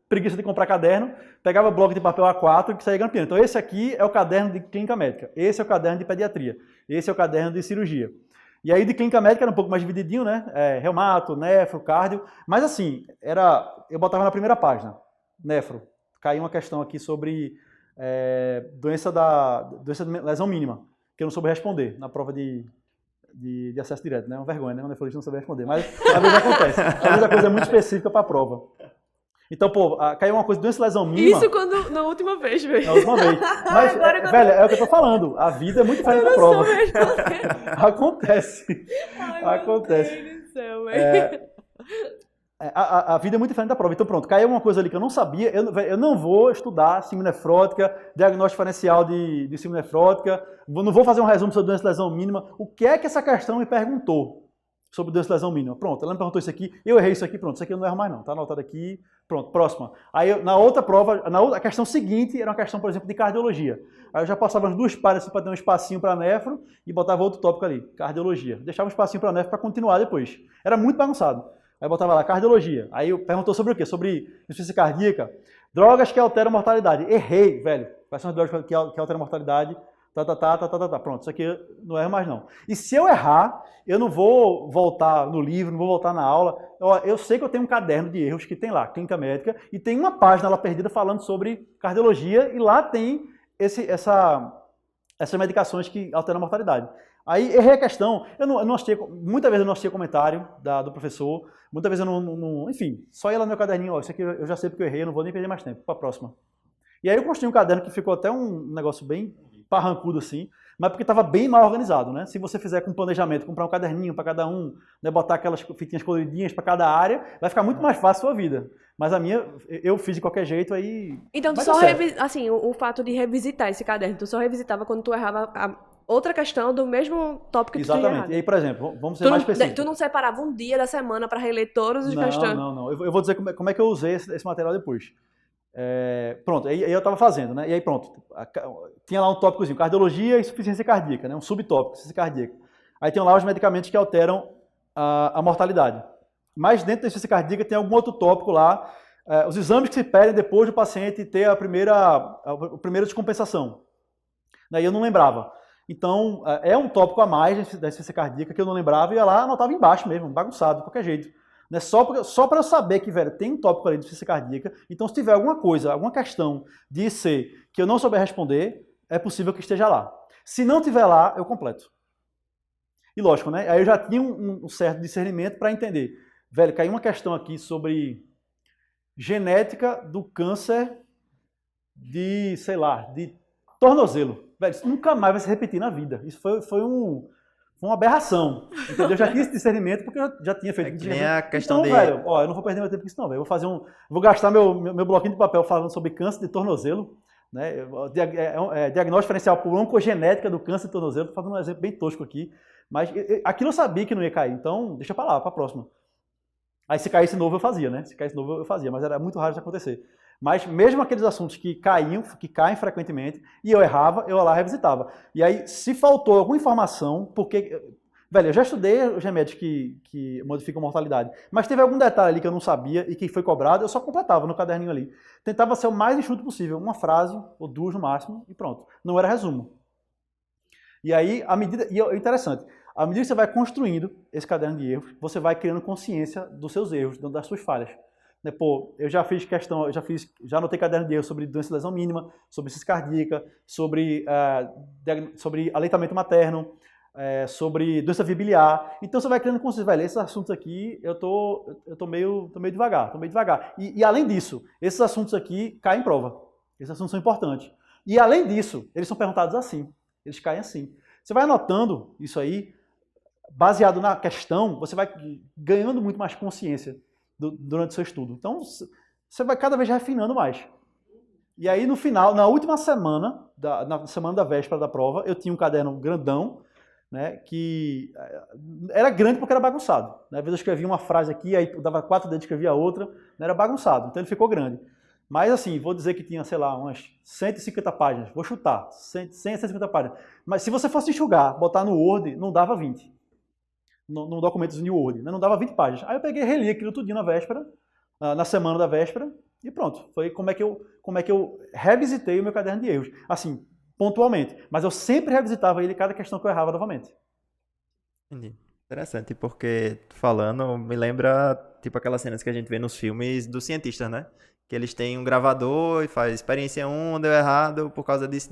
Preguiça de comprar caderno, pegava bloco de papel A4 e saía grampeando. Então esse aqui é o caderno de clínica médica, esse é o caderno de pediatria, esse é o caderno de cirurgia. E aí de clínica médica era um pouco mais divididinho, né? Reumato, nefro, cardio, mas assim, eu botava na primeira página, nefro. Caiu uma questão aqui sobre doença de lesão mínima, que eu não soube responder na prova de acesso direto, né? É uma vergonha, né? Um nefrologista não sabe responder, mas às vezes acontece. Às vezes a coisa é muito específica para a prova. Então, pô, caiu uma coisa, doença de lesão mínima. Isso na última vez, velho. Na última vez. Mas, velho, é o que eu tô falando. A vida é muito diferente da prova. Acontece. Acontece. céu, velho. A vida é muito diferente da prova. Então, pronto, caiu uma coisa ali que eu não sabia. Eu não vou estudar síndrome nefrótica, diagnóstico diferencial de síndrome nefrótica. Não vou fazer um resumo sobre doença de lesão mínima. O que é que essa questão me perguntou sobre doença de lesão mínima? Pronto, ela me perguntou isso aqui, eu errei isso aqui, pronto, isso aqui eu não erro mais não. Tá anotado aqui, pronto, próxima. Aí, na outra prova, a questão seguinte era uma questão, por exemplo, de cardiologia. Aí eu já passava as duas páginas assim, para ter um espacinho para nefro e botava outro tópico ali, cardiologia. Deixava um espacinho para nefro para continuar depois. Era muito bagunçado. Aí botava lá, cardiologia. Aí perguntou sobre o quê? Sobre insuficiência cardíaca. Drogas que alteram a mortalidade. Errei, velho. Quais são as drogas que alteram a mortalidade? Pronto, isso aqui não erro mais não. E se eu errar, eu não vou voltar no livro, não vou voltar na aula. Eu sei que eu tenho um caderno de erros que tem lá, clínica médica, e tem uma página lá perdida falando sobre cardiologia, e lá tem essas medicações que alteram a mortalidade. Aí errei a questão, muitas vezes eu não assistia comentário do professor, muitas vezes eu não, enfim, só ia lá no meu caderninho, ó, isso aqui eu já sei porque eu errei, eu não vou nem perder mais tempo, para a próxima. E aí eu construí um caderno que ficou até um negócio bem parrancudo assim, mas porque estava bem mal organizado, né? Se você fizer com planejamento, comprar um caderninho para cada um, né, botar aquelas fitinhas coloridinhas para cada área, vai ficar muito mais fácil a sua vida. Mas a minha, eu fiz de qualquer jeito, aí... Então, tu só assim, o fato de revisitar esse caderno, tu só revisitava quando tu errava outra questão do mesmo tópico que tu tinha errado. Exatamente. E aí, por exemplo, vamos ser mais específicos. Tu não separava um dia da semana para reler todas as questões? Não. Eu vou dizer como é que eu usei esse material depois. Pronto, aí eu estava fazendo, né? E aí pronto, tinha lá um tópicozinho, cardiologia e insuficiência cardíaca, né? Um subtópico, insuficiência cardíaca. Aí tem lá os medicamentos que alteram a mortalidade. Mas dentro da insuficiência cardíaca tem algum outro tópico lá, os exames que se pedem depois do paciente ter a primeira descompensação. Daí eu não lembrava. Então, é um tópico a mais da insuficiência cardíaca que eu não lembrava e ia lá anotava embaixo mesmo, bagunçado, de qualquer jeito. Né? Só para eu saber que, velho, tem um tópico ali de insuficiência cardíaca, então se tiver alguma coisa, alguma questão de IC que eu não souber responder, é possível que esteja lá. Se não tiver lá, eu completo. E lógico, né? Aí eu já tinha um certo discernimento para entender. Velho, caiu uma questão aqui sobre genética do câncer de, sei lá, de tornozelo. Velho, isso nunca mais vai se repetir na vida. Isso foi uma aberração. Entendeu? Eu já tinha esse discernimento porque eu já tinha feito. Que nem a questão então, velho, eu não vou perder meu tempo com isso não, velho. Vou gastar meu bloquinho de papel falando sobre câncer de tornozelo, né? Diagnóstico diferencial por oncogenética do câncer de tornozelo. Tô fazendo um exemplo bem tosco aqui, mas aquilo eu sabia que não ia cair, então deixa pra lá, pra próxima. Aí se caísse novo eu fazia, né? Se caísse novo eu fazia, mas era muito raro isso acontecer. Mas mesmo aqueles assuntos que caem frequentemente, e eu errava, eu lá revisitava. E aí, se faltou alguma informação, porque... Velho, eu já estudei os remédios que modificam a mortalidade, mas teve algum detalhe ali que eu não sabia e que foi cobrado, eu só completava no caderninho ali. Tentava ser o mais enxuto possível, uma frase ou duas no máximo, e pronto. Não era resumo. E aí, interessante, à medida que você vai construindo esse caderno de erros, você vai criando consciência dos seus erros, das suas falhas. Pô, eu já fiz questão, já anotei caderno de erros sobre doença de lesão mínima, sobre insuficiência cardíaca, sobre aleitamento materno, sobre doença biliar. Então você vai criando consciência, velho, esses assuntos aqui eu tô meio devagar. E além disso, esses assuntos aqui caem em prova. Esses assuntos são importantes. E além disso, eles são perguntados assim, eles caem assim. Você vai anotando isso aí, baseado na questão, você vai ganhando muito mais consciência durante o seu estudo. Então, você vai cada vez refinando mais. E aí, no final, na última semana, na semana da véspera da prova, eu tinha um caderno grandão, né, que era grande porque era bagunçado. Né? Às vezes eu escrevia uma frase aqui, aí eu dava 4 dedos e escrevia outra, né, era bagunçado, então ele ficou grande. Mas assim, vou dizer que tinha, sei lá, umas 150 páginas, vou chutar, 100, 150 páginas. Mas se você fosse enxugar, botar no Word, não dava 20. No documento de Word, né? Não dava 20 páginas. Aí eu peguei e reli aquilo tudinho na véspera, na semana da véspera, e pronto. Foi como é que eu revisitei o meu caderno de erros. Assim, pontualmente. Mas eu sempre revisitava ele cada questão que eu errava novamente. Entendi. Interessante, porque falando, me lembra tipo aquelas cenas que a gente vê nos filmes dos cientistas, né? Que eles têm um gravador e faz experiência 1, deu errado por causa disso.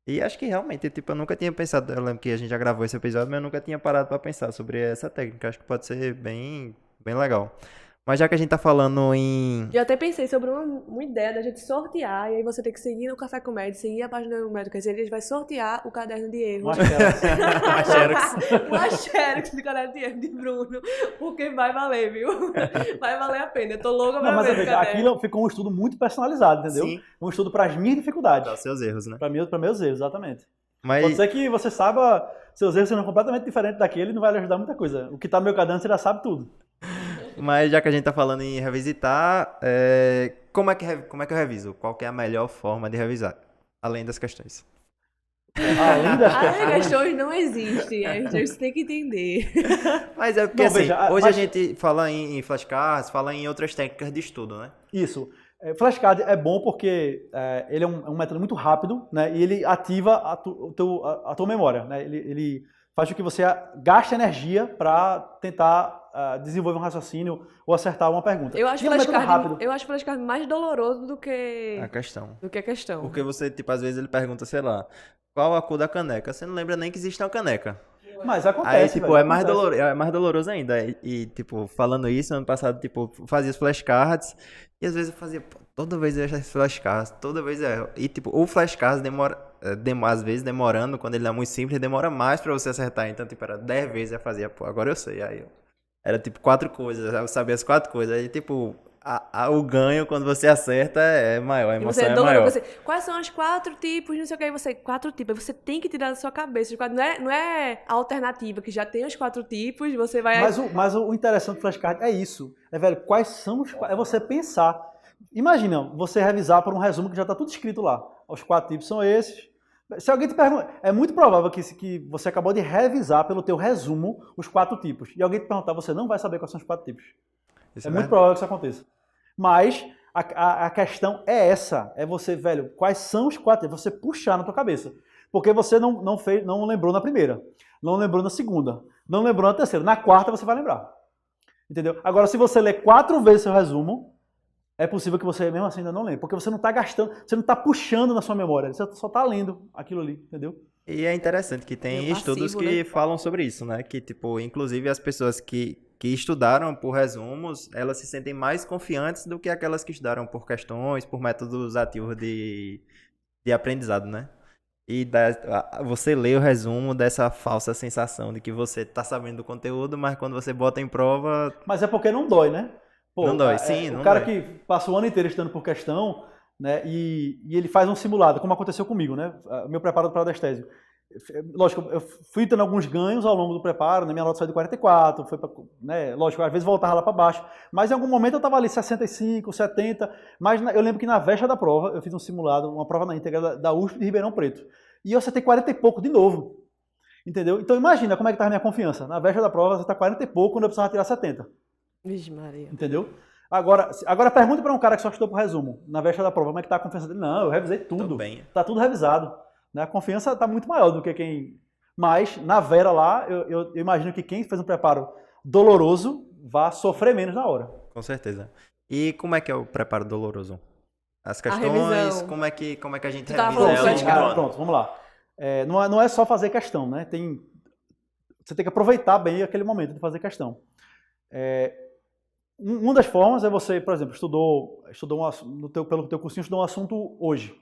E acho que realmente, tipo, eu nunca tinha pensado, eu lembro que a gente já gravou esse episódio, mas eu nunca tinha parado pra pensar sobre essa técnica. Acho que pode ser bem legal. Mas já que a gente tá falando em... Eu até pensei sobre uma ideia da gente sortear, e aí você tem que seguir no Café com Médio, seguir a página do Médico, quer dizer, a gente vai sortear o caderno de erros. Uma Xerox. Uma Xerox de caderno de erros de Bruno, porque vai valer, viu? Vai valer a pena, eu tô louca pra Não, mas ver o veja, caderno. aquilo ficou um estudo muito personalizado, entendeu? Sim. Um estudo para as minhas dificuldades. Dá os seus erros, né? Para meus erros, exatamente. Mas... Pode ser que você saiba, seus erros sejam completamente diferentes daquele e não vai lhe ajudar muita coisa. O que tá no meu caderno, você já sabe tudo. Mas já que a gente tá falando em revisitar, como é que eu reviso? Qual que é a melhor forma de revisar? Além das questões. Além das As questões... questões não existem, a gente tem que entender. Mas é porque Não, assim, veja, hoje mas- a gente fala em flashcards, fala em outras técnicas de estudo, né? Isso. Flashcard é bom porque ele é um método muito rápido, né? E ele ativa a tua memória, né? Ele faz com que você gaste energia para tentar desenvolver um raciocínio ou acertar uma pergunta. Eu acho E é um método rápido. flashcard mais doloroso do que A questão. a questão. Porque você, tipo, às vezes ele pergunta, sei lá, qual a cor da caneca? Você não lembra nem que existe uma caneca. Mas acontece, Aí, tipo, velho, é mais acontece. doloroso ainda. Tipo, falando isso, ano passado, tipo, fazia os flashcards. E às vezes eu fazia, pô, toda vez eu ia esses flashcards, toda vez eu erro. E, tipo, o flashcards demora, às vezes demorando, quando ele é muito simples, demora mais pra você acertar. Então, tipo, era 10 vezes eu fazia, pô, agora eu sei. Aí, era, tipo, 4 coisas, eu sabia as 4 coisas. Aí, tipo, o ganho, quando você acerta, é maior, a E emoção você é doloroso, maior. você, quais são os 4 tipos, não sei o que, aí você, 4 tipos, aí você tem que tirar da sua cabeça, não é a alternativa, que já tem os 4 tipos, você vai... Mas o interessante do flashcard é isso. Velho, quais são os... É você pensar. Imagina, você revisar por um resumo que já está tudo escrito lá. Os 4 tipos são esses. Se alguém te pergunta... É muito provável que você acabou de revisar pelo teu resumo os 4 tipos. E alguém te perguntar, você não vai saber quais são os 4 tipos. Isso É é muito verdade. provável que isso aconteça. Mas a questão é essa. É você, velho, quais são os 4 tipos? Você puxar na tua cabeça. Porque você não lembrou na primeira. Não lembrou na segunda. Não lembrou na terceira. Na quarta você vai lembrar. Entendeu? Agora, se você ler 4 vezes seu resumo, é possível que você mesmo assim ainda não lembre. Porque você não está gastando, você não está puxando na sua memória. Você só está lendo aquilo ali, entendeu? E é interessante que tem Meio estudos passivo, que né? falam sobre isso, né? Que, tipo, inclusive as pessoas que estudaram por resumos, elas se sentem mais confiantes do que aquelas que estudaram por questões, por métodos ativos de aprendizado, né? E você lê o resumo dessa falsa sensação de que você tá sabendo do conteúdo, mas quando você bota em prova, Mas é porque não dói, né? Pô, não dói. Sim, o não cara dói. que passa o ano inteiro estudando por questão, né, e ele faz um simulado, como aconteceu comigo, né? Meu preparo para o adestésio. Lógico, eu fui tendo alguns ganhos ao longo do preparo, né, minha nota saiu de 44, foi pra, né, lógico, às vezes voltava lá para baixo, mas em algum momento eu estava ali 65, 70, mas eu lembro que na véspera da prova, eu fiz um simulado, uma prova na íntegra da USP de Ribeirão Preto, e eu acertei 40 e pouco de novo, entendeu? Então imagina como é que estava a minha confiança. Na véspera da prova, você está 40 e pouco, quando eu precisava tirar 70. Vixe Maria. Entendeu? Agora pergunta para um cara que só estudou por resumo, na véspera da prova, como é que tá a confiança dele? Não, eu revisei tudo. Tô bem. Tá tudo revisado. Né? A confiança tá muito maior do que quem... Mas, na Vera lá, eu imagino que quem fez um preparo doloroso vai sofrer menos na hora. Com certeza. E como é que é o preparo doloroso? As questões, revisão. como é que a gente Tu tava revisa falando ela do no flashcard. fim do ano? Pronto, vamos lá. Não é só fazer questão, né? Você tem que aproveitar bem aquele momento de fazer questão. Uma das formas é você, por exemplo, estudou pelo teu cursinho, estudou um assunto hoje.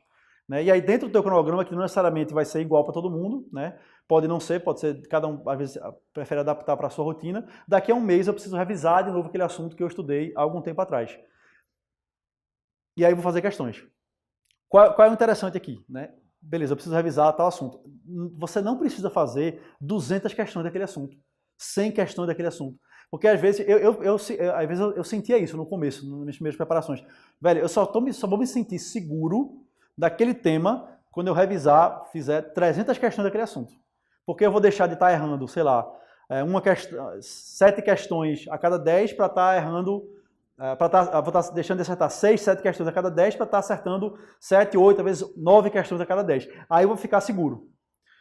Né? E aí dentro do teu cronograma, que não necessariamente vai ser igual para todo mundo, né? Pode não ser, pode ser, cada um às vezes prefere adaptar para a sua rotina. Daqui a um mês eu preciso revisar de novo aquele assunto que eu estudei há algum tempo atrás. E aí eu vou fazer questões. Qual é o interessante aqui? Né? Beleza, eu preciso revisar tal assunto. Você não precisa fazer 200 questões daquele assunto, 100 questões daquele assunto. Porque às vezes eu sentia isso no começo, nas minhas primeiras preparações. Velho, eu só vou me sentir seguro daquele tema quando eu fizer 300 questões daquele assunto. Porque eu vou deixar de estar errando, sei lá, 7 questões a cada 10 para estar errando, vou estar deixando de acertar 6, 7 questões a cada 10 para estar acertando 7, 8, às vezes 9 questões a cada 10. Aí eu vou ficar seguro.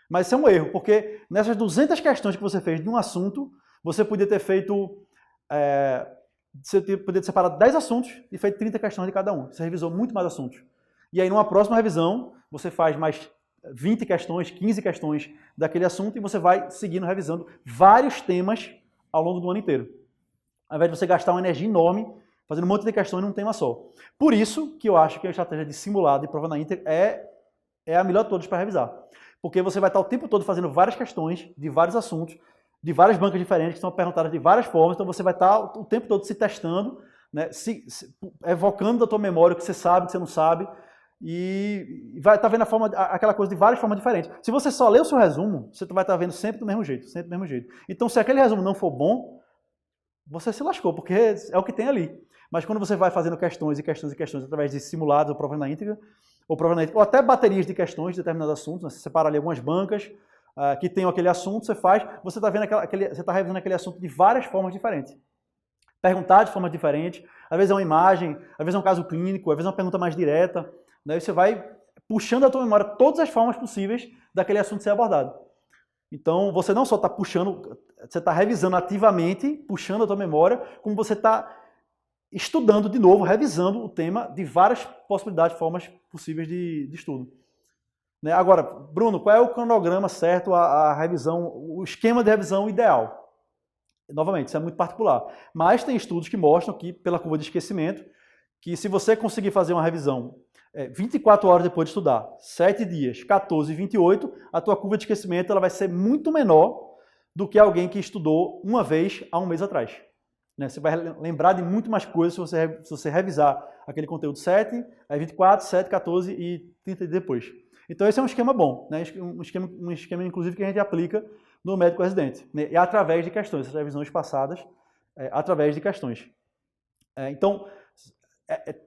Mas isso é um erro, porque nessas 200 questões que você fez de um assunto, você podia ter feito... você podia ter separado 10 assuntos e feito 30 questões de cada um. Você revisou muito mais assuntos. E aí, numa próxima revisão, você faz mais 20 questões, 15 questões daquele assunto e você vai seguindo revisando vários temas ao longo do ano inteiro. ao invés de você gastar uma energia enorme fazendo um monte de questões num tema só. Por isso que eu acho que a estratégia de simulado e prova na íntegra é a melhor de todas para revisar. Porque você vai estar o tempo todo fazendo várias questões de vários assuntos, de várias bancas diferentes, que são perguntadas de várias formas, então você vai estar o tempo todo se testando, né, evocando da tua memória o que você sabe, o que você não sabe, e vai estar vendo aquela coisa de várias formas diferentes. Se você só ler o seu resumo, você vai estar vendo sempre do mesmo jeito, sempre do mesmo jeito. Então, se aquele resumo não for bom, você se lascou, porque é o que tem ali. Mas quando você vai fazendo questões e questões e questões através de simulados ou prova na íntegra, ou até baterias de questões de determinados assuntos, né? Você separa ali algumas bancas que tem aquele assunto, você está vendo você está revisando aquele assunto de várias formas diferentes. Perguntar de forma diferente, às vezes é uma imagem, às vezes é um caso clínico, às vezes é uma pergunta mais direta, né? E você vai puxando da tua memória todas as formas possíveis daquele assunto ser abordado. Então, você não só está puxando, você está revisando ativamente, puxando a tua memória, como você está estudando de novo, revisando o tema de várias possibilidades, formas possíveis de estudo. Né? Agora, Bruno, qual é o cronograma certo, a revisão, o esquema de revisão ideal? Novamente, isso é muito particular. Mas tem estudos que mostram que, pela curva de esquecimento, que se você conseguir fazer uma revisão 24 horas depois de estudar, 7 dias, 14 e 28, a tua curva de esquecimento ela vai ser muito menor do que alguém que estudou uma vez há um mês atrás. Você vai lembrar de muito mais coisas se você revisar aquele conteúdo 7, aí 24, 7, 14 e 30 depois. Então esse é um esquema bom, né? um esquema inclusive que a gente aplica no médico residente, né? E através de questões, essas revisões passadas, através de questões. Então,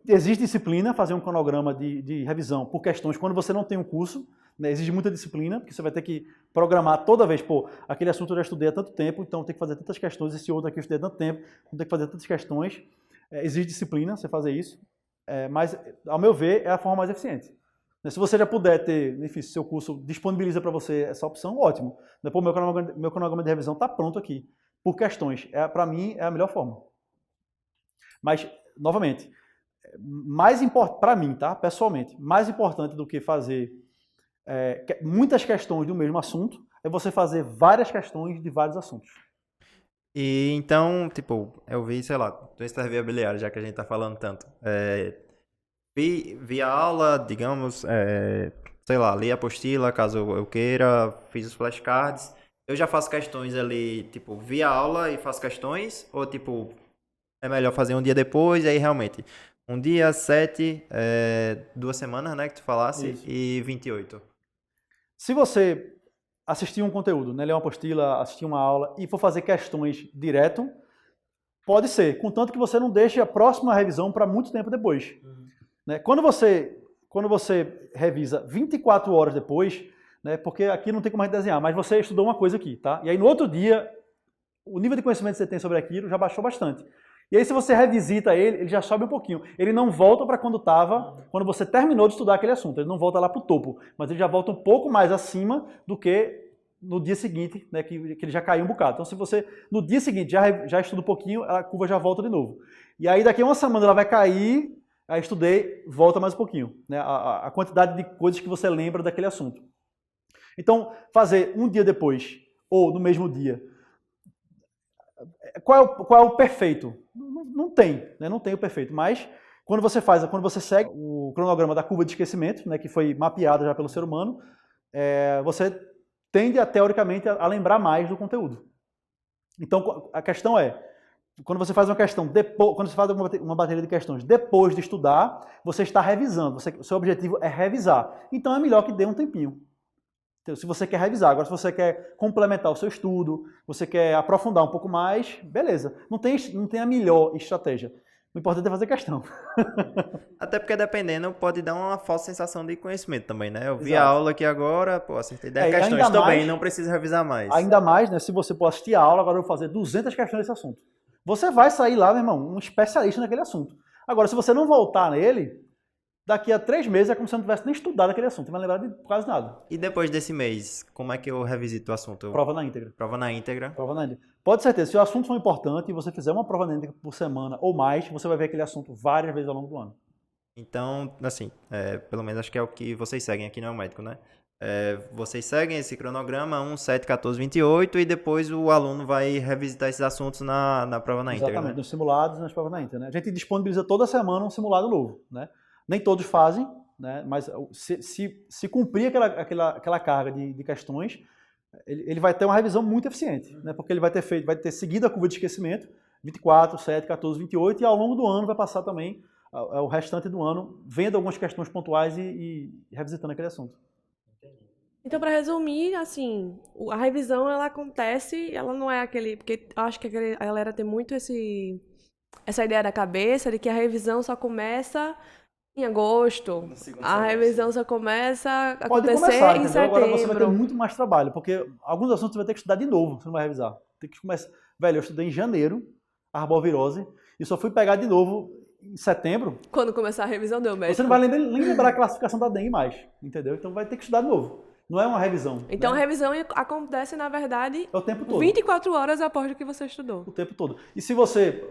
existe disciplina, fazer um cronograma de revisão por questões quando você não tem um curso, né? Exige muita disciplina, porque você vai ter que programar toda vez, aquele assunto eu já estudei há tanto tempo, então tem que fazer tantas questões, esse outro aqui eu estudei há tanto tempo, então tem que fazer tantas questões. Exige disciplina você fazer isso, mas, ao meu ver, é a forma mais eficiente. Se você já puder ter, enfim, se seu curso disponibiliza para você essa opção, ótimo. Depois, meu cronograma de revisão está pronto aqui, por questões. Para mim, é a melhor forma. Mas, novamente, para mim, tá? Pessoalmente, mais importante do que fazer muitas questões do mesmo assunto é você fazer várias questões de vários assuntos. E então, tipo, eu vi, sei lá, doença imobiliária, já que a gente tá falando tanto. Vi a aula, digamos, sei lá, li a apostila, caso eu queira, fiz os flashcards. Eu já faço questões ali, tipo, vi a aula e faço questões? Ou, tipo, é melhor fazer um dia depois e aí realmente... Um dia, 7, 2 semanas, né, que tu falasse, isso. E 28. Se você assistir um conteúdo, né, ler uma apostila, assistir uma aula e for fazer questões direto, pode ser, contanto que você não deixe a próxima revisão para muito tempo depois. Né? Quando você revisa 24 horas depois, né, porque aqui não tem como a gente desenhar, mas você estudou uma coisa aqui, tá? E aí no outro dia, o nível de conhecimento que você tem sobre aquilo já baixou bastante. E aí se você revisita ele já sobe um pouquinho. Ele não volta para quando você terminou de estudar aquele assunto. Ele não volta lá para o topo, mas ele já volta um pouco mais acima do que no dia seguinte, né, que ele já caiu um bocado. Então se você, no dia seguinte, já estuda um pouquinho, a curva já volta de novo. E aí daqui a uma semana ela vai cair, aí estudei, volta mais um pouquinho. Né, a quantidade de coisas que você lembra daquele assunto. Então, fazer um dia depois, ou no mesmo dia, qual é o perfeito? Não tem, né? Não tem o perfeito, mas quando você segue o cronograma da curva de esquecimento, né, que foi mapeada já pelo ser humano, você tende, teoricamente, a lembrar mais do conteúdo. Então, a questão quando você faz quando você faz uma bateria de questões depois de estudar, você está revisando, o seu objetivo é revisar. Então, é melhor que dê um tempinho. Então, se você quer revisar, agora se você quer complementar o seu estudo, você quer aprofundar um pouco mais, beleza. Não tem a melhor estratégia. O importante é fazer questão. Até porque dependendo, pode dar uma falsa sensação de conhecimento também, né? Eu vi a aula aqui agora, acertei 10 questões, estou bem, não preciso revisar mais. Ainda mais, né? Se você assistir a aula, agora eu vou fazer 200 questões desse assunto. Você vai sair lá, meu irmão, um especialista naquele assunto. Agora, se você não voltar nele, daqui a 3 meses é como se eu não tivesse nem estudado aquele assunto, não vai lembrar de quase nada. E depois desse mês, como é que eu revisito o assunto? Prova na íntegra. Prova na íntegra. Prova na íntegra. Pode ter certeza, se o assunto for importante e você fizer uma prova na íntegra por semana ou mais, você vai ver aquele assunto várias vezes ao longo do ano. Então, assim, pelo menos acho que é o que vocês seguem aqui no médico, né? Vocês seguem esse cronograma 1, 7, 14, 28 e depois o aluno vai revisitar esses assuntos na prova na íntegra. Exatamente, Né? nos simulados e nas provas na íntegra. Né? A gente disponibiliza toda semana um simulado novo. Né? Nem todos fazem, né? Mas se cumprir aquela carga de questões, ele vai ter uma revisão muito eficiente, né? Porque ele vai ter seguido a curva de esquecimento, 24, 7, 14, 28, e ao longo do ano vai passar também o restante do ano vendo algumas questões pontuais e revisitando aquele assunto. Então, para resumir, assim, a revisão, ela acontece, ela não é aquele... Porque eu acho que a galera tem muito essa ideia da cabeça de que a revisão só começa em agosto. A revisão só começa a acontecer começar, em entendeu? setembro. Agora você vai ter muito mais trabalho, porque alguns assuntos você vai ter que estudar de novo, você não vai revisar. Tem que começar. Velho, eu estudei em janeiro, arbovirose, e só fui pegar de novo em setembro. Quando começar a revisão, deu médico. Você não vai nem lembrar a classificação da dengue mais, entendeu? Então vai ter que estudar de novo. Não é uma revisão. Então, né? a revisão acontece, na verdade, É o tempo todo. 24 horas após o que você estudou. O tempo todo. E se você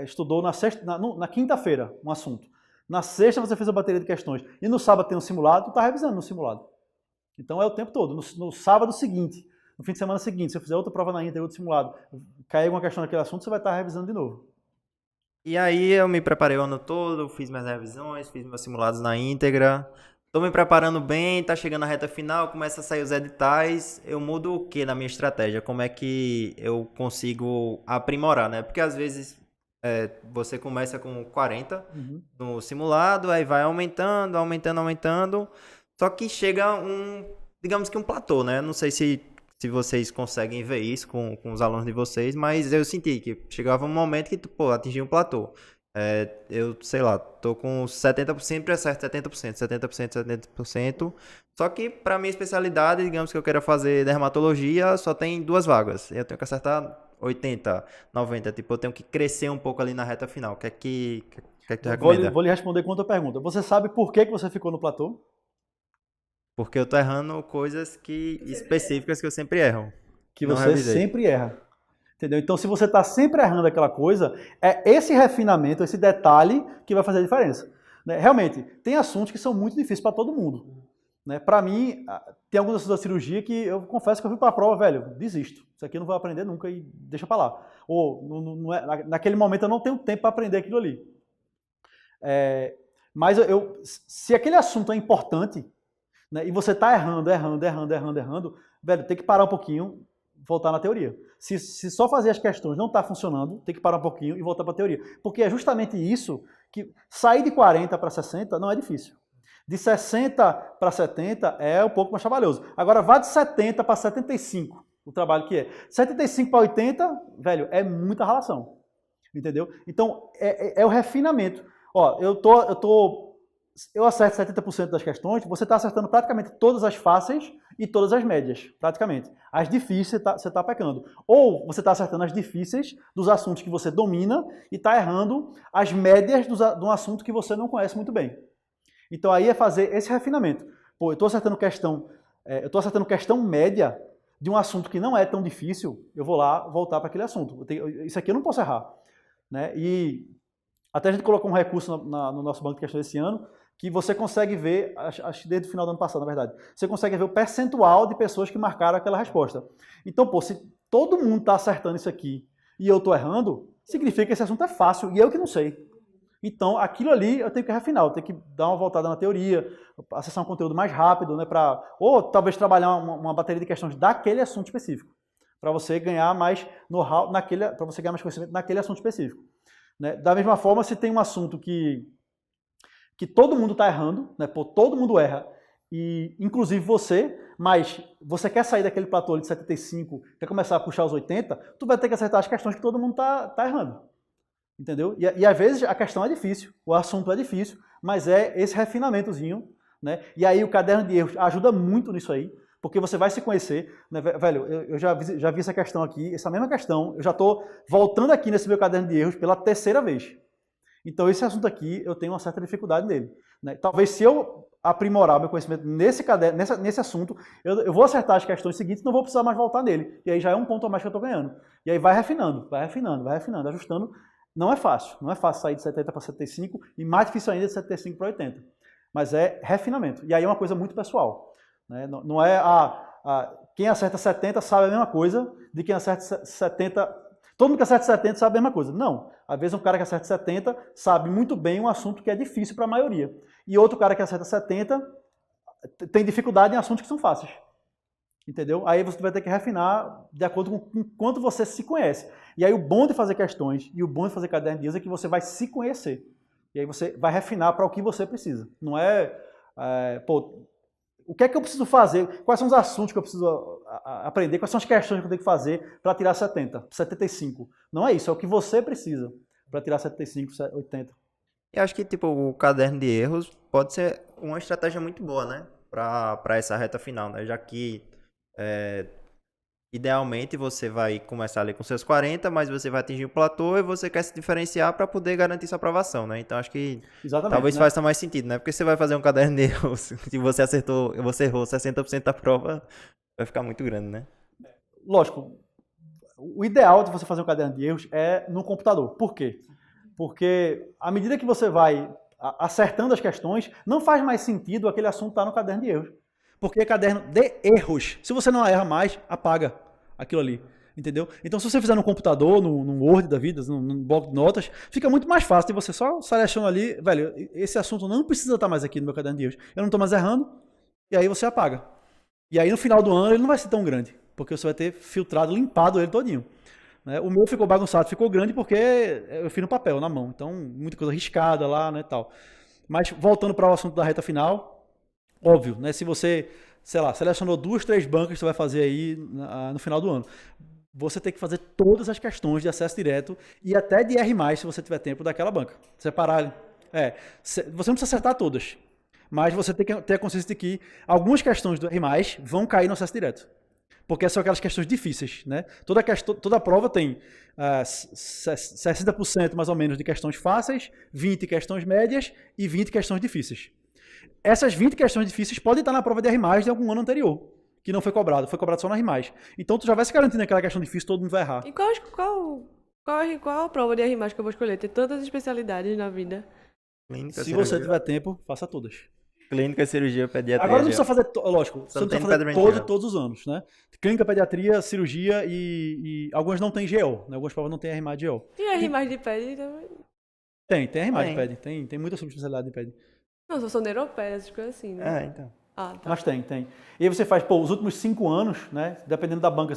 estudou na quinta-feira um assunto, na sexta você fez a bateria de questões, e no sábado tem um simulado, tu está revisando no simulado. Então é o tempo todo. No sábado seguinte, no fim de semana seguinte, se eu fizer outra prova na íntegra, outro simulado, cair alguma questão naquele assunto, você vai estar revisando de novo. E aí eu me preparei o ano todo, fiz minhas revisões, fiz meus simulados na íntegra. Tô me preparando bem, tá chegando a reta final, começa a sair os editais. Eu mudo o que na minha estratégia? Como é que eu consigo aprimorar, né? Porque às vezes você começa com 40 no simulado, aí vai aumentando. Só que chega digamos que um platô, né? Não sei se vocês conseguem ver isso com os alunos de vocês, mas eu senti que chegava um momento que, atingia um platô. Eu, sei lá, tô com 70%, eu acerto 70%. Só que para minha especialidade, digamos que eu queira fazer dermatologia, só tem 2 vagas. Eu tenho que acertar 80, 90, tipo, eu tenho que crescer um pouco ali na reta final. O que é que tu recomenda? Vou lhe responder com outra pergunta. Você sabe por que você ficou no platô? Porque eu tô errando coisas específicas que eu sempre erro. Que você sempre erra. Entendeu? Então, se você está sempre errando aquela coisa, é esse refinamento, esse detalhe que vai fazer a diferença. Né? Realmente, tem assuntos que são muito difíceis para todo mundo. Né? Para mim, tem alguns assuntos da cirurgia que eu confesso que eu fui para a prova, velho, desisto. Isso aqui eu não vou aprender nunca e deixa para lá. Ou naquele momento eu não tenho tempo para aprender aquilo ali. Mas se aquele assunto é importante, né, e você está errando, velho, tem que parar um pouquinho, voltar na teoria. Se só fazer as questões não está funcionando, tem que parar um pouquinho e voltar para a teoria. Porque é justamente isso que sair de 40 para 60 não é difícil. De 60 para 70 é um pouco mais trabalhoso. Agora, vá de 70 para 75, o trabalho que é. 75 para 80, velho, é muita relação. Entendeu? Então, é o refinamento. Ó, eu acerto 70% das questões, você está acertando praticamente todas as fáceis e todas as médias, praticamente. As difíceis você está pecando. Ou você está acertando as difíceis dos assuntos que você domina e está errando as médias de um assunto que você não conhece muito bem. Então aí é fazer esse refinamento. Pô, eu estou acertando questão média de um assunto que não é tão difícil, eu vou lá voltar para aquele assunto. Isso aqui eu não posso errar. Né? E até a gente colocou um recurso no nosso banco de questões esse ano, que você consegue ver, acho que desde o final do ano passado, na verdade, você consegue ver o percentual de pessoas que marcaram aquela resposta. Então, pô, se todo mundo está acertando isso aqui e eu estou errando, significa que esse assunto é fácil e eu que não sei. Então, aquilo ali eu tenho que refinar, eu tenho que dar uma voltada na teoria, acessar um conteúdo mais rápido, né, ou talvez trabalhar uma bateria de questões daquele assunto específico, para você ganhar mais know-how, para você ganhar mais conhecimento naquele assunto específico. Né? Da mesma forma, se tem um assunto que todo mundo está errando, né? Pô, todo mundo erra, e inclusive você, mas você quer sair daquele platô de 75, quer começar a puxar os 80, tu vai ter que acertar as questões que todo mundo tá errando. Entendeu? E às vezes a questão é difícil, o assunto é difícil, mas é esse refinamentozinho, né? E aí o caderno de erros ajuda muito nisso aí, porque você vai se conhecer, né? Velho, eu já vi essa questão aqui, essa mesma questão, eu já estou voltando aqui nesse meu caderno de erros pela 3ª vez. Então esse assunto aqui eu tenho uma certa dificuldade nele. Né? Talvez se eu aprimorar meu conhecimento nesse caderno, nesse assunto, eu vou acertar as questões seguintes e não vou precisar mais voltar nele. E aí já é um ponto a mais que eu estou ganhando. E aí vai refinando, ajustando. Não é fácil sair de 70 para 75 e mais difícil ainda de 75 para 80. Mas é refinamento. E aí é uma coisa muito pessoal. Né? Não é quem acerta 70 sabe a mesma coisa de quem acerta 70. Todo mundo que acerta 70 sabe a mesma coisa. Não. Às vezes um cara que acerta 70 sabe muito bem um assunto que é difícil para a maioria. E outro cara que acerta 70 tem dificuldade em assuntos que são fáceis. Entendeu? Aí você vai ter que refinar de acordo com quanto você se conhece. E aí o bom de fazer questões e o bom de fazer caderno de dias é que você vai se conhecer. E aí você vai refinar para o que você precisa. Não o que é que eu preciso fazer? Quais são os assuntos que eu preciso aprender? Quais são as questões que eu tenho que fazer para tirar 70, 75? Não é isso, é o que você precisa para tirar 75, 80. E acho que, tipo, o caderno de erros pode ser uma estratégia muito boa, né? Para essa reta final, né? Já que, idealmente, você vai começar ali com seus 40, mas você vai atingir o platô e você quer se diferenciar para poder garantir sua aprovação, né? Então, acho que talvez faça mais sentido, né? Porque você vai fazer um caderno de erros, se você errou 60% da prova, vai ficar muito grande, né? Lógico, o ideal de você fazer um caderno de erros é no computador. Por quê? Porque à medida que você vai acertando as questões, não faz mais sentido aquele assunto estar no caderno de erros. Porque é caderno de erros. Se você não erra mais, apaga aquilo ali. Entendeu? Então, se você fizer no computador, no Word da vida, no bloco de notas, fica muito mais fácil de você só seleciona ali, velho, esse assunto não precisa estar mais aqui no meu caderno de erros. Eu não estou mais errando, e aí você apaga. E aí no final do ano ele não vai ser tão grande, porque você vai ter filtrado, limpado ele todinho. O meu ficou bagunçado, ficou grande porque eu fiz no papel, na mão. Então, muita coisa riscada lá, né, tal. Mas voltando para o assunto da reta final, óbvio, né? Se você, sei lá, selecionou 2, 3 bancas que você vai fazer aí no final do ano, você tem que fazer todas as questões de acesso direto e até de R+, se você tiver tempo, daquela banca. Separar. Você não precisa acertar todas, mas você tem que ter a consciência de que algumas questões do R+, vão cair no acesso direto. Porque são aquelas questões difíceis, né? Toda prova tem 60% mais ou menos de questões fáceis, 20 questões médias e 20 questões difíceis. Essas 20 questões difíceis podem estar na prova de R+, de algum ano anterior, que não foi cobrado só na R+. Então tu já vai se garantindo aquela questão difícil, todo mundo vai errar. E qual a prova de R+, que eu vou escolher? Ter todas as especialidades na vida. Clínica, se você tiver tempo, faça todas. Clínica, cirurgia, pediatria. Agora não precisa fazer, lógico, você não precisa fazer todos os anos, né? Clínica, pediatria, cirurgia e algumas não tem GO, né? Algumas provas não tem R+, de GO. E R+, de PED também? Tem R+, de PED, tem muita subespecialidade de PED. Não, só neuropédia, essas coisas assim, né? Então. Ah, tá. Mas tem. E aí você faz, os últimos 5 anos, né? Dependendo da banca,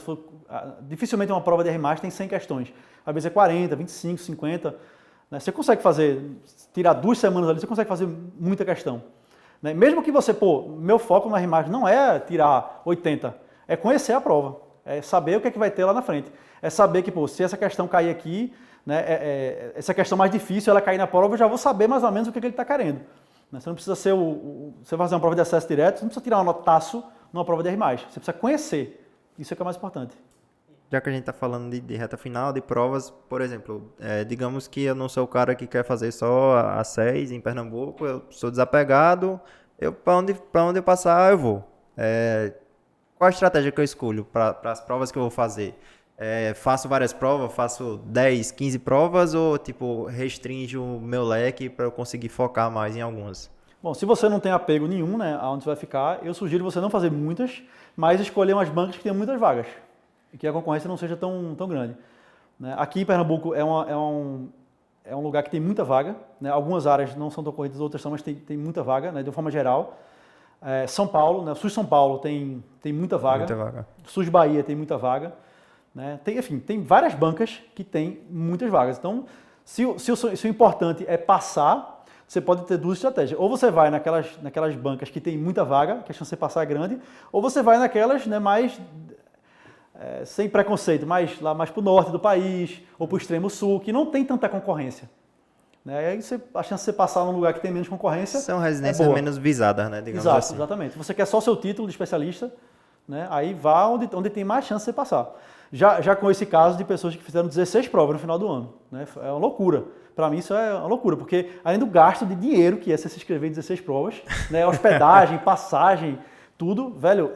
dificilmente uma prova de R+, tem 100 questões. Às vezes é 40, 25, 50. Né? Você consegue tirar 2 semanas ali, você consegue fazer muita questão. Né? Mesmo que você, meu foco no R+, não é tirar 80, é conhecer a prova, é saber o que é que vai ter lá na frente. É saber que, se essa questão cair aqui, né, essa questão mais difícil, ela cair na prova, eu já vou saber mais ou menos o que ele está querendo. Né? Você não precisa ser você vai fazer uma prova de acesso direto, você não precisa tirar um notaço numa prova de R+, você precisa conhecer. Isso é que é mais importante. Já que a gente está falando de reta final, de provas, por exemplo, digamos que eu não sou o cara que quer fazer só a 6 em Pernambuco, eu sou desapegado, para onde eu passar eu vou. Qual a estratégia que eu escolho para as provas que eu vou fazer? Faço várias provas, faço 10, 15 provas ou restringo o meu leque para eu conseguir focar mais em algumas? Bom, se você não tem apego nenhum, né, aonde você vai ficar, eu sugiro você não fazer muitas, mas escolher umas bancas que tenham muitas vagas. E que a concorrência não seja tão grande. Né? Aqui em Pernambuco é um lugar que tem muita vaga. Né? Algumas áreas não são tão corridas, outras são, mas tem muita vaga, né? De uma forma geral. São Paulo, né? O Sul de São Paulo tem muita vaga. Muita vaga. O Sul de Bahia tem muita vaga. Né? Tem várias bancas que tem muitas vagas. Então, se o importante é passar, você pode ter 2 estratégias. Ou você vai naquelas bancas que tem muita vaga, que a chance de você passar é grande, ou você vai naquelas, né, mais... sem preconceito, lá mais para o norte do país, ou para o extremo sul, que não tem tanta concorrência. Né? Aí a chance de você passar num lugar que tem menos concorrência são residências menos visadas, né? Digamos assim. Exatamente. Se você quer só seu título de especialista, né, aí vá onde tem mais chance de você passar. Já com esse caso de pessoas que fizeram 16 provas no final do ano. Né? É uma loucura. Para mim isso é uma loucura, porque além do gasto de dinheiro que é você se inscrever em 16 provas, né, hospedagem, passagem, tudo, velho,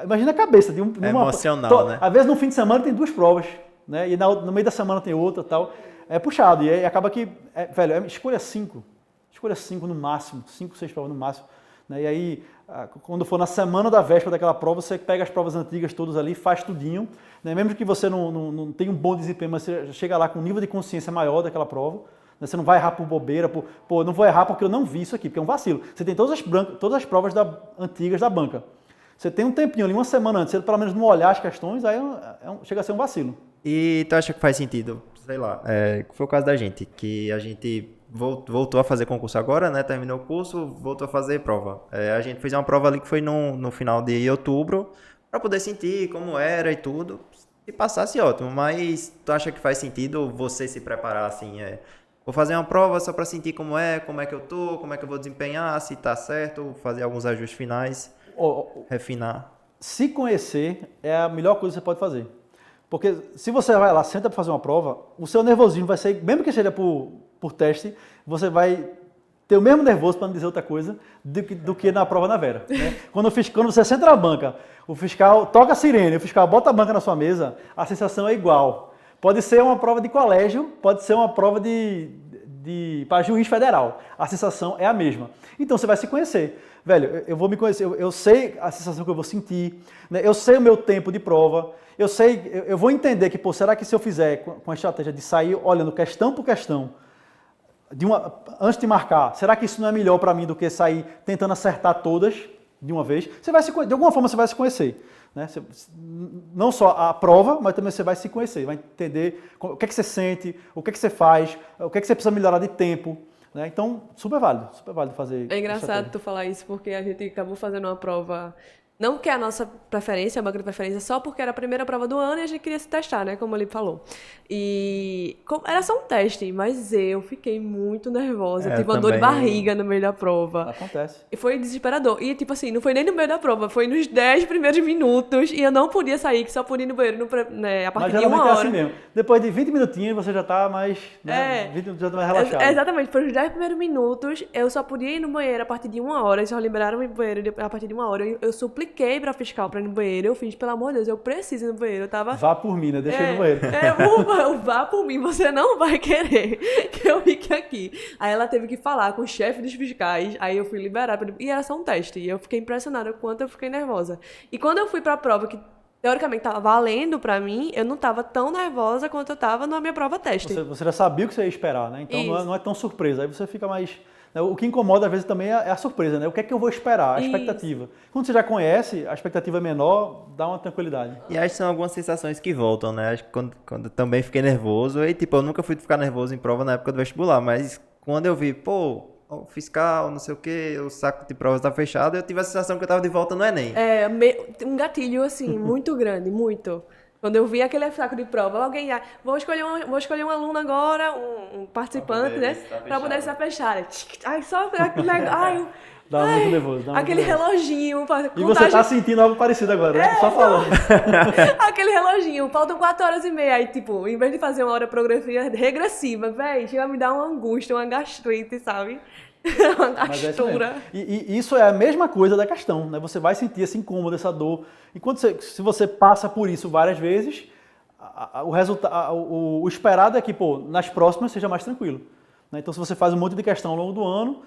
imagina a cabeça de uma... emocional, né? Às vezes no fim de semana tem 2 provas, né? E no meio da semana tem outra e tal. É puxado. E aí acaba que, velho, escolha 5. Escolha 5 no máximo. 5, 6 provas no máximo. né? E aí, quando for na semana da véspera daquela prova, você pega as provas antigas todas ali, faz tudinho, né? Mesmo que você não tenha um bom desempenho, mas você chega lá com um nível de consciência maior daquela prova, né? Você não vai errar por bobeira, não vou errar porque eu não vi isso aqui, porque é um vacilo. Você tem todas as provas antigas da banca. Você tem um tempinho ali, uma semana antes, você pelo menos não olhar as questões, aí chega a ser um vacilo. E tu acha que faz sentido, sei lá, foi o caso da gente, que a gente voltou a fazer concurso agora, né? Terminou o curso, voltou a fazer prova. A gente fez uma prova ali que foi no final de outubro, para poder sentir como era e tudo. Se passasse, ótimo, mas tu acha que faz sentido você se preparar assim, vou fazer uma prova só para sentir como é que eu tô, como é que eu vou desempenhar, se tá certo, fazer alguns ajustes finais, refinar. Se conhecer é a melhor coisa que você pode fazer. Porque se você vai lá, senta para fazer uma prova, o seu nervosismo vai ser, mesmo que seja por teste, você vai ter o mesmo nervoso, para não dizer outra coisa, do que na prova na Vera. Né? Quando você senta na banca, o fiscal toca a sirene, o fiscal bota a banca na sua mesa, a sensação é igual. Pode ser uma prova de colégio, pode ser uma prova para juiz federal. A sensação é a mesma. Então você vai se conhecer. Velho, eu vou me conhecer, eu sei a sensação que eu vou sentir, né? Eu sei o meu tempo de prova, eu vou entender que, será que se eu fizer com a estratégia de sair olhando questão por questão, antes de marcar, será que isso não é melhor para mim do que sair tentando acertar todas de uma vez? De alguma forma você vai se conhecer. Né? Não só a prova, mas também você vai se conhecer, vai entender o que é que você sente, o que é que você faz, o que é que você precisa melhorar de tempo. Né? Então, super válido fazer. É engraçado tu falar isso, porque a gente acabou fazendo uma prova, não que é a nossa preferência, a banca de preferência, só porque era a primeira prova do ano e a gente queria se testar, né, como ele falou. E era só um teste, mas eu fiquei muito nervosa, tive uma dor de barriga no meio da prova. Acontece. E foi desesperador. E, tipo assim, não foi nem no meio da prova, foi nos 10 primeiros minutos e eu não podia sair, que só podia ir no banheiro a partir de 1 hora. Mas geralmente é assim mesmo. Depois de 20 minutinhos você já tá mais, né, 20 minutos já tá mais relaxado. Exatamente, foi nos 10 primeiros minutos, eu só podia ir no banheiro a partir de 1 hora, eles só liberaram o banheiro a partir de 1 hora. Eu supliquei pra fiscal pra ir no banheiro, eu fiz, pelo amor de Deus, eu preciso ir no banheiro, eu tava... Vá por mim, né? Deixa eu ir no banheiro. Vá por mim, você não vai querer que eu fique aqui. Aí ela teve que falar com o chefe dos fiscais, aí eu fui liberada, e era só um teste, e eu fiquei impressionada o quanto eu fiquei nervosa. E quando eu fui pra prova, que teoricamente tava valendo pra mim, eu não tava tão nervosa quanto eu tava na minha prova teste. Você já sabia o que você ia esperar, né? Então não é tão surpresa, aí você fica mais... O que incomoda às vezes também é a surpresa, né? O que é que eu vou esperar, a expectativa. Quando você já conhece, a expectativa é menor, dá uma tranquilidade. E acho que são algumas sensações que voltam, né? Acho que quando eu também fiquei nervoso, e tipo, eu nunca fui ficar nervoso em prova na época do vestibular, mas quando eu vi, o fiscal, não sei o que, o saco de provas tá fechado, eu tive a sensação que eu tava de volta no Enem. Um gatilho, assim, muito grande, muito. Quando eu vi aquele saco de prova, vou escolher um aluno agora, um participante, né? Pra poder estar fechado. Ai, só aquele negócio. Dá muito nervoso. Aquele reloginho. E você tá sentindo algo parecido agora, né? Só falando. Aquele reloginho, faltam 4 horas e meia. Aí, tipo, em vez de fazer uma hora regressiva, véi, chega a me dar uma angústia, uma gastrite, sabe? Uma gastura. E isso é a mesma coisa da questão, né? Você vai sentir esse incômodo, essa dor. Enquanto se você passa por isso várias vezes, o esperado é que, nas próximas seja mais tranquilo. Né? Então, se você faz um monte de questão ao longo do ano,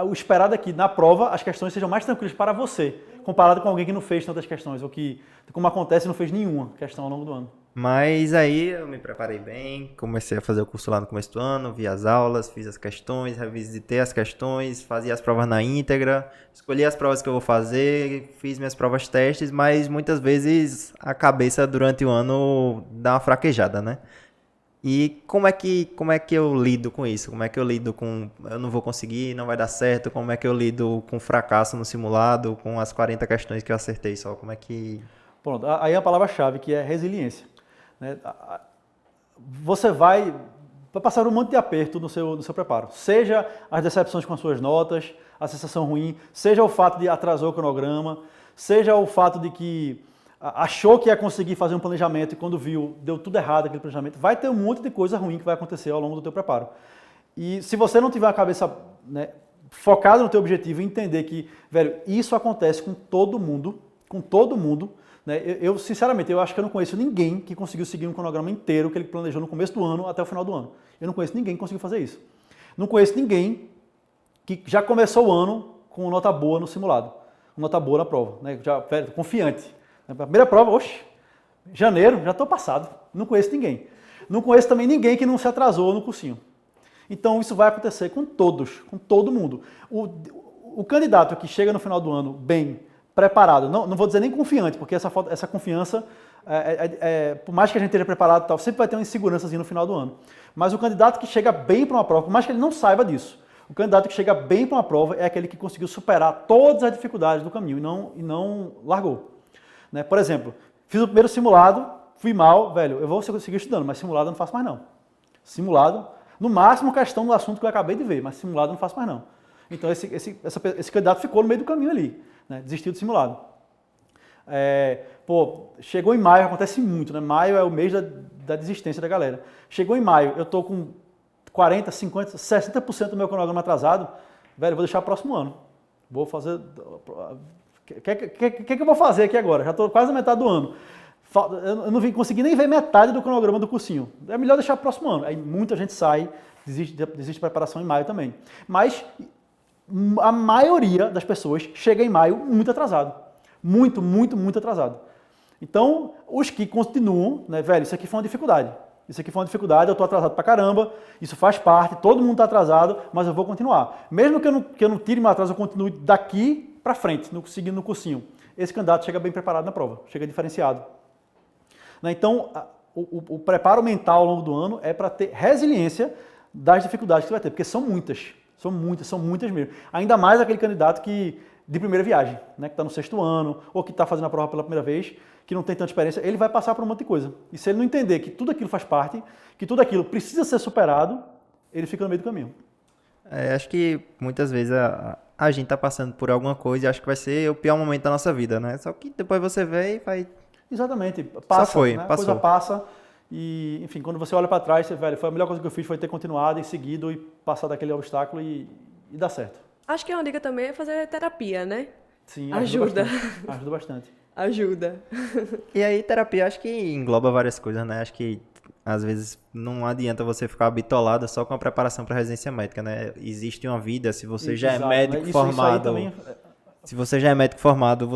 o esperado é que na prova as questões sejam mais tranquilas para você, comparado com alguém que não fez tantas questões, ou que, como acontece, não fez nenhuma questão ao longo do ano. Mas aí eu me preparei bem, comecei a fazer o curso lá no começo do ano, vi as aulas, fiz as questões, revisitei as questões, fazia as provas na íntegra, escolhi as provas que eu vou fazer, fiz minhas provas testes, mas muitas vezes a cabeça durante o ano dá uma fraquejada, né? E como é que eu lido com isso? Como é que eu lido com eu não vou conseguir, não vai dar certo? Como é que eu lido com fracasso no simulado, com as 40 questões que eu acertei só? Como é que... Pronto, aí a palavra-chave que é resiliência. Né? Você vai passar um monte de aperto no seu preparo. Seja as decepções com as suas notas, a sensação ruim, seja o fato de atrasar o cronograma, seja o fato de que achou que ia conseguir fazer um planejamento e quando viu, deu tudo errado aquele planejamento. Vai ter um monte de coisa ruim que vai acontecer ao longo do teu preparo. E se você não tiver a cabeça, né, focada no teu objetivo e entender que, velho, isso acontece com todo mundo, né? Eu, sinceramente, eu acho que eu não conheço ninguém que conseguiu seguir um cronograma inteiro que ele planejou no começo do ano até o final do ano. Eu não conheço ninguém que conseguiu fazer isso. Não conheço ninguém que já começou o ano com nota boa no simulado, com nota boa na prova, né? Já, velho, confiante. Na primeira prova, janeiro, já estou passado, não conheço ninguém. Não conheço também ninguém que não se atrasou no cursinho. Então isso vai acontecer com todos, com todo mundo. O candidato que chega no final do ano bem preparado, não vou dizer nem confiante, porque essa confiança, por mais que a gente esteja preparado, tal, sempre vai ter uma insegurançazinha no final do ano. Mas o candidato que chega bem para uma prova, por mais que ele não saiba disso, o candidato que chega bem para uma prova é aquele que conseguiu superar todas as dificuldades do caminho e não largou. Né? Por exemplo, fiz o primeiro simulado, fui mal, velho, eu vou seguir estudando, mas simulado eu não faço mais não. Simulado, no máximo questão do assunto que eu acabei de ver, mas simulado eu não faço mais não. Então esse candidato ficou no meio do caminho ali, né? Desistiu do simulado. Chegou em maio, acontece muito, né? Maio é o mês da desistência da galera. Chegou em maio, eu tô com 40, 50, 60% do meu cronograma atrasado, velho, eu vou deixar o próximo ano. Vou fazer... O que eu vou fazer aqui agora? Já estou quase na metade do ano. Eu não consegui nem ver metade do cronograma do cursinho. É melhor deixar para o próximo ano. Aí muita gente sai, desiste de preparação em maio também. Mas a maioria das pessoas chega em maio muito atrasado. Muito, muito, muito atrasado. Então, os que continuam, né, velho, isso aqui foi uma dificuldade. Isso aqui foi uma dificuldade, eu estou atrasado pra caramba, isso faz parte, todo mundo está atrasado, mas eu vou continuar. Mesmo que eu não tire meu atraso, eu continue daqui para frente, seguindo no cursinho. Esse candidato chega bem preparado na prova, chega diferenciado. Então, o preparo mental ao longo do ano é para ter resiliência das dificuldades que você vai ter, porque são muitas mesmo. Ainda mais aquele candidato de primeira viagem, né, que está no 6º ano, ou que está fazendo a prova pela primeira vez, que não tem tanta experiência, ele vai passar por um monte de coisa. E se ele não entender que tudo aquilo faz parte, que tudo aquilo precisa ser superado, ele fica no meio do caminho. Acho que muitas vezes a gente está passando por alguma coisa e acho que vai ser o pior momento da nossa vida, né? Só que depois você vê e vai... Exatamente, passa, só foi, né? passou. A coisa passa e, enfim, quando você olha para trás, você, velho, foi a melhor coisa que eu fiz, foi ter continuado e seguido e passar daquele obstáculo e dar certo. Acho que uma dica também é fazer terapia, né? Sim, ajuda. Ajuda bastante. Ajuda. E aí, terapia acho que engloba várias coisas, né? Acho que às vezes não adianta você ficar bitolado só com a preparação para residência médica, né? Existe uma vida, se você já é médico formado... Também... Se você já é médico formado,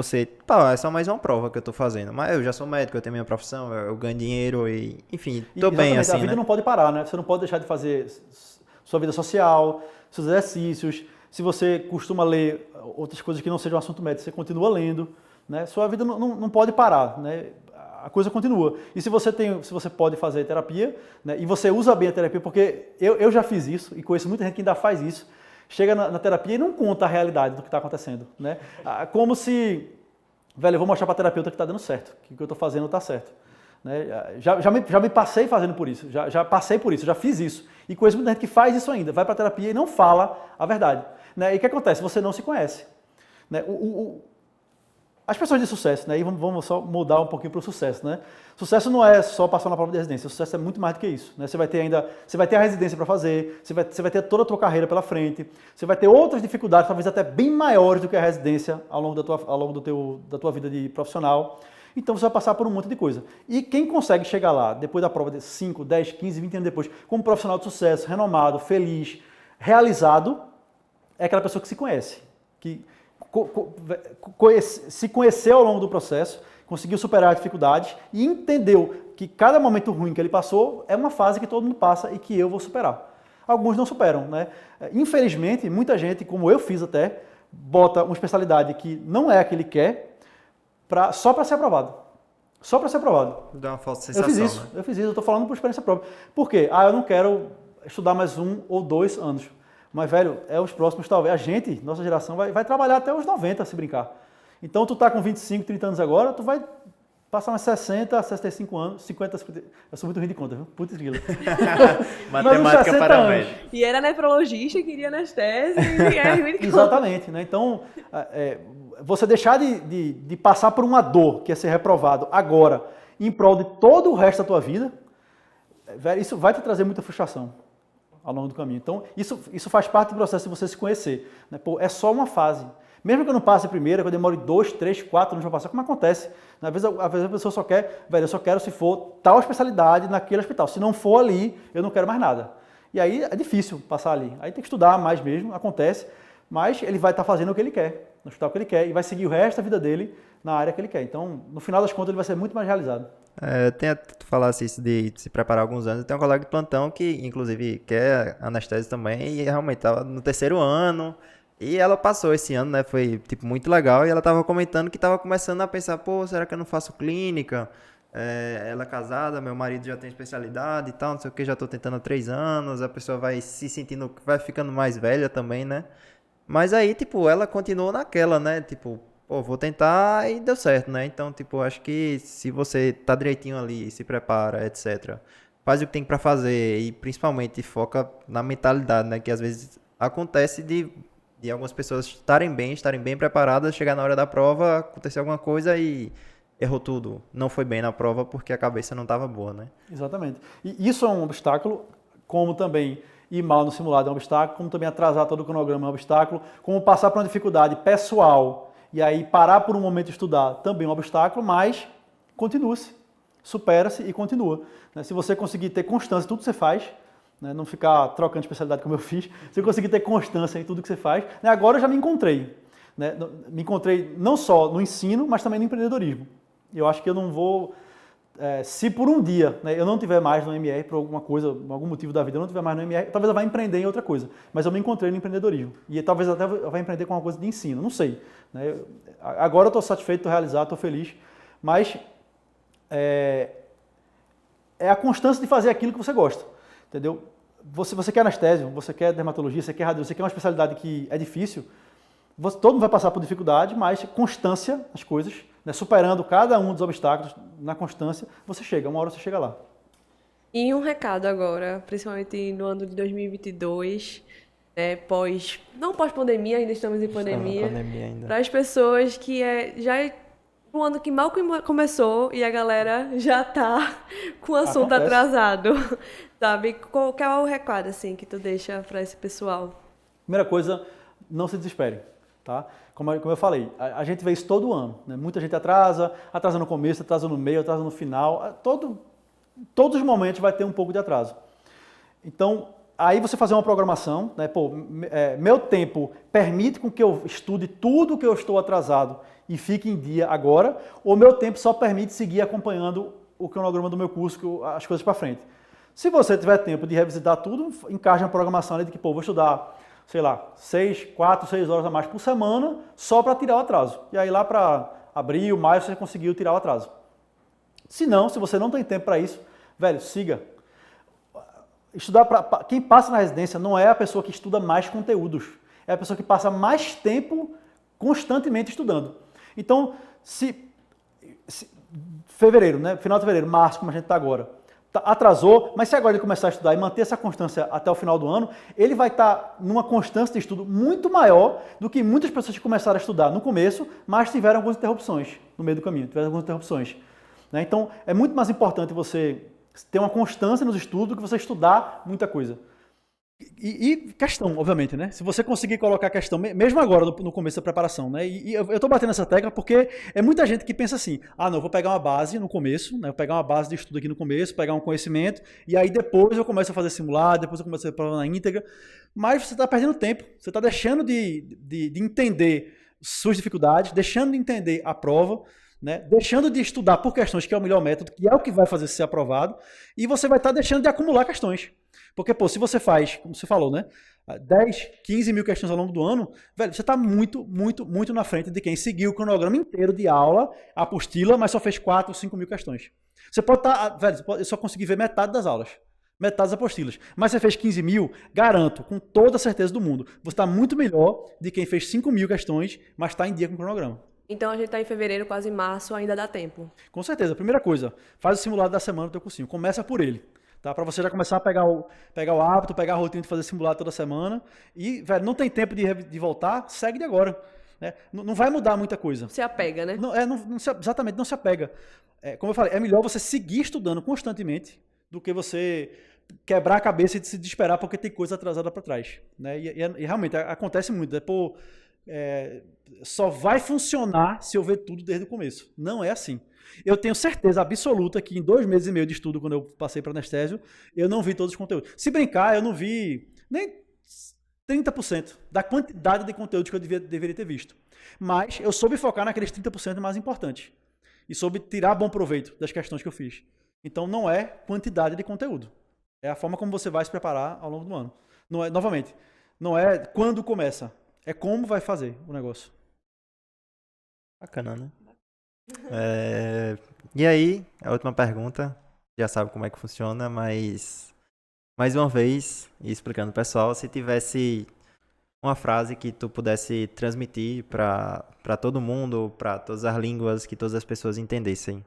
é só mais uma prova que eu tô fazendo. Mas eu já sou médico, eu tenho minha profissão, eu ganho dinheiro e, enfim, tô bem assim, a vida né? não pode parar, né? Você não pode deixar de fazer sua vida social, seus exercícios. Se você costuma ler outras coisas que não sejam assunto médico, você continua lendo, né? Sua vida não pode parar, né? A coisa continua. E se você pode fazer terapia, né? E você usa bem a terapia, porque eu já fiz isso e conheço muita gente que ainda faz isso, chega na terapia e não conta a realidade do que está acontecendo, né? Como se, velho, eu vou mostrar para a terapeuta que está dando certo, que o que eu estou fazendo está certo. Né? Já me passei fazendo por isso, já passei por isso, já fiz isso. E conheço muita gente que faz isso ainda, vai para a terapia e não fala a verdade. Né? E o que acontece? Você não se conhece. Né? As pessoas de sucesso, né? E vamos só mudar um pouquinho para o sucesso, né? Sucesso não é só passar na prova de residência, sucesso é muito mais do que isso, né? Você vai ter a residência para fazer, você vai ter toda a tua carreira pela frente, você vai ter outras dificuldades, talvez até bem maiores do que a residência ao longo da tua vida de profissional. Então você vai passar por um monte de coisa. E quem consegue chegar lá, depois da prova de 5, 10, 15, 20 anos depois, como profissional de sucesso, renomado, feliz, realizado, é aquela pessoa que se conhece, que se conheceu ao longo do processo, conseguiu superar as dificuldades e entendeu que cada momento ruim que ele passou é uma fase que todo mundo passa e que eu vou superar. Alguns não superam, né? Infelizmente, muita gente, como eu fiz até, bota uma especialidade que não é a que ele quer só para ser aprovado. Só para ser aprovado. Dá uma falsa sensação, eu fiz isso, eu estou falando por experiência própria. Por quê? Eu não quero estudar mais 1 ou 2 anos. Mas, velho, os próximos talvez. A gente, nossa geração, vai trabalhar até os 90, se brincar. Então, tu tá com 25, 30 anos agora, tu vai passar uns 60, 65 anos, 50, 50... Eu sou muito ruim de conta, viu? Putz, grila. Matemática para médico. E era nefrologista, queria anestese, e é ruim de conta. Exatamente, né? Então, você deixar de passar por uma dor, que é ser reprovado agora, em prol de todo o resto da tua vida, velho, isso vai te trazer muita frustração ao longo do caminho. Então, isso faz parte do processo de você se conhecer. Né? Pô, é só uma fase. Mesmo que eu não passe a primeira, que eu demore 2, 3, 4 anos para passar, como acontece? Às vezes a pessoa só quer, velho, eu só quero se for tal especialidade naquele hospital. Se não for ali, eu não quero mais nada. E aí é difícil passar ali. Aí tem que estudar mais mesmo, acontece. mas ele vai estar fazendo o que ele quer, no hospital que ele quer, e vai seguir o resto da vida dele na área que ele quer. Então, no final das contas, ele vai ser muito mais realizado. Tu falasse isso de se preparar alguns anos. Eu tenho um colega de plantão que, inclusive, quer anestésio também e realmente estava no terceiro ano. E ela passou esse ano, né? Foi, tipo, muito legal. E ela estava comentando que estava começando a pensar, pô, será que eu não faço clínica? Ela é casada, meu marido já tem especialidade e tal, não sei o que, já estou tentando há 3 anos. A pessoa vai se sentindo, vai ficando mais velha também, né? Mas aí, tipo, ela continuou naquela, né? Tipo, pô, vou tentar e deu certo, né? Então, tipo, acho que se você tá direitinho ali, se prepara, etc. Faz o que tem pra fazer e principalmente foca na mentalidade, né? Que às vezes acontece de algumas pessoas estarem bem preparadas, chegar na hora da prova, acontecer alguma coisa e errou tudo. Não foi bem na prova porque a cabeça não tava boa, né? Exatamente. E isso é um obstáculo, como também ir mal no simulado é um obstáculo, como também atrasar todo o cronograma é um obstáculo, como passar por uma dificuldade pessoal e aí parar por um momento de estudar também é um obstáculo, mas continue-se, supera-se e continua. Se você conseguir ter constância em tudo que você faz, não ficar trocando de especialidade como eu fiz, se você conseguir ter constância em tudo que você faz, agora eu já me encontrei. Me encontrei não só no ensino, mas também no empreendedorismo. Eu acho que eu não vou... se por um dia eu não tiver mais no MR, por alguma coisa, algum motivo da vida, eu não tiver mais no MR, talvez eu vá empreender em outra coisa. Mas eu me encontrei no empreendedorismo. E talvez até eu vá empreender com uma coisa de ensino, não sei. Agora eu estou satisfeito, estou realizado, estou feliz. Mas é a constância de fazer aquilo que você gosta. Entendeu? Você quer anestésio, você quer dermatologia, você quer radiologia, você quer uma especialidade que é difícil, todo mundo vai passar por dificuldade, mas constância nas coisas, superando cada um dos obstáculos, na constância, você chega, uma hora você chega lá. E um recado agora, principalmente no ano de 2022, não pós-pandemia, ainda estamos em pandemia, para as pessoas que já é um ano que mal começou e a galera já tá com o assunto atrasado, sabe? Qual é o recado, assim, que tu deixa para esse pessoal? Primeira coisa, não se desespere, tá? Como eu falei, a gente vê isso todo ano, né? Muita gente atrasa no começo, atrasa no meio, atrasa no final, todos os momentos vai ter um pouco de atraso. Então, aí você fazer uma programação, né? Meu tempo permite com que eu estude tudo que eu estou atrasado e fique em dia agora, ou meu tempo só permite seguir acompanhando o cronograma do meu curso, as coisas para frente. Se você tiver tempo de revisitar tudo, encaixa uma programação ali de que, vou estudar, sei lá, 4, 6 horas a mais por semana, só para tirar o atraso. E aí lá para abril, maio, você conseguiu tirar o atraso. Se não, se você não tem tempo para isso, velho, siga. Estudar quem passa na residência não é a pessoa que estuda mais conteúdos, é a pessoa que passa mais tempo constantemente estudando. Então, se fevereiro, né, final de fevereiro, março, como a gente está agora, atrasou, mas se agora ele começar a estudar e manter essa constância até o final do ano, ele vai estar numa constância de estudo muito maior do que muitas pessoas que começaram a estudar no começo, mas tiveram algumas interrupções no meio do caminho, Então, é muito mais importante você ter uma constância nos estudos do que você estudar muita coisa. E questão, obviamente, né? Se você conseguir colocar a questão, mesmo agora no começo da preparação, né? E eu tô batendo essa tecla porque é muita gente que pensa assim, não, eu vou pegar uma base no começo, né? Eu vou pegar uma base de estudo aqui no começo, pegar um conhecimento, e aí depois eu começo a fazer simulado, depois eu começo a fazer prova na íntegra, mas você está perdendo tempo, você está deixando de entender suas dificuldades, deixando de entender a prova, né? Deixando de estudar por questões, que é o melhor método, que é o que vai fazer ser aprovado, e você vai estar deixando de acumular questões. Porque, se você faz, como você falou, né, 10, 15 mil questões ao longo do ano, velho, você está muito, muito, muito na frente de quem seguiu o cronograma inteiro de aula, a apostila, mas só fez 4 ou 5 mil questões. Você pode estar, velho, eu só consegui ver metade das aulas, metade das apostilas, mas você fez 15 mil, garanto, com toda a certeza do mundo, você está muito melhor de quem fez 5 mil questões, mas está em dia com o cronograma. Então a gente está em fevereiro, quase março, ainda dá tempo. Com certeza. Primeira coisa, faz o simulado da semana do teu cursinho. Começa por ele. Tá? Para você já começar a pegar o hábito, pegar a rotina de fazer simulado toda semana. E, velho, não tem tempo de voltar, segue de agora. Né? Não vai mudar muita coisa. Se apega, né? Exatamente, não se apega. Como eu falei, é melhor você seguir estudando constantemente do que você quebrar a cabeça e se desesperar porque tem coisa atrasada para trás. Né? E realmente acontece muito. Só vai funcionar se eu ver tudo desde o começo. Não é assim. Eu tenho certeza absoluta que em 2 meses e meio de estudo, quando eu passei para anestésio, eu não vi todos os conteúdos. Se brincar, eu não vi nem 30% da quantidade de conteúdo que eu deveria ter visto. Mas eu soube focar naqueles 30% mais importantes. E soube tirar bom proveito das questões que eu fiz. Então não é quantidade de conteúdo. É a forma como você vai se preparar ao longo do ano. Não é, novamente, não é quando começa. É como vai fazer o negócio. Bacana, né? E aí, a última pergunta. Já sabe como é que funciona, mas mais uma vez, e explicando pro pessoal, se tivesse uma frase que tu pudesse transmitir pra todo mundo, pra todas as línguas, que todas as pessoas entendessem,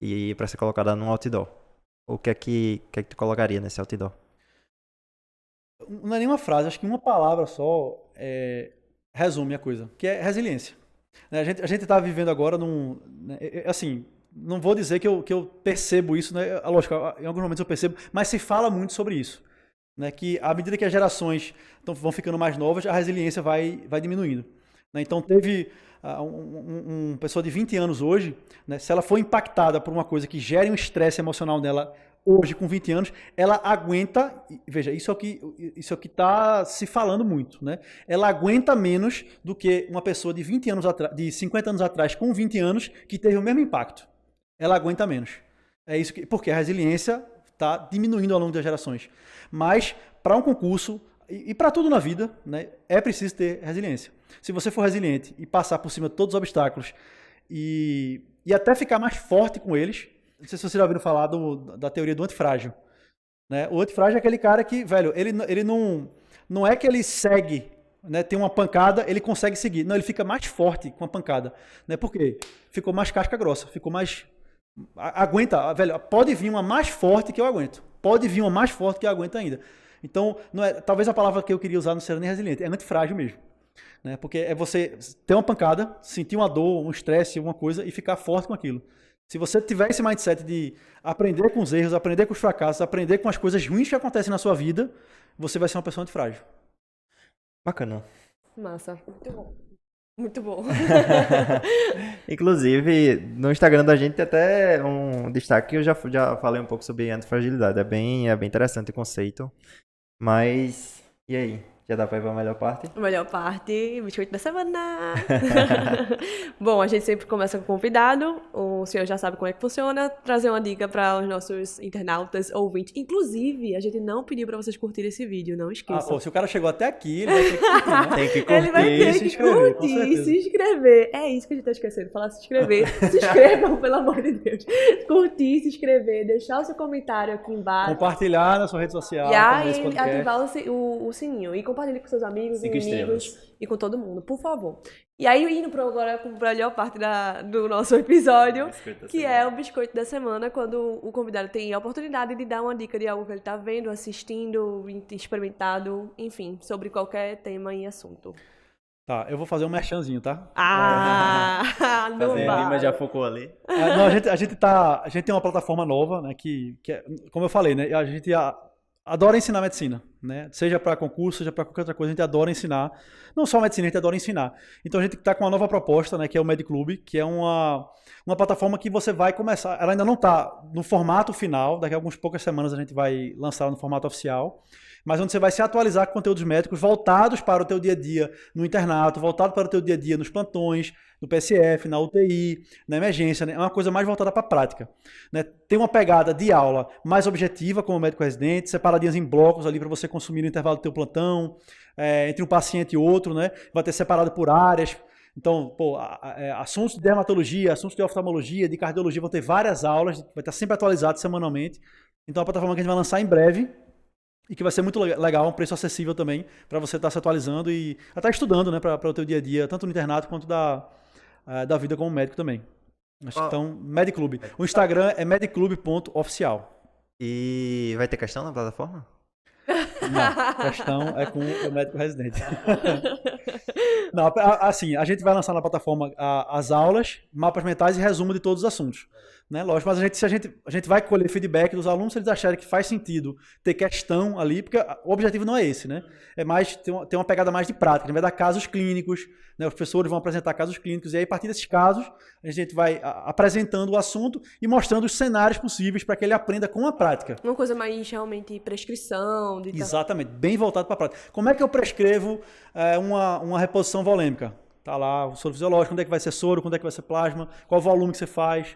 e pra ser colocada num outdoor, o que é que tu colocaria nesse outdoor? Não é nenhuma frase, acho que uma palavra só resume a coisa, que é resiliência. A gente está vivendo agora assim, não vou dizer que eu percebo isso, né? Lógico, em alguns momentos eu percebo, mas se fala muito sobre isso. Né? Que à medida que as gerações vão ficando mais novas, a resiliência vai diminuindo. Né? Então teve uma pessoa de 20 anos hoje, né? Se ela for impactada por uma coisa que gere um estresse emocional nela hoje, com 20 anos, ela aguenta, veja, isso é o que está se falando muito, né? Ela aguenta menos do que uma pessoa de 20 anos atrás, de 50 anos atrás, com 20 anos, que teve o mesmo impacto. Ela aguenta menos. É isso porque a resiliência está diminuindo ao longo das gerações. Mas, para um concurso, e para tudo na vida, né, é preciso ter resiliência. Se você for resiliente e passar por cima de todos os obstáculos e até ficar mais forte com eles, não sei se vocês já ouviram falar da teoria do antifrágil. Né? O antifrágil é aquele cara que, velho, ele não é que ele segue, né, tem uma pancada, ele consegue seguir. Não, ele fica mais forte com a pancada. Né? Por quê? Ficou mais casca grossa, ficou mais... Aguenta, velho, pode vir uma mais forte que eu aguento. Pode vir uma mais forte que eu aguento ainda. Então, talvez a palavra que eu queria usar não seja nem resiliente, é antifrágil mesmo. Né? Porque é você ter uma pancada, sentir uma dor, um estresse, alguma coisa e ficar forte com aquilo. Se você tiver esse mindset de aprender com os erros, aprender com os fracassos, aprender com as coisas ruins que acontecem na sua vida, você vai ser uma pessoa antifrágil. Bacana. Massa. Muito bom. Muito bom. Inclusive, no Instagram da gente tem até um destaque que eu já falei um pouco sobre antifragilidade. É bem interessante o conceito. Mas, e aí? Já dá pra ir pra melhor parte? A melhor parte, biscoito da semana. Bom, a gente sempre começa com o convidado. O senhor já sabe como é que funciona. Trazer uma dica para os nossos internautas, ouvintes. Inclusive, a gente não pediu para vocês curtirem esse vídeo, não esqueçam. Se o cara chegou até aqui, ele vai ter que curtir, né? Tem que curtir, ele vai ter que curtir, se inscrever. É isso que a gente tá esquecendo, falar se inscrever. Se inscrevam, pelo amor de Deus. Curtir, se inscrever, deixar o seu comentário aqui embaixo. Compartilhar na sua rede social. E aí, ativar o sininho. E compartilhe com seus amigos, 5 inimigos estrelas. e com todo mundo, por favor. E aí, indo agora para a melhor parte do nosso episódio, que é o biscoito da semana, quando o convidado tem a oportunidade de dar uma dica de algo que ele está vendo, assistindo, experimentado, enfim, sobre qualquer tema e assunto. Tá, eu vou fazer um merchanzinho, tá? Não vai. Mas já focou ali. Não, a gente tem uma plataforma nova, né, que é, como eu falei, né, a gente adora ensinar medicina, né? Seja para concurso, seja para qualquer outra coisa, a gente adora ensinar. Não só medicina, a gente adora ensinar. Então a gente está com uma nova proposta, né, que é o MedClub, que é uma plataforma que você vai começar. Ela ainda não está no formato final, daqui a algumas poucas semanas a gente vai lançar no formato oficial, mas onde você vai se atualizar com conteúdos médicos voltados para o teu dia a dia no internato, voltado para o teu dia a dia nos plantões, no PSF, na UTI, na emergência, né? É uma coisa mais voltada para a prática. Né? Tem uma pegada de aula mais objetiva, como médico residente, separadinhas em blocos ali para você consumir no intervalo do teu plantão, entre um paciente e outro, né? Vai ter separado por áreas. Então, assuntos de dermatologia, assuntos de oftalmologia, de cardiologia, vão ter várias aulas, vai estar sempre atualizado semanalmente. Então, é uma plataforma que a gente vai lançar em breve, e que vai ser muito legal, um preço acessível também, para você estar se atualizando e até estudando, né, para o teu dia a dia, tanto no internato quanto da vida como médico também. Então, MedClub. O Instagram é medclub.oficial. E vai ter questão na plataforma? Não, questão é com o médico residente. Não, assim, a gente vai lançar na plataforma as aulas, mapas mentais e resumo de todos os assuntos. Né? Lógico, mas a gente vai colher feedback dos alunos se eles acharem que faz sentido ter questão ali, porque o objetivo não é esse, né? É mais ter uma pegada mais de prática. A gente vai dar casos clínicos, né? Os professores vão apresentar casos clínicos, e aí a partir desses casos a gente vai apresentando o assunto e mostrando os cenários possíveis para que ele aprenda com a prática. Uma coisa mais realmente prescrição. Exatamente, bem voltado para a prática. Como é que eu prescrevo uma reposição volêmica? Tá lá, o soro fisiológico, quando é que vai ser soro, quando é que vai ser plasma, qual o volume que você faz.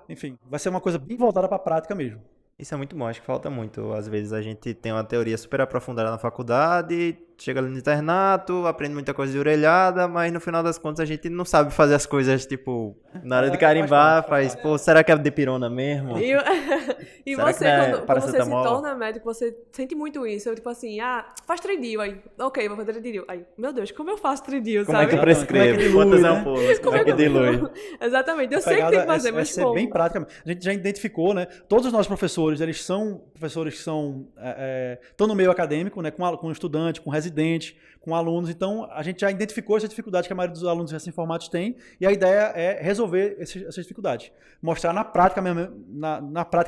Enfim, vai ser uma coisa bem voltada para a prática mesmo. Isso é muito bom, acho que falta muito. Às vezes a gente tem uma teoria super aprofundada na faculdade, chega ali no internato, aprende muita coisa de orelhada, mas no final das contas a gente não sabe fazer as coisas, tipo, na hora de carimbar, faz, pô, será que é dipirona mesmo? E Será você, que não é quando você se paracetamol? torna médico, você sente muito isso. Eu, tipo assim, faz tridil, aí, ok, vou fazer tridil. Aí, meu Deus, como eu faço tridil, Como é sabe? que eu prescrevo? dilui, Quantas né? ampolas? Como é que dilui? Exatamente, eu A sei que tem que pegada fazer, é mas ser como? bem prática. A gente já identificou, né? Todos os nossos professores, eles são professores que estão no meio acadêmico, né? Com estudante, com residente, com alunos. Então, a gente já identificou essa dificuldade que a maioria dos alunos recém-formados tem, e a ideia é resolver essas dificuldades. Mostrar na prática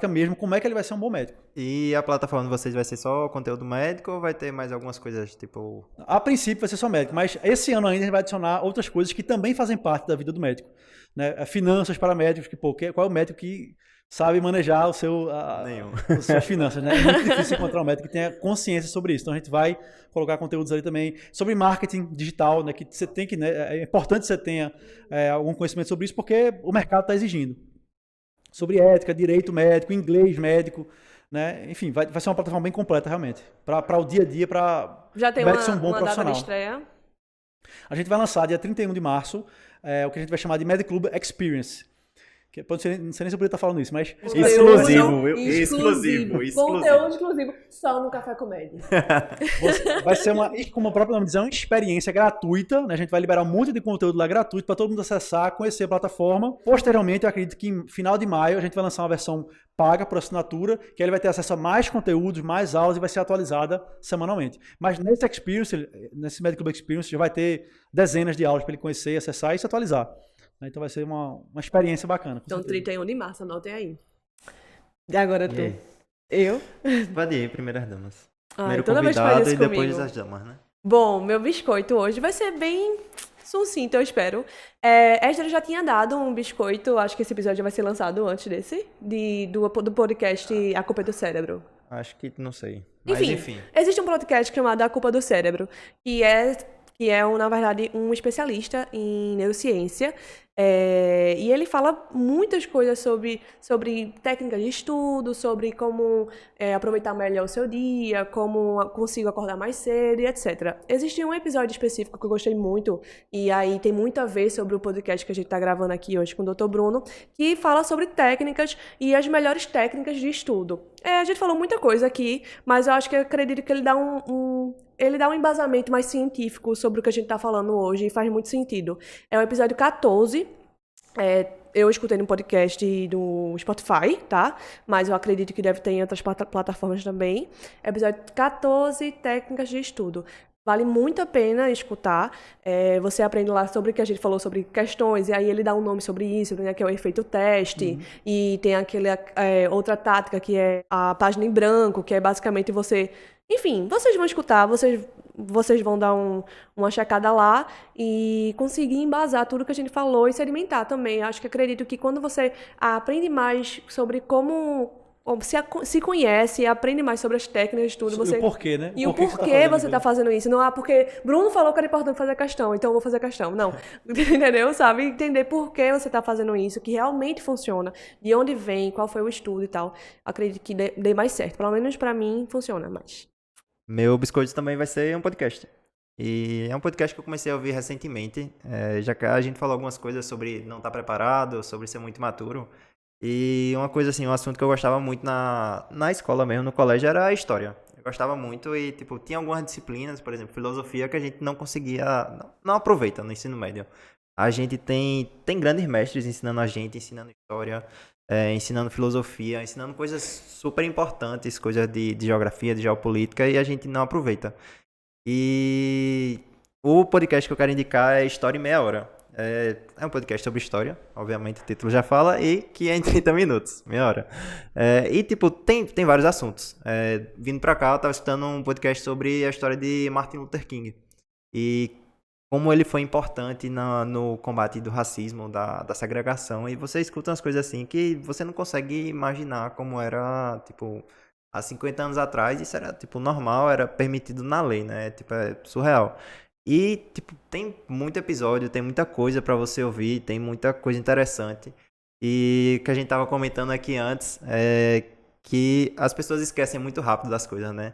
mesmo como é que ele vai ser um bom médico. E a plataforma de vocês vai ser só conteúdo médico ou vai ter mais algumas coisas, tipo... A princípio vai ser só médico, mas esse ano ainda a gente vai adicionar outras coisas que também fazem parte da vida do médico. Né? Finanças para médicos, qual é o médico que sabe manejar Nenhum. as suas finanças, né? É muito difícil encontrar um médico que tenha consciência sobre isso. Então a gente vai colocar conteúdos ali também sobre marketing digital, né? Que você tem que, né? É importante que você tenha algum conhecimento sobre isso, porque o mercado está exigindo. Sobre ética, direito médico, inglês médico, né? Enfim, vai ser uma plataforma bem completa realmente, para o dia a dia, para Já tem o médico ser um bom uma data de profissional. estreia? A gente vai lançar dia 31 de março o que a gente vai chamar de Med Club Experience. Não sei nem se eu poderia estar falando isso, mas... Exclusivo. Conteúdo exclusivo, só no Café Comédia. Vai ser como o próprio nome diz, uma experiência gratuita, né? A gente vai liberar um monte de conteúdo lá gratuito para todo mundo acessar, conhecer a plataforma. Posteriormente, eu acredito que em final de maio a gente vai lançar uma versão paga por assinatura, que ele vai ter acesso a mais conteúdos, mais aulas e vai ser atualizada semanalmente. Mas nesse Med Club Experience, já vai ter dezenas de aulas para ele conhecer, acessar e se atualizar. Então vai ser uma experiência bacana. Então, 31 de março, anotem aí. E agora tu? Eu? Pode ir, primeiras damas. Ai, Primeiro toda vez que faz convidado isso e depois comigo. as damas, né? Bom, meu biscoito hoje vai ser bem sucinto, eu espero. Esdras já tinha dado um biscoito, acho que esse episódio vai ser lançado antes desse, do podcast A Culpa é do Cérebro. Acho que não sei. Mas enfim. Existe um podcast chamado A Culpa do Cérebro, que é na verdade, um especialista em neurociência. E ele fala muitas coisas sobre técnicas de estudo, sobre como aproveitar melhor o seu dia, como consigo acordar mais cedo e etc. Existe um episódio específico que eu gostei muito, e aí tem muito a ver sobre o podcast que a gente está gravando aqui hoje com o Dr. Bruno, que fala sobre técnicas e as melhores técnicas de estudo. A gente falou muita coisa aqui, mas eu acho que eu acredito que ele dá um embasamento mais científico sobre o que a gente está falando hoje e faz muito sentido. É o episódio 14. Eu escutei no podcast do Spotify, tá? Mas eu acredito que deve ter em outras plataformas também. Episódio 14, técnicas de estudo. Vale muito a pena escutar. Você aprende lá sobre o que a gente falou sobre questões, e aí ele dá um nome sobre isso, né, que é o efeito teste, e tem outra tática que é a página em branco, que é basicamente você... Enfim, vocês vão escutar, vocês vão dar uma checada lá e conseguir embasar tudo que a gente falou e se alimentar também. Acho que acredito que quando você aprende mais sobre como... Se conhece e aprende mais sobre as técnicas de estudo. E o porquê, né? E o porquê você está fazendo isso. Não, porque Bruno falou que era importante fazer questão, então eu vou fazer questão. Não. Entendeu? Sabe? Entender por que você está fazendo isso, que realmente funciona, de onde vem, qual foi o estudo e tal. Acredito que dê mais certo. Pelo menos pra mim, funciona mais. Meu biscoito também vai ser um podcast. E é um podcast que eu comecei a ouvir recentemente. Já que a gente falou algumas coisas sobre não estar preparado, sobre ser muito imaturo. E uma coisa assim, um assunto que eu gostava muito na escola mesmo, no colégio, era a história. Eu gostava muito e, tipo, tinha algumas disciplinas, por exemplo, filosofia, que a gente não conseguia, não aproveita no ensino médio. A gente tem grandes mestres ensinando a gente, ensinando história, ensinando filosofia, ensinando coisas super importantes, coisas de geografia, de geopolítica, e a gente não aproveita. E O podcast que eu quero indicar é História em Meia Hora. É um podcast sobre história, obviamente o título já fala, e que é em 30 minutos, meia hora. E, tipo, tem vários assuntos. Vindo pra cá, eu tava escutando um podcast sobre a história de Martin Luther King. E como ele foi importante no combate do racismo, da segregação. E você escuta umas coisas assim que você não consegue imaginar como era, tipo, há 50 anos atrás. Isso era, tipo, normal, era permitido na lei, né? Tipo, é surreal. E, tipo, tem muito episódio, tem muita coisa pra você ouvir, tem muita coisa interessante. E que a gente tava comentando aqui antes, que as pessoas esquecem muito rápido das coisas, né?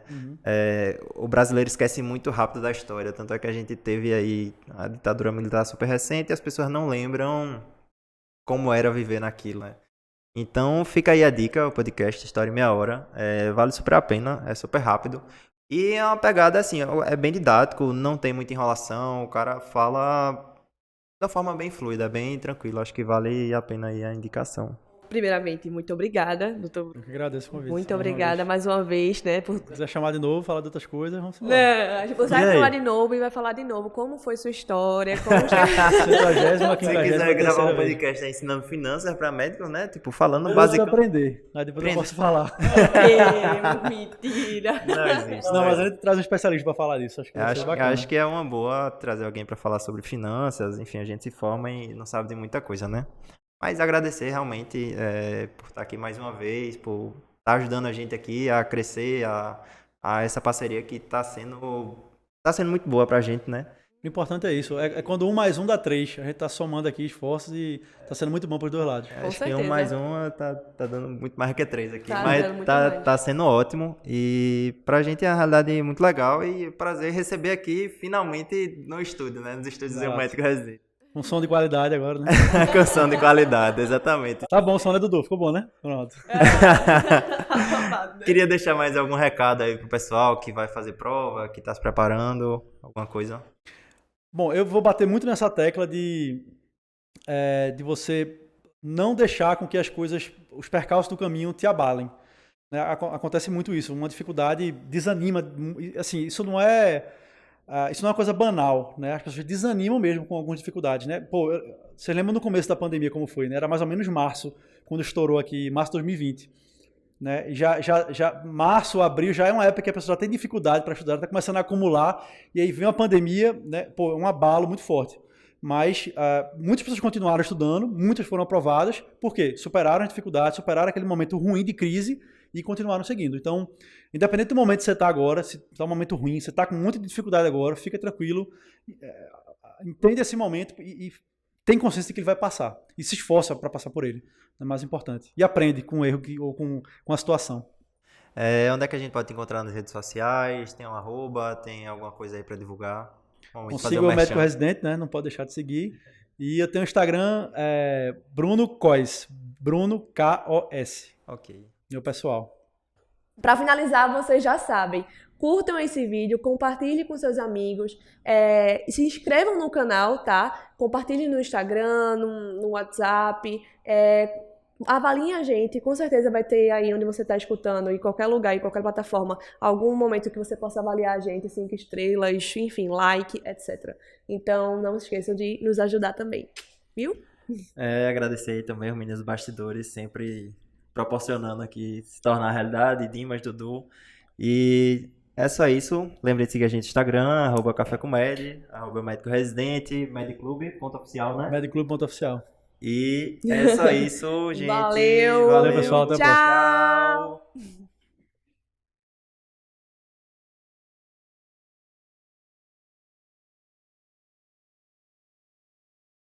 O brasileiro esquece muito rápido da história, tanto é que a gente teve aí a ditadura militar super recente e as pessoas não lembram como era viver naquilo, né? Então fica aí a dica, o podcast História em Meia Hora, vale super a pena, é super rápido. E é uma pegada assim, é bem didático, não tem muita enrolação, o cara fala da forma bem fluida, bem tranquilo, acho que vale a pena aí a indicação. Primeiramente, muito obrigada, doutor. Eu que agradeço o convite. Muito obrigada mais uma vez, né? Se quiser chamar de novo, falar de outras coisas, vamos falar. A gente vai falar de novo e vai falar de novo como foi sua história, como já... 150ª, Se quiser gravar um podcast ensinando finanças para médicos, né? Tipo, falando básico. básico. Aprender, aí depois eu posso falar. Mentira. Não existe. Não, mas a gente traz um especialista para falar disso. Acho que vai ser bacana. Acho que é uma boa trazer alguém para falar sobre finanças. Enfim, a gente se forma e não sabe de muita coisa, né? Mas agradecer realmente por estar aqui mais uma vez, por estar ajudando a gente aqui a crescer, a essa parceria que está sendo muito boa pra gente, né? O importante é isso, é quando 1 mais 1 dá 3. A gente tá somando aqui esforços e tá sendo muito bom pros dois lados. Acho que 1 mais 1 tá dando muito mais que 3 aqui. Tá mas dando muito mais. tá sendo ótimo. E pra gente é uma realidade muito legal e prazer receber aqui finalmente no estúdio, né? Nos estúdios Geométrico Residente. Um som de qualidade agora, né? Com som de qualidade, exatamente. Tá bom o som, né, Dudu? Ficou bom, né? Pronto. Queria deixar mais algum recado aí pro pessoal que vai fazer prova, que tá se preparando, alguma coisa? Bom, eu vou bater muito nessa tecla de você não deixar com que as coisas, os percalços do caminho te abalem. Né? Acontece muito isso, uma dificuldade desanima, assim, isso não é uma coisa banal, né? As pessoas desanimam mesmo com algumas dificuldades, né? Pô, você lembra no começo da pandemia como foi, né? Era mais ou menos março, quando estourou aqui, março de 2020. Né? Março, abril já é uma época que a pessoa já tem dificuldade para estudar, está começando a acumular, e aí vem uma pandemia, né? Pô, um abalo muito forte. Mas muitas pessoas continuaram estudando, muitas foram aprovadas, por quê? Superaram a dificuldade, superaram aquele momento ruim de crise e continuaram seguindo. Então, independente do momento que você está agora, se está um momento ruim, você está com muita dificuldade agora, fica tranquilo, entende esse momento e tem consciência de que ele vai passar. E se esforça para passar por ele. É mais importante. E aprende com o erro ou com a situação. Onde é que a gente pode te encontrar nas redes sociais? Tem um @? Tem alguma coisa aí para divulgar? Siga o Médico Residente, né? Não pode deixar de seguir. E eu tenho o Instagram, Bruno Kos. Bruno K-O-S. Ok. Meu pessoal. Para finalizar, vocês já sabem, curtam esse vídeo, compartilhem com seus amigos, se inscrevam no canal, tá? Compartilhem no Instagram, no WhatsApp, avaliem a gente, com certeza vai ter aí onde você está escutando, em qualquer lugar, em qualquer plataforma, algum momento que você possa avaliar a gente, 5 estrelas, enfim, like, etc. Então, não se esqueçam de nos ajudar também, viu? Agradecer aí também os meninos dos bastidores, sempre proporcionando aqui se tornar realidade, Dimas, Dudu. E é só isso. Lembre de seguir a gente no Instagram, @cafécommed, @médico residente, mediclube.oficial, né? Mediclube.oficial. E é só isso, gente. Valeu. Valeu, pessoal. Até a próxima. Tchau.